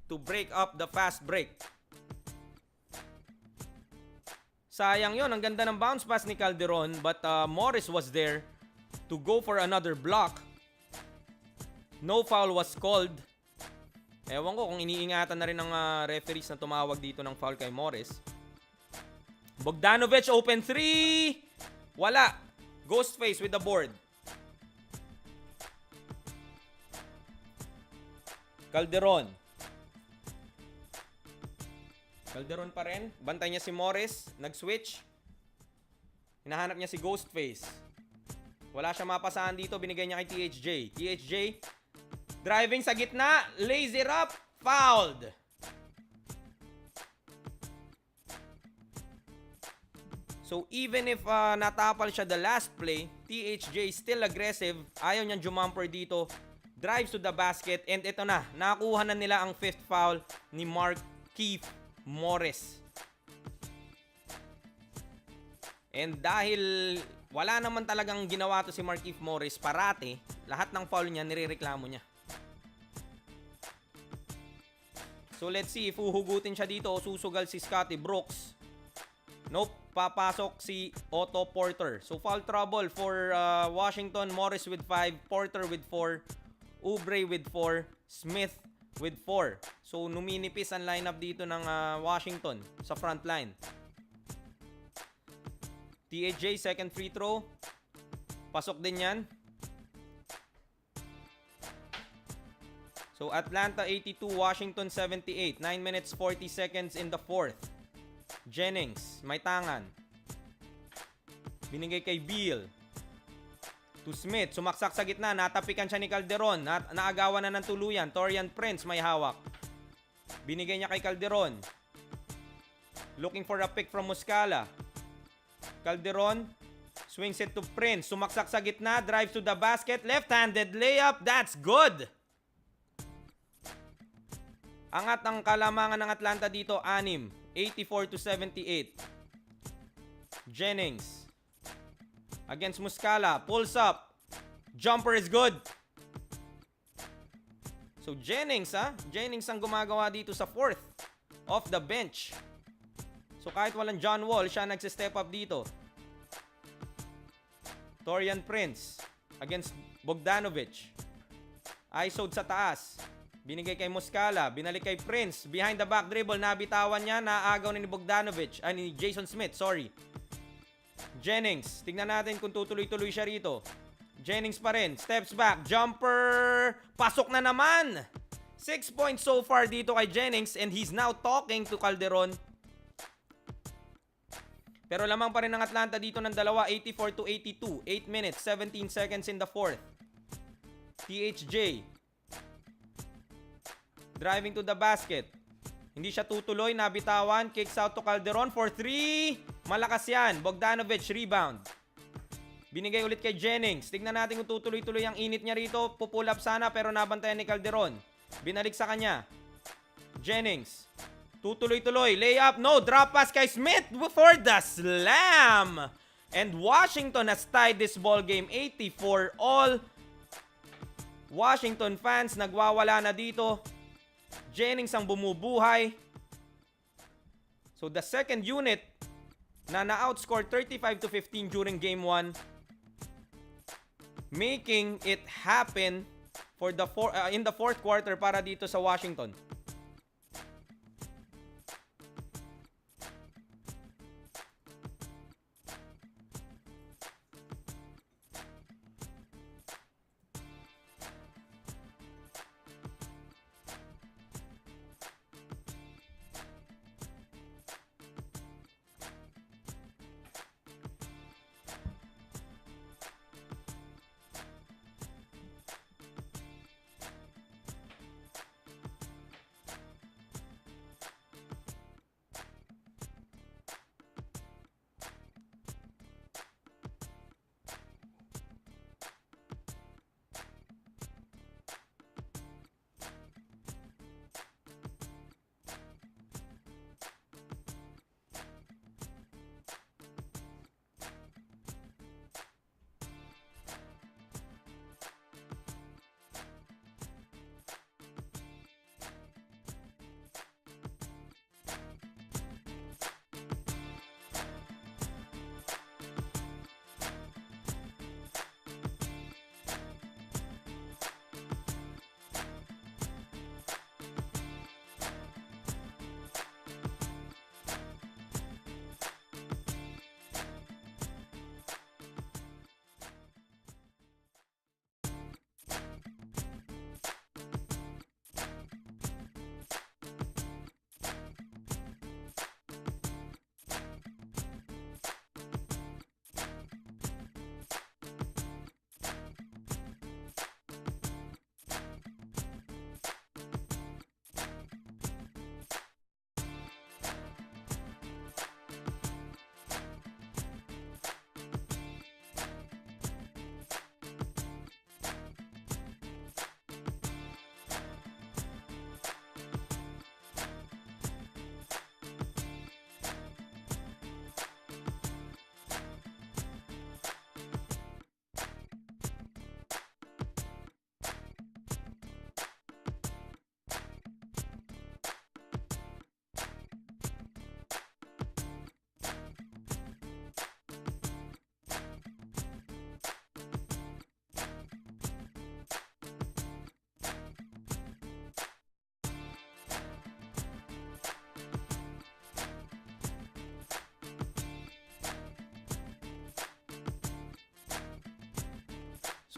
to break up the fast break. Sayang yon, ang ganda ng bounce pass ni Calderon, but Morris was there to go for another block. No foul was called. Ewan ko kung iniingatan na rin ng referees na tumawag dito ng foul kay Morris. Bogdanovic open 3. Wala. Ghostface with the board. Calderon pa rin. Bantay niya si Morris. Nag-switch. Hinahanap niya si Ghostface. Wala siya mapasahan dito. Binigay niya kay THJ. THJ driving sa gitna. Lays it up. Fouled. So even if natapal siya the last play, THJ still aggressive. Ayaw niyang jumumper dito. Drives to the basket. And ito na. Nakuha na nila ang 5th foul ni Markieff Morris. And dahil wala naman talagang ginawa to si Markieff Morris parate, lahat ng foul niya nirereklamo niya. So let's see if uhugutin siya dito o susugal si Scotty Brooks. Nope, papasok si Otto Porter. So foul trouble for Washington. Morris with 5, Porter with 4, Oubre with 4, Smith with 4. So numinipis ang lineup dito ng Washington sa front line. THJ second free throw. Pasok din yan. So Atlanta 82, Washington 78. 9 minutes 40 seconds in the 4th. Jennings, may tangan. Binigay kay Beal. To Smith, sumaksak sa gitna, natapikan siya ni Calderon, naagawan na ng tuluyan. Taurean Prince may hawak. Binigay niya kay Calderon. Looking for a pick from Muscala. Calderon swings it to Prince, sumaksak sa gitna, drives to the basket, left-handed layup, that's good. Angat ang kalamangan ng Atlanta dito, 6, 84-78. Jennings against Muscala, pulls up. Jumper is good. So Jennings Jennings ang gumagawa dito sa 4th off the bench. So kahit walang John Wall, siya nagsi-step up dito. Taurean Prince against Bogdanovic. ISO'd sa taas. Binigay kay Muscala, binalik kay Prince. Behind the back dribble, nabitawan niya, naagaw ni Bogdanovic, ni Jason Smith, sorry. Jennings, tignan natin kung tutuloy-tuloy siya rito. Jennings pa rin, steps back, jumper, pasok na naman. 6 points so far dito kay Jennings and he's now talking to Calderon. Pero lamang pa rin ng Atlanta dito ng dalawa, 84-82. 8 minutes, 17 seconds in the 4th. THJ driving to the basket. Hindi siya tutuloy, nabitawan, kicks out to Calderon for 3. Malakas yan. Bogdanovic, rebound. Binigay ulit kay Jennings. Tignan natin kung tutuloy-tuloy ang init niya rito. Pupull up sana pero nabantayan ni Calderon. Binalik sa kanya. Jennings. Tutuloy-tuloy. Layup. No. Drop pass kay Smith for the slam. And Washington has tied this ball game 84 all. Washington fans nagwawala na dito. Jennings ang bumubuhay. So the second unit na na-outscore 35-15 during game 1, making it happen for the in the 4th quarter para dito sa Washington.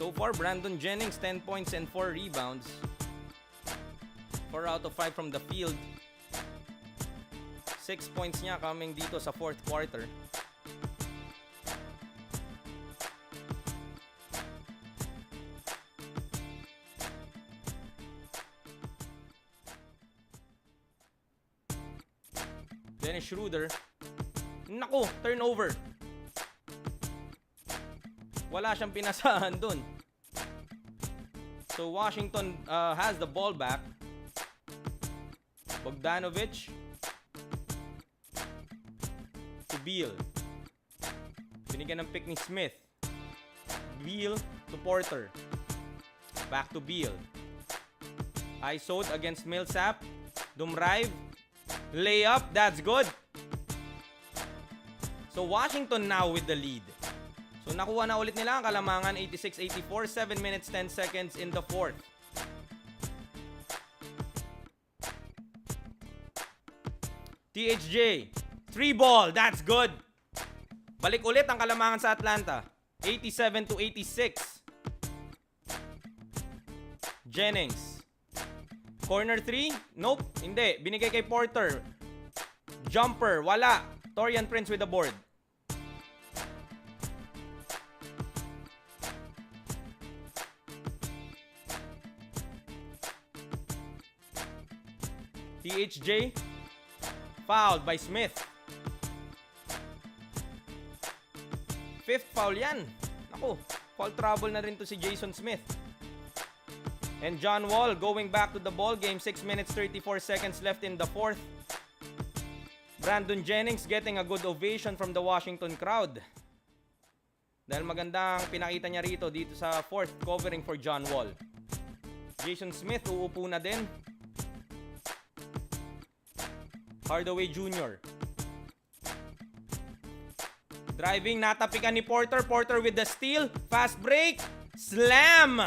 So far, Brandon Jennings, 10 points and 4 rebounds. 4 out of 5 from the field. 6 points niya coming dito sa fourth quarter. Dennis Schroeder. Naku, turnover. Wala siyang pinasahan dun. So Washington has the ball back. Bogdanovic to Beal. Binigyan ng pick ni Smith. Beal to Porter. Back to Beal. Isoed against Millsap. Dumrive. Layup. That's good. So Washington now with the lead. So nakuha na ulit nila ang kalamangan, 86-84, 7 minutes 10 seconds in the fourth. THJ, 3 ball, that's good. Balik ulit ang kalamangan sa Atlanta, 87-86. Jennings, corner 3, nope, hindi, binigay kay Porter. Jumper, wala. Torian Prince with the board. THJ fouled by Smith. Fifth foul yan. Naku, foul trouble na rin to si Jason Smith. And John Wall going back to the ball game. 6 minutes 34 seconds left in the fourth. Brandon Jennings getting a good ovation from the Washington crowd. Dahil magandang pinakita niya rito dito sa fourth covering for John Wall. Jason Smith uupo na din. Hardaway Jr. Driving, natapikan ni Porter. Porter with the steal. Fast break. Slam!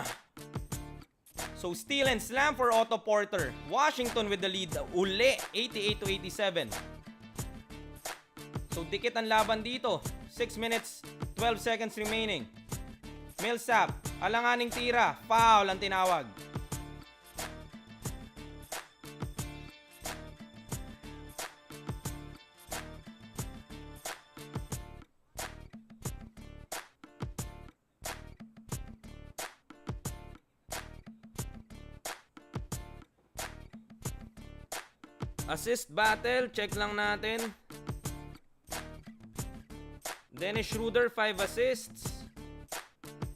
So steal and slam for Otto Porter. Washington with the lead. Uli, 88-87. So dikit ang laban dito. 6 minutes, 12 seconds remaining. Millsap, alanganing tira. Foul ang tinawag. Assist battle, check lang natin. Dennis Schroeder, 5 assists.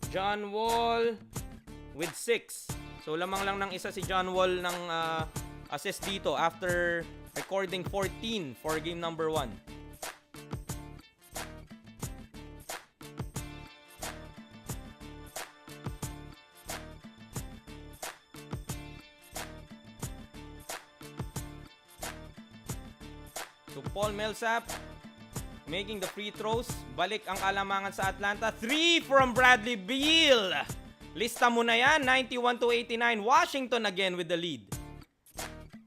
John Wall with 6. So lamang lang ng isa si John Wall ng assist dito after recording 14 for game number 1. So Paul Millsap making the free throws. Balik ang kalamangan sa Atlanta. 3 from Bradley Beal. Lista mo na yan. 91-89. Washington again with the lead.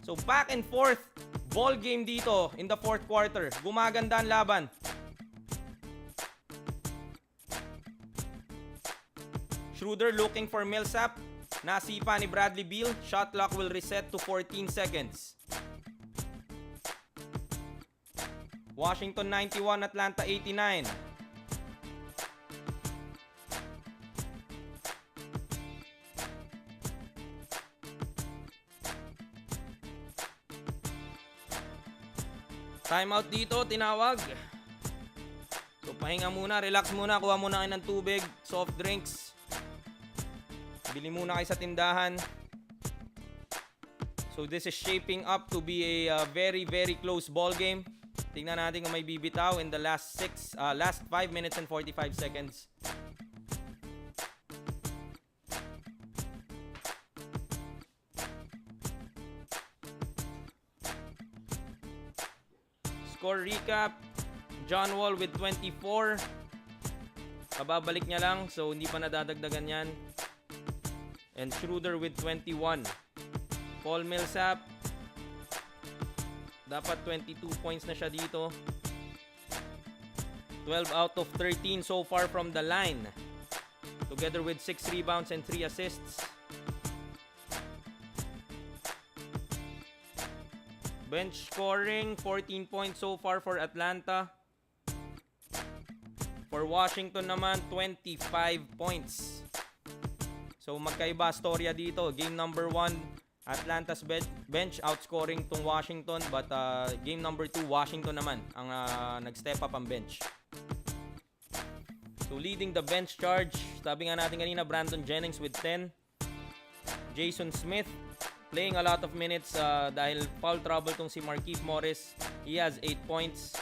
So back and forth ball game dito in the fourth quarter. Gumaganda ang laban. Schroeder looking for Millsap. Nasipa ni Bradley Beal. Shot clock will reset to 14 seconds. Washington 91, Atlanta 89. Timeout dito, tinawag. So pahinga muna, relax muna, kuha muna kayo ng tubig, soft drinks. Bili muna kayo sa tindahan. So this is shaping up to be a very close ball game. Tingnan natin kung may bibitaw in the last 5 minutes and 45 seconds. Score recap. John Wall with 24. Kababalik niya lang, so hindi pa nadadagdagan yan. And Schroeder with 21. Paul Millsap, dapat 22 points na siya dito. 12 out of 13 so far from the line. together with 6 rebounds and 3 assists. Bench scoring, 14 points so far for Atlanta. For Washington naman, 25 points. So magkaiba storya dito. Game number 1, Atlanta's bench outscoring tong Washington. But game number 2, Washington naman ang nag-step up ang bench. So leading the bench charge, sabi nga natin kanina, Brandon Jennings with 10. Jason Smith playing a lot of minutes dahil foul trouble tong si Markieff Morris. He has 8 points.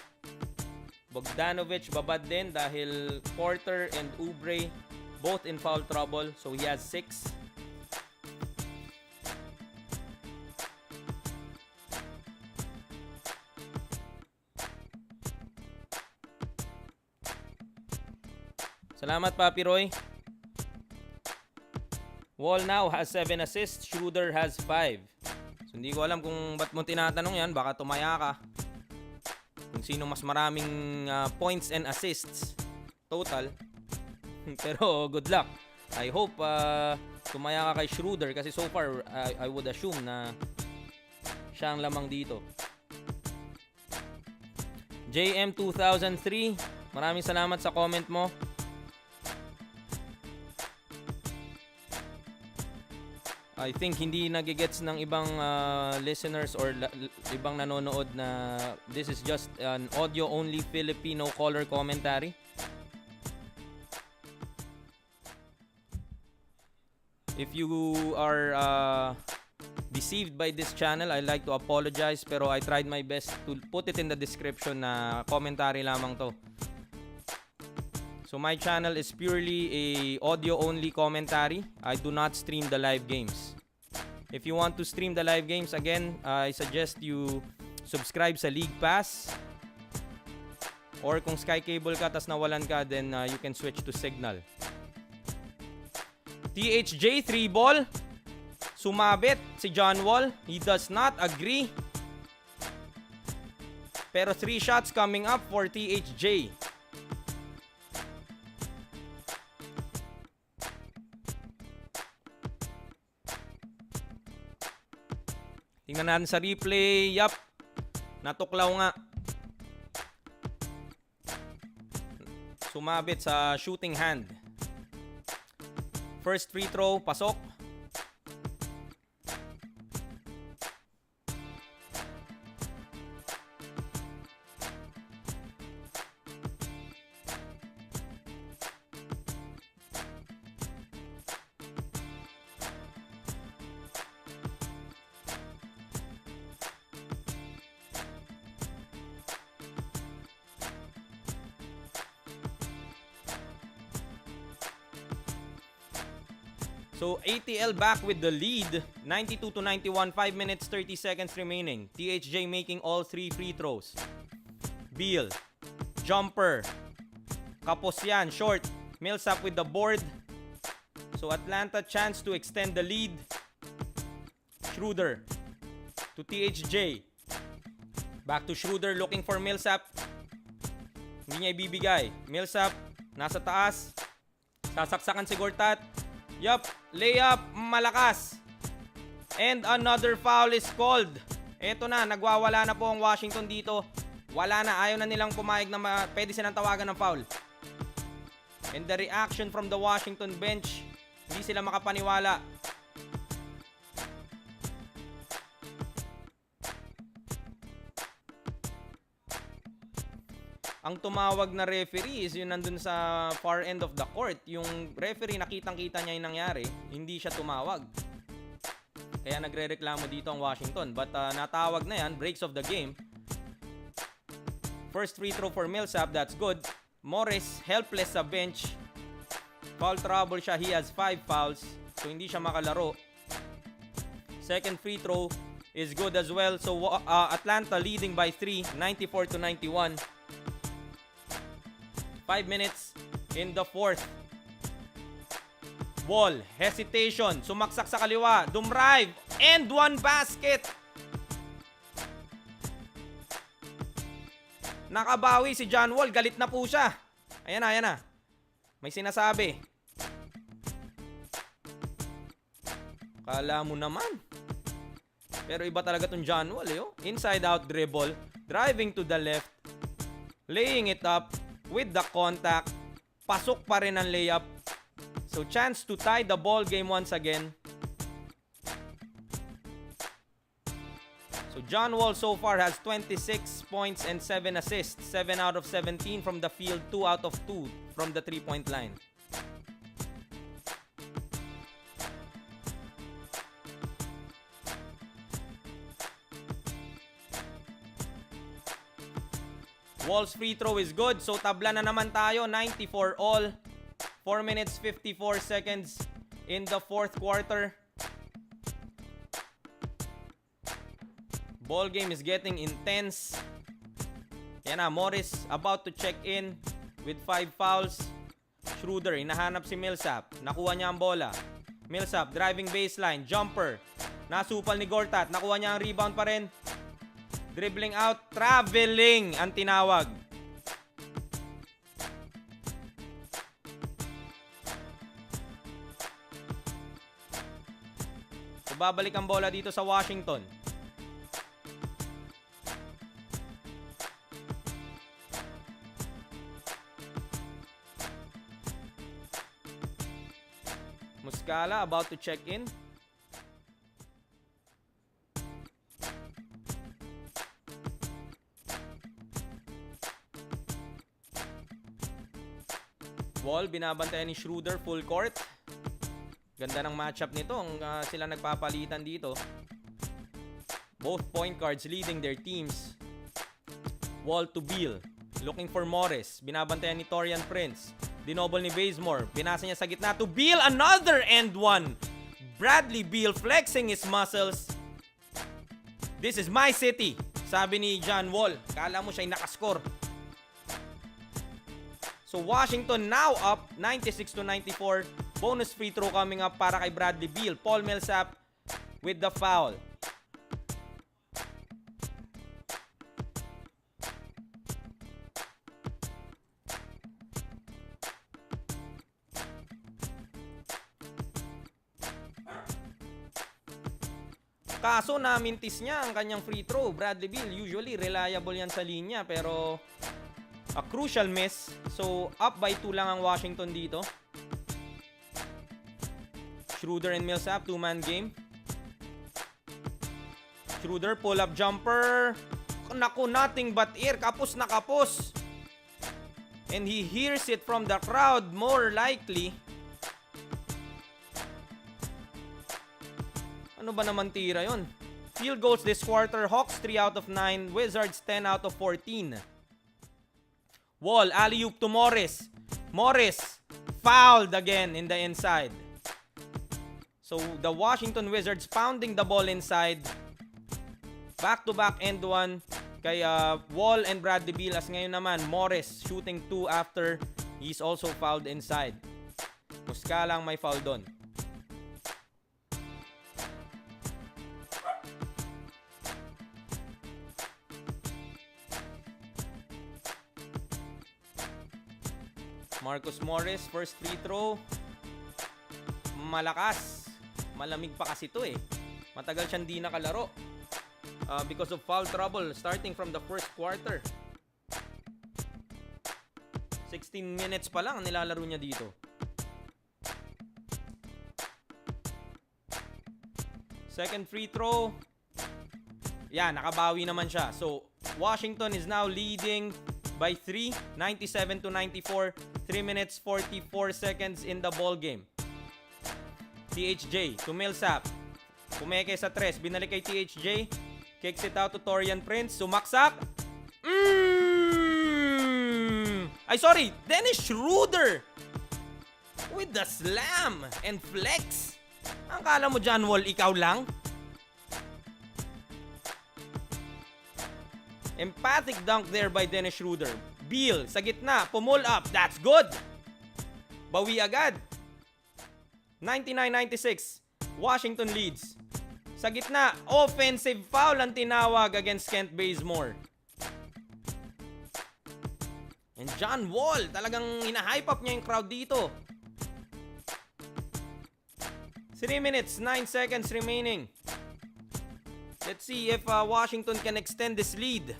Bogdanovic babad din dahil Porter and Oubre both in foul trouble. So he has 6. Salamat, Papi Roy. Wall now has 7 assists. Schroeder has 5. So hindi ko alam kung ba't mo tinatanong yan. Baka tumaya ka. Kung sino mas maraming points and assists total. Pero good luck. I hope tumaya ka kay Schroeder kasi so far I would assume na siya ang lamang dito. JM2003, maraming salamat sa comment mo. I think hindi nagigets ng ibang listeners or ibang nanonood na this is just an audio-only Filipino color commentary. If you are deceived by this channel, I'd like to apologize, pero I tried my best to put it in the description na commentary lamang to. So my channel is purely a audio-only commentary. I do not stream the live games. If you want to stream the live games, again, I suggest you subscribe sa League Pass. Or kung Sky Cable ka tas nawalan ka, then you can switch to Signal. THJ 3 ball. Sumabit si John Wall. He does not agree. Pero 3 shots coming up for THJ. Tingnan natin sa replay. Yup. Natuklaw nga. Sumabit sa shooting hand. First free throw, pasok. So ATL back with the lead, 92-91, 5 minutes 30 seconds remaining. THJ making all 3 free throws. Beal, jumper, Kaposyan, short, Millsap with the board. So Atlanta chance to extend the lead. Schroeder to THJ. Back to Schroeder looking for Millsap. Hindi niya ibibigay. Millsap nasa taas. Sasaksakan si Gortat. Yup, layup, malakas. And another foul is called. Eto na, nagwawala na po ang Washington dito. Wala na, ayaw na nilang pumayag na pwede silang tawagan ng foul. And the reaction from the Washington bench, hindi sila makapaniwala. Ang tumawag na referee is yun nandun sa far end of the court. Yung referee nakitang-kita niya yung nangyari, hindi siya tumawag. Kaya nagre-reklamo dito ang Washington. But natawag na yan, breaks of the game. First free throw for Millsap, that's good. Morris, helpless sa bench. Foul trouble siya, he has 5 fouls. So hindi siya makalaro. Second free throw is good as well. So Atlanta leading by 3, 94-91. 5 minutes in the fourth. Wall, hesitation, sumaksak sa kaliwa, dumrive, and one basket. Nakabawi si John Wall, galit na po siya. Ayan na, ayan na. May sinasabi. Kala mo naman. Pero iba talaga tong John Wall, eh. Oh. Inside out dribble, driving to the left, laying it up with the contact. Pasok pa rin ang layup. So chance to tie the ball game once again. So John Wall so far has 26 points and 7 assists. 7 out of 17 from the field, 2 out of 2 from the 3-point line. Wall's free throw is good. So tabla na naman tayo. 94 all. 4 minutes 54 seconds in the fourth quarter. Ball game is getting intense. Yan na, Morris about to check in with 5 fouls. Schroeder, hinahanap si Millsap. Nakuha niya ang bola. Millsap, driving baseline. Jumper. Nasupal ni Gortat. Nakuha niya ang rebound pa rin. Dribbling out, traveling ang tinawag. So, babalik ang bola dito sa Washington. Muscala about to check in. Wall, binabantayan ni Schroeder, full court. Ganda ng matchup nito. Sila nagpapalitan dito. Both point guards leading their teams. Wall to Beal. Looking for Morris. Binabantayan ni Taurean Prince. Dinobble ni Bazemore. Binasa niya sa gitna to Beal. Another and one. Bradley Beal flexing his muscles. This is my city, sabi ni John Wall. Kala mo siya'y nakascore. So Washington now up 96-94. Bonus free throw coming up para kay Bradley Beal. Paul Millsap with the foul. Kaso namintis niya ang kanyang free throw. Bradley Beal usually reliable yan sa linya, pero a crucial miss. So, up by 2 lang ang Washington dito. Schroeder and Millsap, 2-man game. Schroeder, pull-up jumper. Naku, nothing but air. Kapos na kapos. And he hears it from the crowd, more likely. Ano ba naman tira yon? Field goals this quarter. Hawks 3 out of 9. Wizards 10 out of 14. Wall, alley-oop to Morris. Morris fouled again in the inside. So, the Washington Wizards pounding the ball inside. Back-to-back end one kay Wall and Bradley Beal. As ngayon naman, Morris shooting 2 after he's also fouled inside. Muscala lang may foul doon. Marcus Morris, first free throw. Malakas. Malamig pa kasi to eh. Matagal siyang di nakalaro. Because of foul trouble starting from the first quarter. 16 minutes pa lang ang nilalaro niya dito. Second free throw. Yeah, nakabawi naman siya. So, Washington is now leading by 3, 97-94. 3 minutes 44 seconds in the ball game. THJ to Millsap. Pumeke sa 3. Binalik kay THJ. Kicks it out to Taurean Prince. Sumaksak. Ay, sorry. Dennis Schroeder. With the slam and flex. Ang kala mo, John Wall, ikaw lang? Emphatic dunk there by Dennis Schroeder. Beal sa gitna, pumull up. That's good. Bawi agad. 99-96. Washington leads. Sa gitna, offensive foul ang tinawag against Kent Bazemore. And John Wall, talagang hina-hype up niya yung crowd dito. 3 minutes, 9 seconds remaining. Let's see if Washington can extend this lead.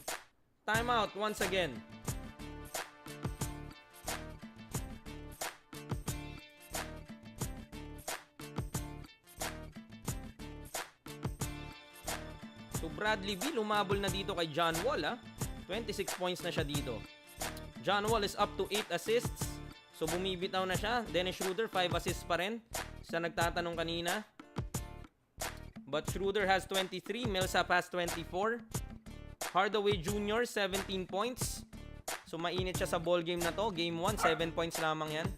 Timeout once again. So Bradley Beal umabol na dito kay John Wall 26 points na siya dito. John Wall is up to 8 assists. So bumibitaw na siya. Dennis Schroeder 5 assists pa rin. Sa nagtatanong kanina. But Schroeder has 23, Millsap has 24. Hardaway Jr. 17 points. So mainit siya sa ball game na to. Game 1, 7 points lamang yan.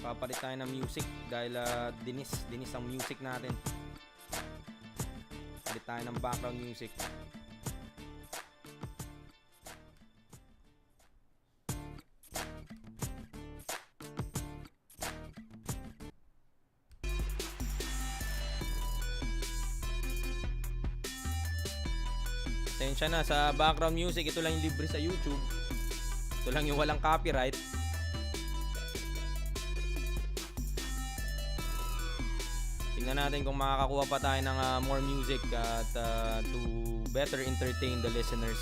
Papalit tayo ng music dahil dinis ang music natin. Palit tayo ng background music. Pasensya na sa background music, ito lang yung libre sa YouTube. Ito lang yung walang copyright. Tingnan natin kung makakakuha pa tayo ng more music at to better entertain the listeners.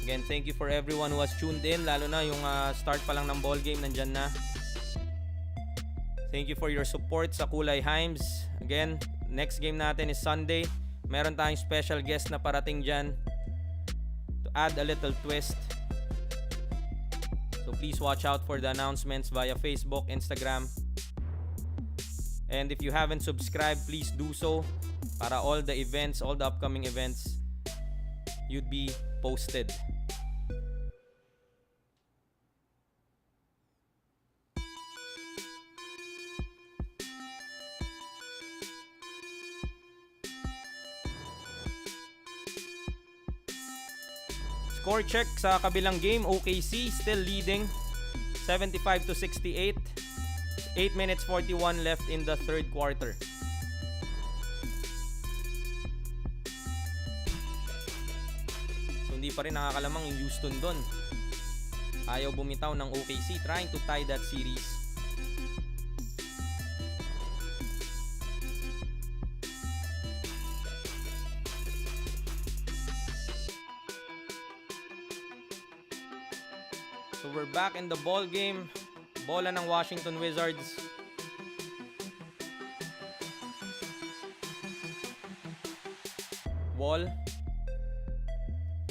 Again, thank you for everyone who has tuned in, lalo na yung start pa lang ng ball game nandyan na. Thank you for your support sa Kulay Himes. Again, next game natin is Sunday. Meron tayong special guest na parating dyan to add a little twist. So please watch out for the announcements via Facebook, Instagram. And if you haven't subscribed, please do so para all the events, all the upcoming events, you'd be posted. Score check sa kabilang game, OKC still leading 75-68. 8 minutes 41 left in the third quarter. So hindi pa rin nakakalamang yung Houston doon. Ayaw bumitaw ng OKC, trying to tie that series. So we're back in the ball game. Bola ng Washington Wizards. Wall.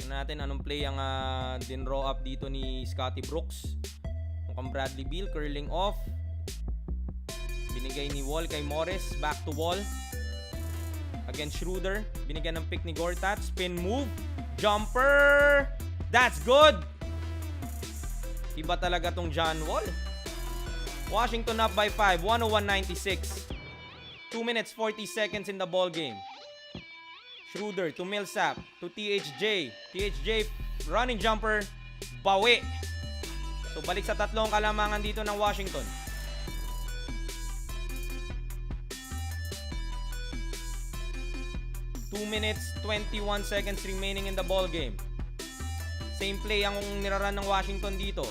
Tingnan natin anong play ang din-draw up dito ni Scotty Brooks. Mukhang Bradley Beal curling off. Binigay ni Wall kay Morris. Back to Wall. Against Schroeder. Binigyan ng pick ni Gortat. Spin move. Jumper. That's good. Iba talaga tong John Wall. Washington up by 5, 101-96. 2 minutes 40 seconds in the ball game. Schroeder to Millsap to THJ. THJ running jumper, bawi. So balik sa tatlong kalamangan dito ng Washington. Two minutes 21 seconds remaining in the ball game. Same play ang niraran ng Washington dito.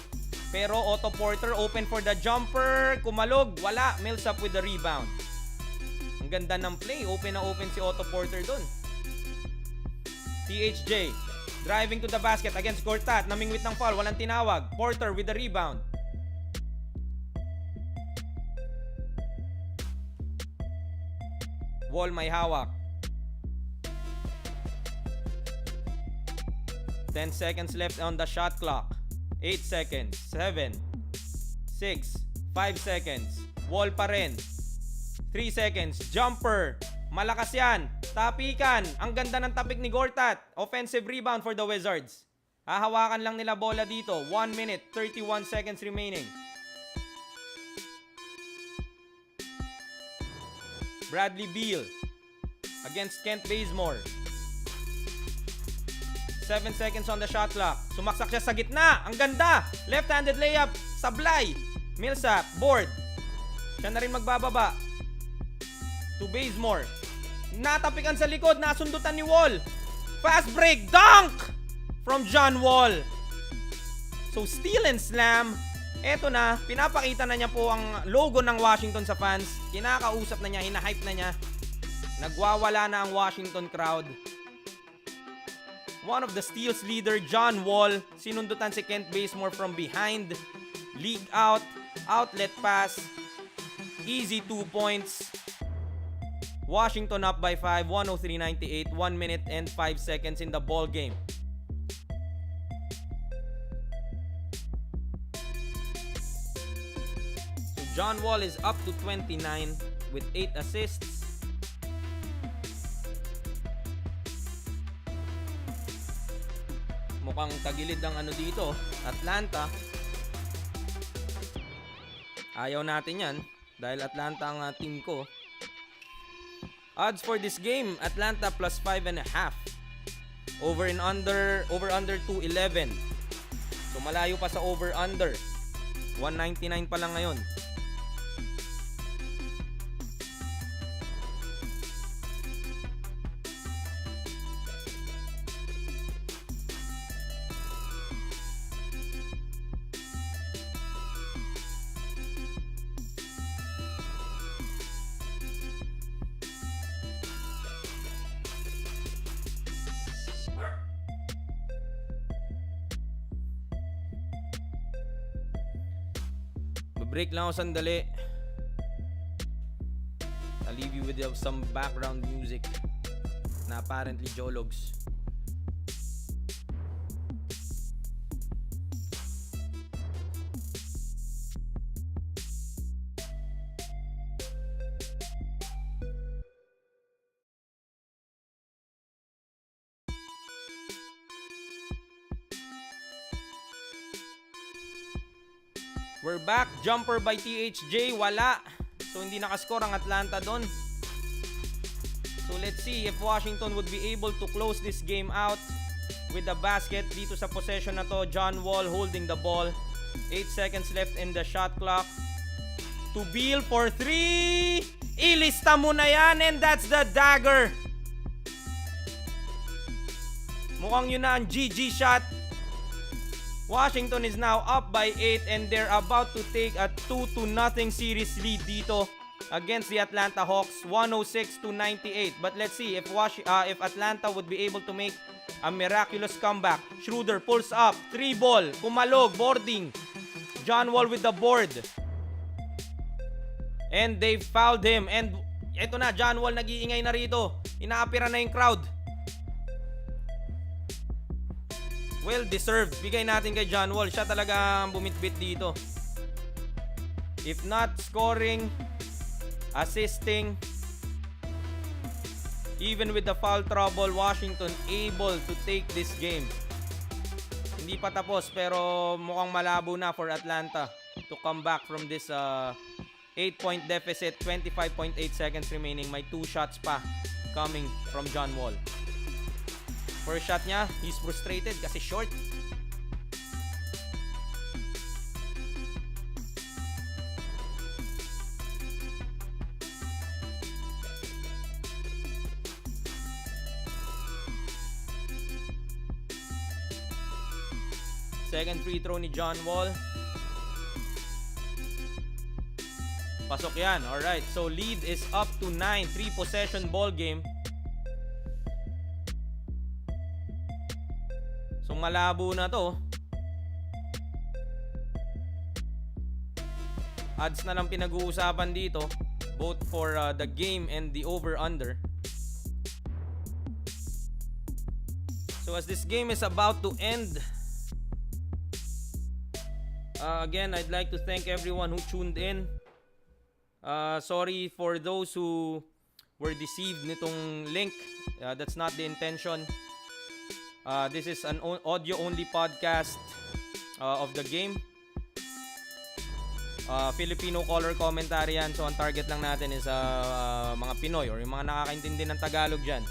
Pero Otto Porter open for the jumper. Kumalog. Wala. Millsap with the rebound. Ang ganda ng play. Open na open si Otto Porter dun. THJ driving to the basket against Gortat. Namingwit ng foul. Walang tinawag. Porter with the rebound. Wall may hawak. 10 seconds left on the shot clock. 8 seconds, 7, 6, 5 seconds, Wall pa rin, 3 seconds, jumper, malakas yan, tapikan, ang ganda ng tapik ni Gortat, offensive rebound for the Wizards. Hahawakan lang nila bola dito, 1 minute, 31 seconds remaining. Bradley Beal, against Kent Bazemore. 7 seconds on the shot clock. Sumaksak siya sa gitna. Ang ganda. Left-handed layup. Sablay. Millsap. Board. Siya na rin magbababa. To Bazemore. Natapikan sa likod. Nasundutan ni Wall. Fast break. Dunk! From John Wall. So, steal and slam. Eto na. Pinapakita na niya po ang logo ng Washington sa fans. Kinakausap na niya. Hinahype na niya. Nagwawala na ang Washington crowd. One of the steals leader, John Wall. Sinundutan si Kent Bazemore from behind. League out. Outlet pass. Easy 2 points. Washington up by 5. 103-98. 1 minute and 5 seconds in the ball game. So John Wall is up to 29 with 8 assists. Mukhang tagilid ang ano dito, Atlanta. Ayaw natin yan dahil Atlanta ang team ko. Odds for this game, Atlanta plus 5.5. Over under 211. So malayo pa sa over under. 199 pa lang ngayon. Break lang ako sandali. I'll leave you with some background music na apparently jologs. We're back. Jumper by THJ. Wala. So, hindi nakascore ang Atlanta doon. So, let's see if Washington would be able to close this game out with the basket. Dito sa possession na to, John Wall holding the ball. 8 seconds left in the shot clock. To Beal for 3. Ilista mo na yan, and that's the dagger. Mukhang yun na ang GG shot. Washington is now up by 8 and they're about to take a 2-0 series lead dito against the Atlanta Hawks, 106-98. But let's see if Atlanta would be able to make a miraculous comeback. Schroeder pulls up, 3 ball, kumalog, boarding. John Wall with the board. And they fouled him. And eto na, John Wall nag-iingay na rito. Inaapira na yung crowd. Well deserved. Bigay natin kay John Wall. Siya talaga ang bumitbit dito. If not scoring, assisting, even with the foul trouble, Washington able to take this game. Hindi pa tapos pero mukhang malabo na for Atlanta to come back from this 8-point deficit. 25.8 seconds remaining. May 2 shots pa coming from John Wall. First shot niya, he's frustrated kasi short. Second free throw ni John Wall. Pasok yan. Alright, so lead is up to 9. 3 possession ball game. So malabo na to. Odds na lang pinag-uusapan dito, both for the game and the over-under. So as this game is about to end, again, I'd like to thank everyone who tuned in. Sorry for those who were deceived nitong link. That's not the intention. This is an audio-only podcast of the game. Filipino color commentary yan. So ang target lang natin is mga Pinoy or yung mga nakakaintindi ng Tagalog dyan.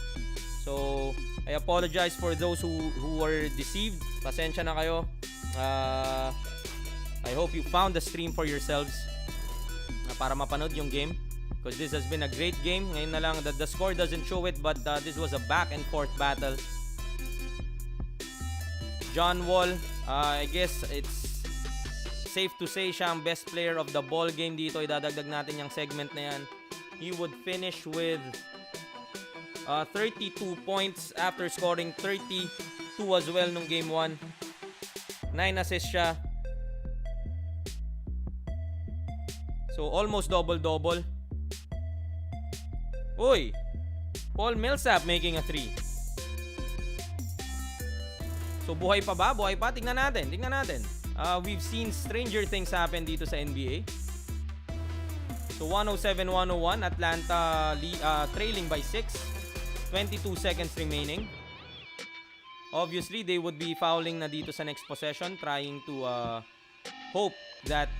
So I apologize for those who were deceived. Pasensya na kayo. I hope you found the stream for yourselves para mapanood yung game, because this has been a great game. Ngayon na lang the score doesn't show it, but this was a back and forth battle. John Wall, I guess it's safe to say siya ang best player of the ball game dito. Idadagdag natin yung segment na yan. He would finish with 32 points after scoring 32 as well nung game 1. 9 assists siya. So almost double-double. Uy! Paul Millsap making a 3. So buhay pa ba? Buhay pa? Tingnan natin. We've seen stranger things happen dito sa NBA. So 107-101, Atlanta trailing by 6. 22 seconds remaining. Obviously, they would be fouling na dito sa next possession, trying to hope that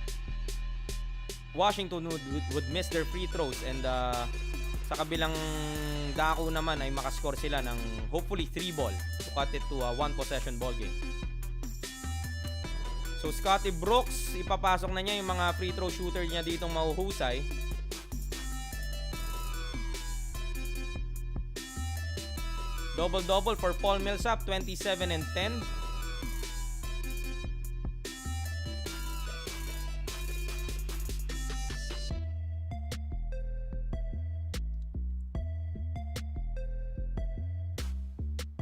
Washington would miss their free throws, and sa kabilang dako naman ay makascore sila ng hopefully 3 ball to cut it to a 1 possession ball game. So Scotty Brooks, ipapasok na niya yung mga free throw shooter niya ditong mahuhusay. Double-double for Paul Millsap, 27 and 10.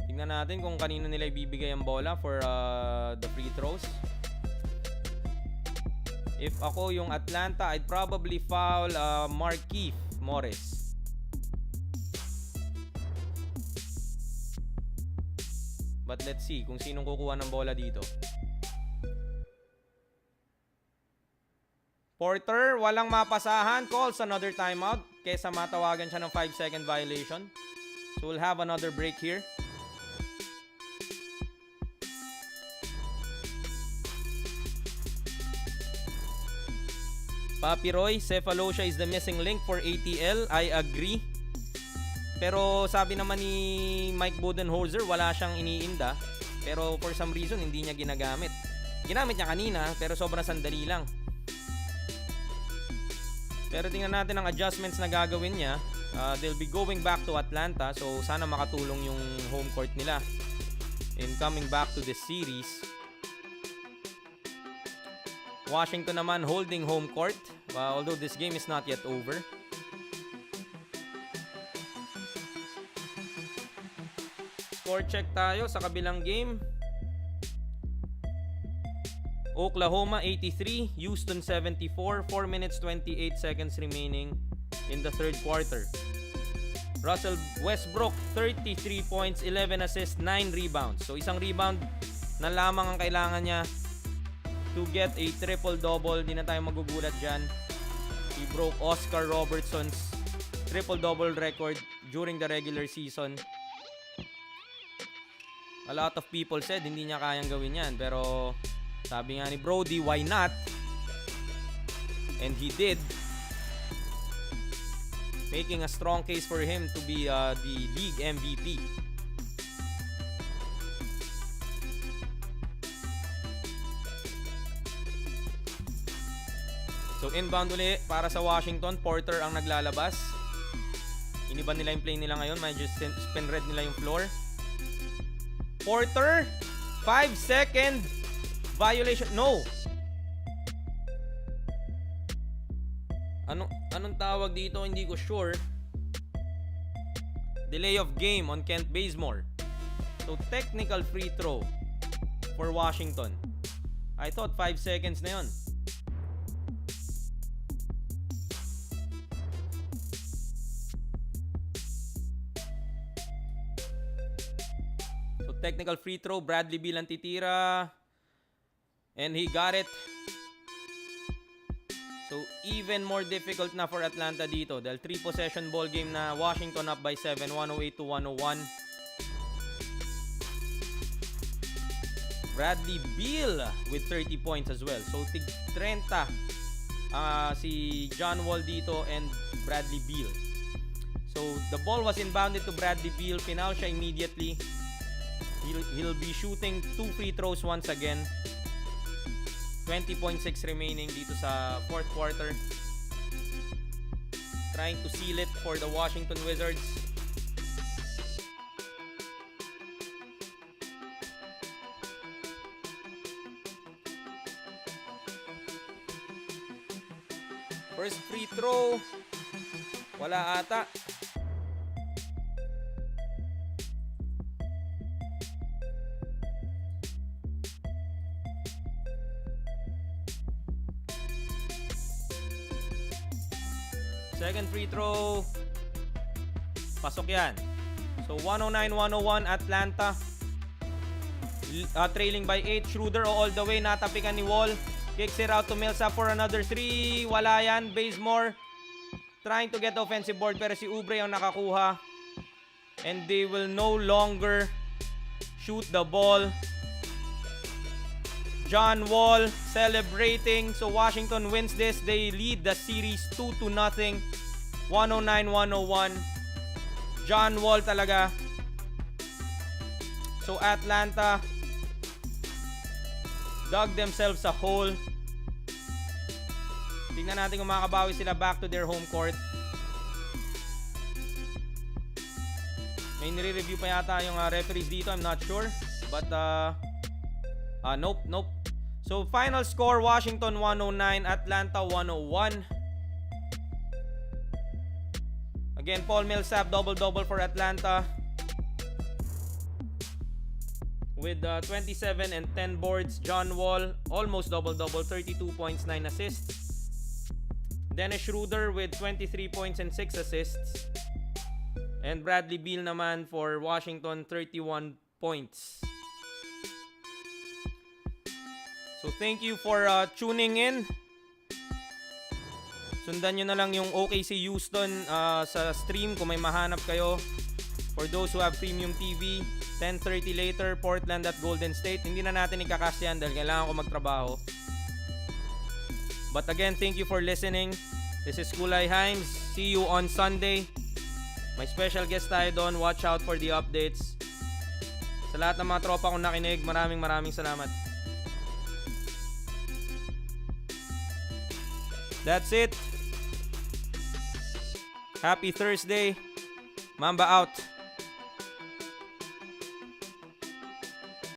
Tingnan natin kung kanino nila ibibigay ang bola for the free throws. If ako yung Atlanta, I'd probably foul Markieff Morris. But let's see kung sinong kukuha ng bola dito. Porter, walang mapasahan. Calls another timeout kesa matawagan siya ng 5-second violation. So we'll have another break here. Papi Roy, Cephalosha is the missing link for ATL. I agree. Pero sabi naman ni Mike Budenholzer, wala siyang iniinda. Pero for some reason, hindi niya ginagamit. Ginamit niya kanina, pero sobrang sandali lang. Pero tingnan natin ang adjustments na gagawin niya. They'll be going back to Atlanta. So sana makatulong yung home court nila in coming back to this series. Washington naman holding home court. Although this game is not yet over. Score check tayo sa kabilang game. Oklahoma 83, Houston 74, 4 minutes 28 seconds remaining in the third quarter. Russell Westbrook 33 points, 11 assists, 9 rebounds. So isang rebound na lamang ang kailangan niya to get a triple-double. Di na tayo magugulat dyan. He broke Oscar Robertson's triple-double record during the regular season. A lot of people said hindi niya kayang gawin yan. Pero sabi nga ni Brody, why not? And he did. Making a strong case for him to be the league MVP. So inbound uli para sa Washington. Porter ang naglalabas. Iniba nila yung play nila ngayon. Medyo spin red nila yung floor. Porter, 5-second violation. No. Anong tawag dito? Hindi ko sure. Delay of game on Kent Bazemore. So technical free throw for Washington. I thought 5 seconds na yun. Technical free throw, Bradley Beal ang titira. And he got it. So even more difficult na for Atlanta dito. Dahil 3 possession ball game na, Washington up by 7, 108-101. Bradley Beal with 30 points as well. So tig 30 si John Wall dito and Bradley Beal. So the ball was inbounded to Bradley Beal. Pinaul siya immediately. He'll be shooting 2 free throws once again. 20.6 remaining dito sa fourth quarter. Trying to seal it for the Washington Wizards. First free throw. Wala ata. Second free throw. Pasok yan. So 109-101 Atlanta. Trailing by 8. Schroeder all the way. Natapikan ni Wall. Kicks it out to Millsap for another 3. Wala yan. Bazemore trying to get the offensive board pero si Oubre ang nakakuha. And they will no longer shoot the ball. John Wall celebrating. So Washington wins this. They lead the series 2-0. 109-101. John Wall talaga. So Atlanta dug themselves a hole. Tingnan natin kung makakabawi sila back to their home court. May nire-review pa yata yung referees dito. I'm not sure. But nope. So final score, Washington 109, Atlanta 101. Again, Paul Millsap double-double for Atlanta. With 27 and 10 boards. John Wall almost double-double, 32 points, 9 assists. Dennis Schroeder with 23 points and 6 assists. And Bradley Beal naman for Washington, 31 points. So thank you for tuning in. Sundan nyo na lang yung OKC Houston sa stream kung may mahanap kayo. For those who have premium TV, 10:30 later, Portland at Golden State. Hindi na natin ikakas yan dahil kailangan ko magtrabaho. But again, thank you for listening. This is Kulay Himes. See you on Sunday. May special guest tayo doon. Watch out for the updates. Sa lahat ng mga tropa kong nakinig, maraming salamat. That's it. Happy Thursday. Mamba out.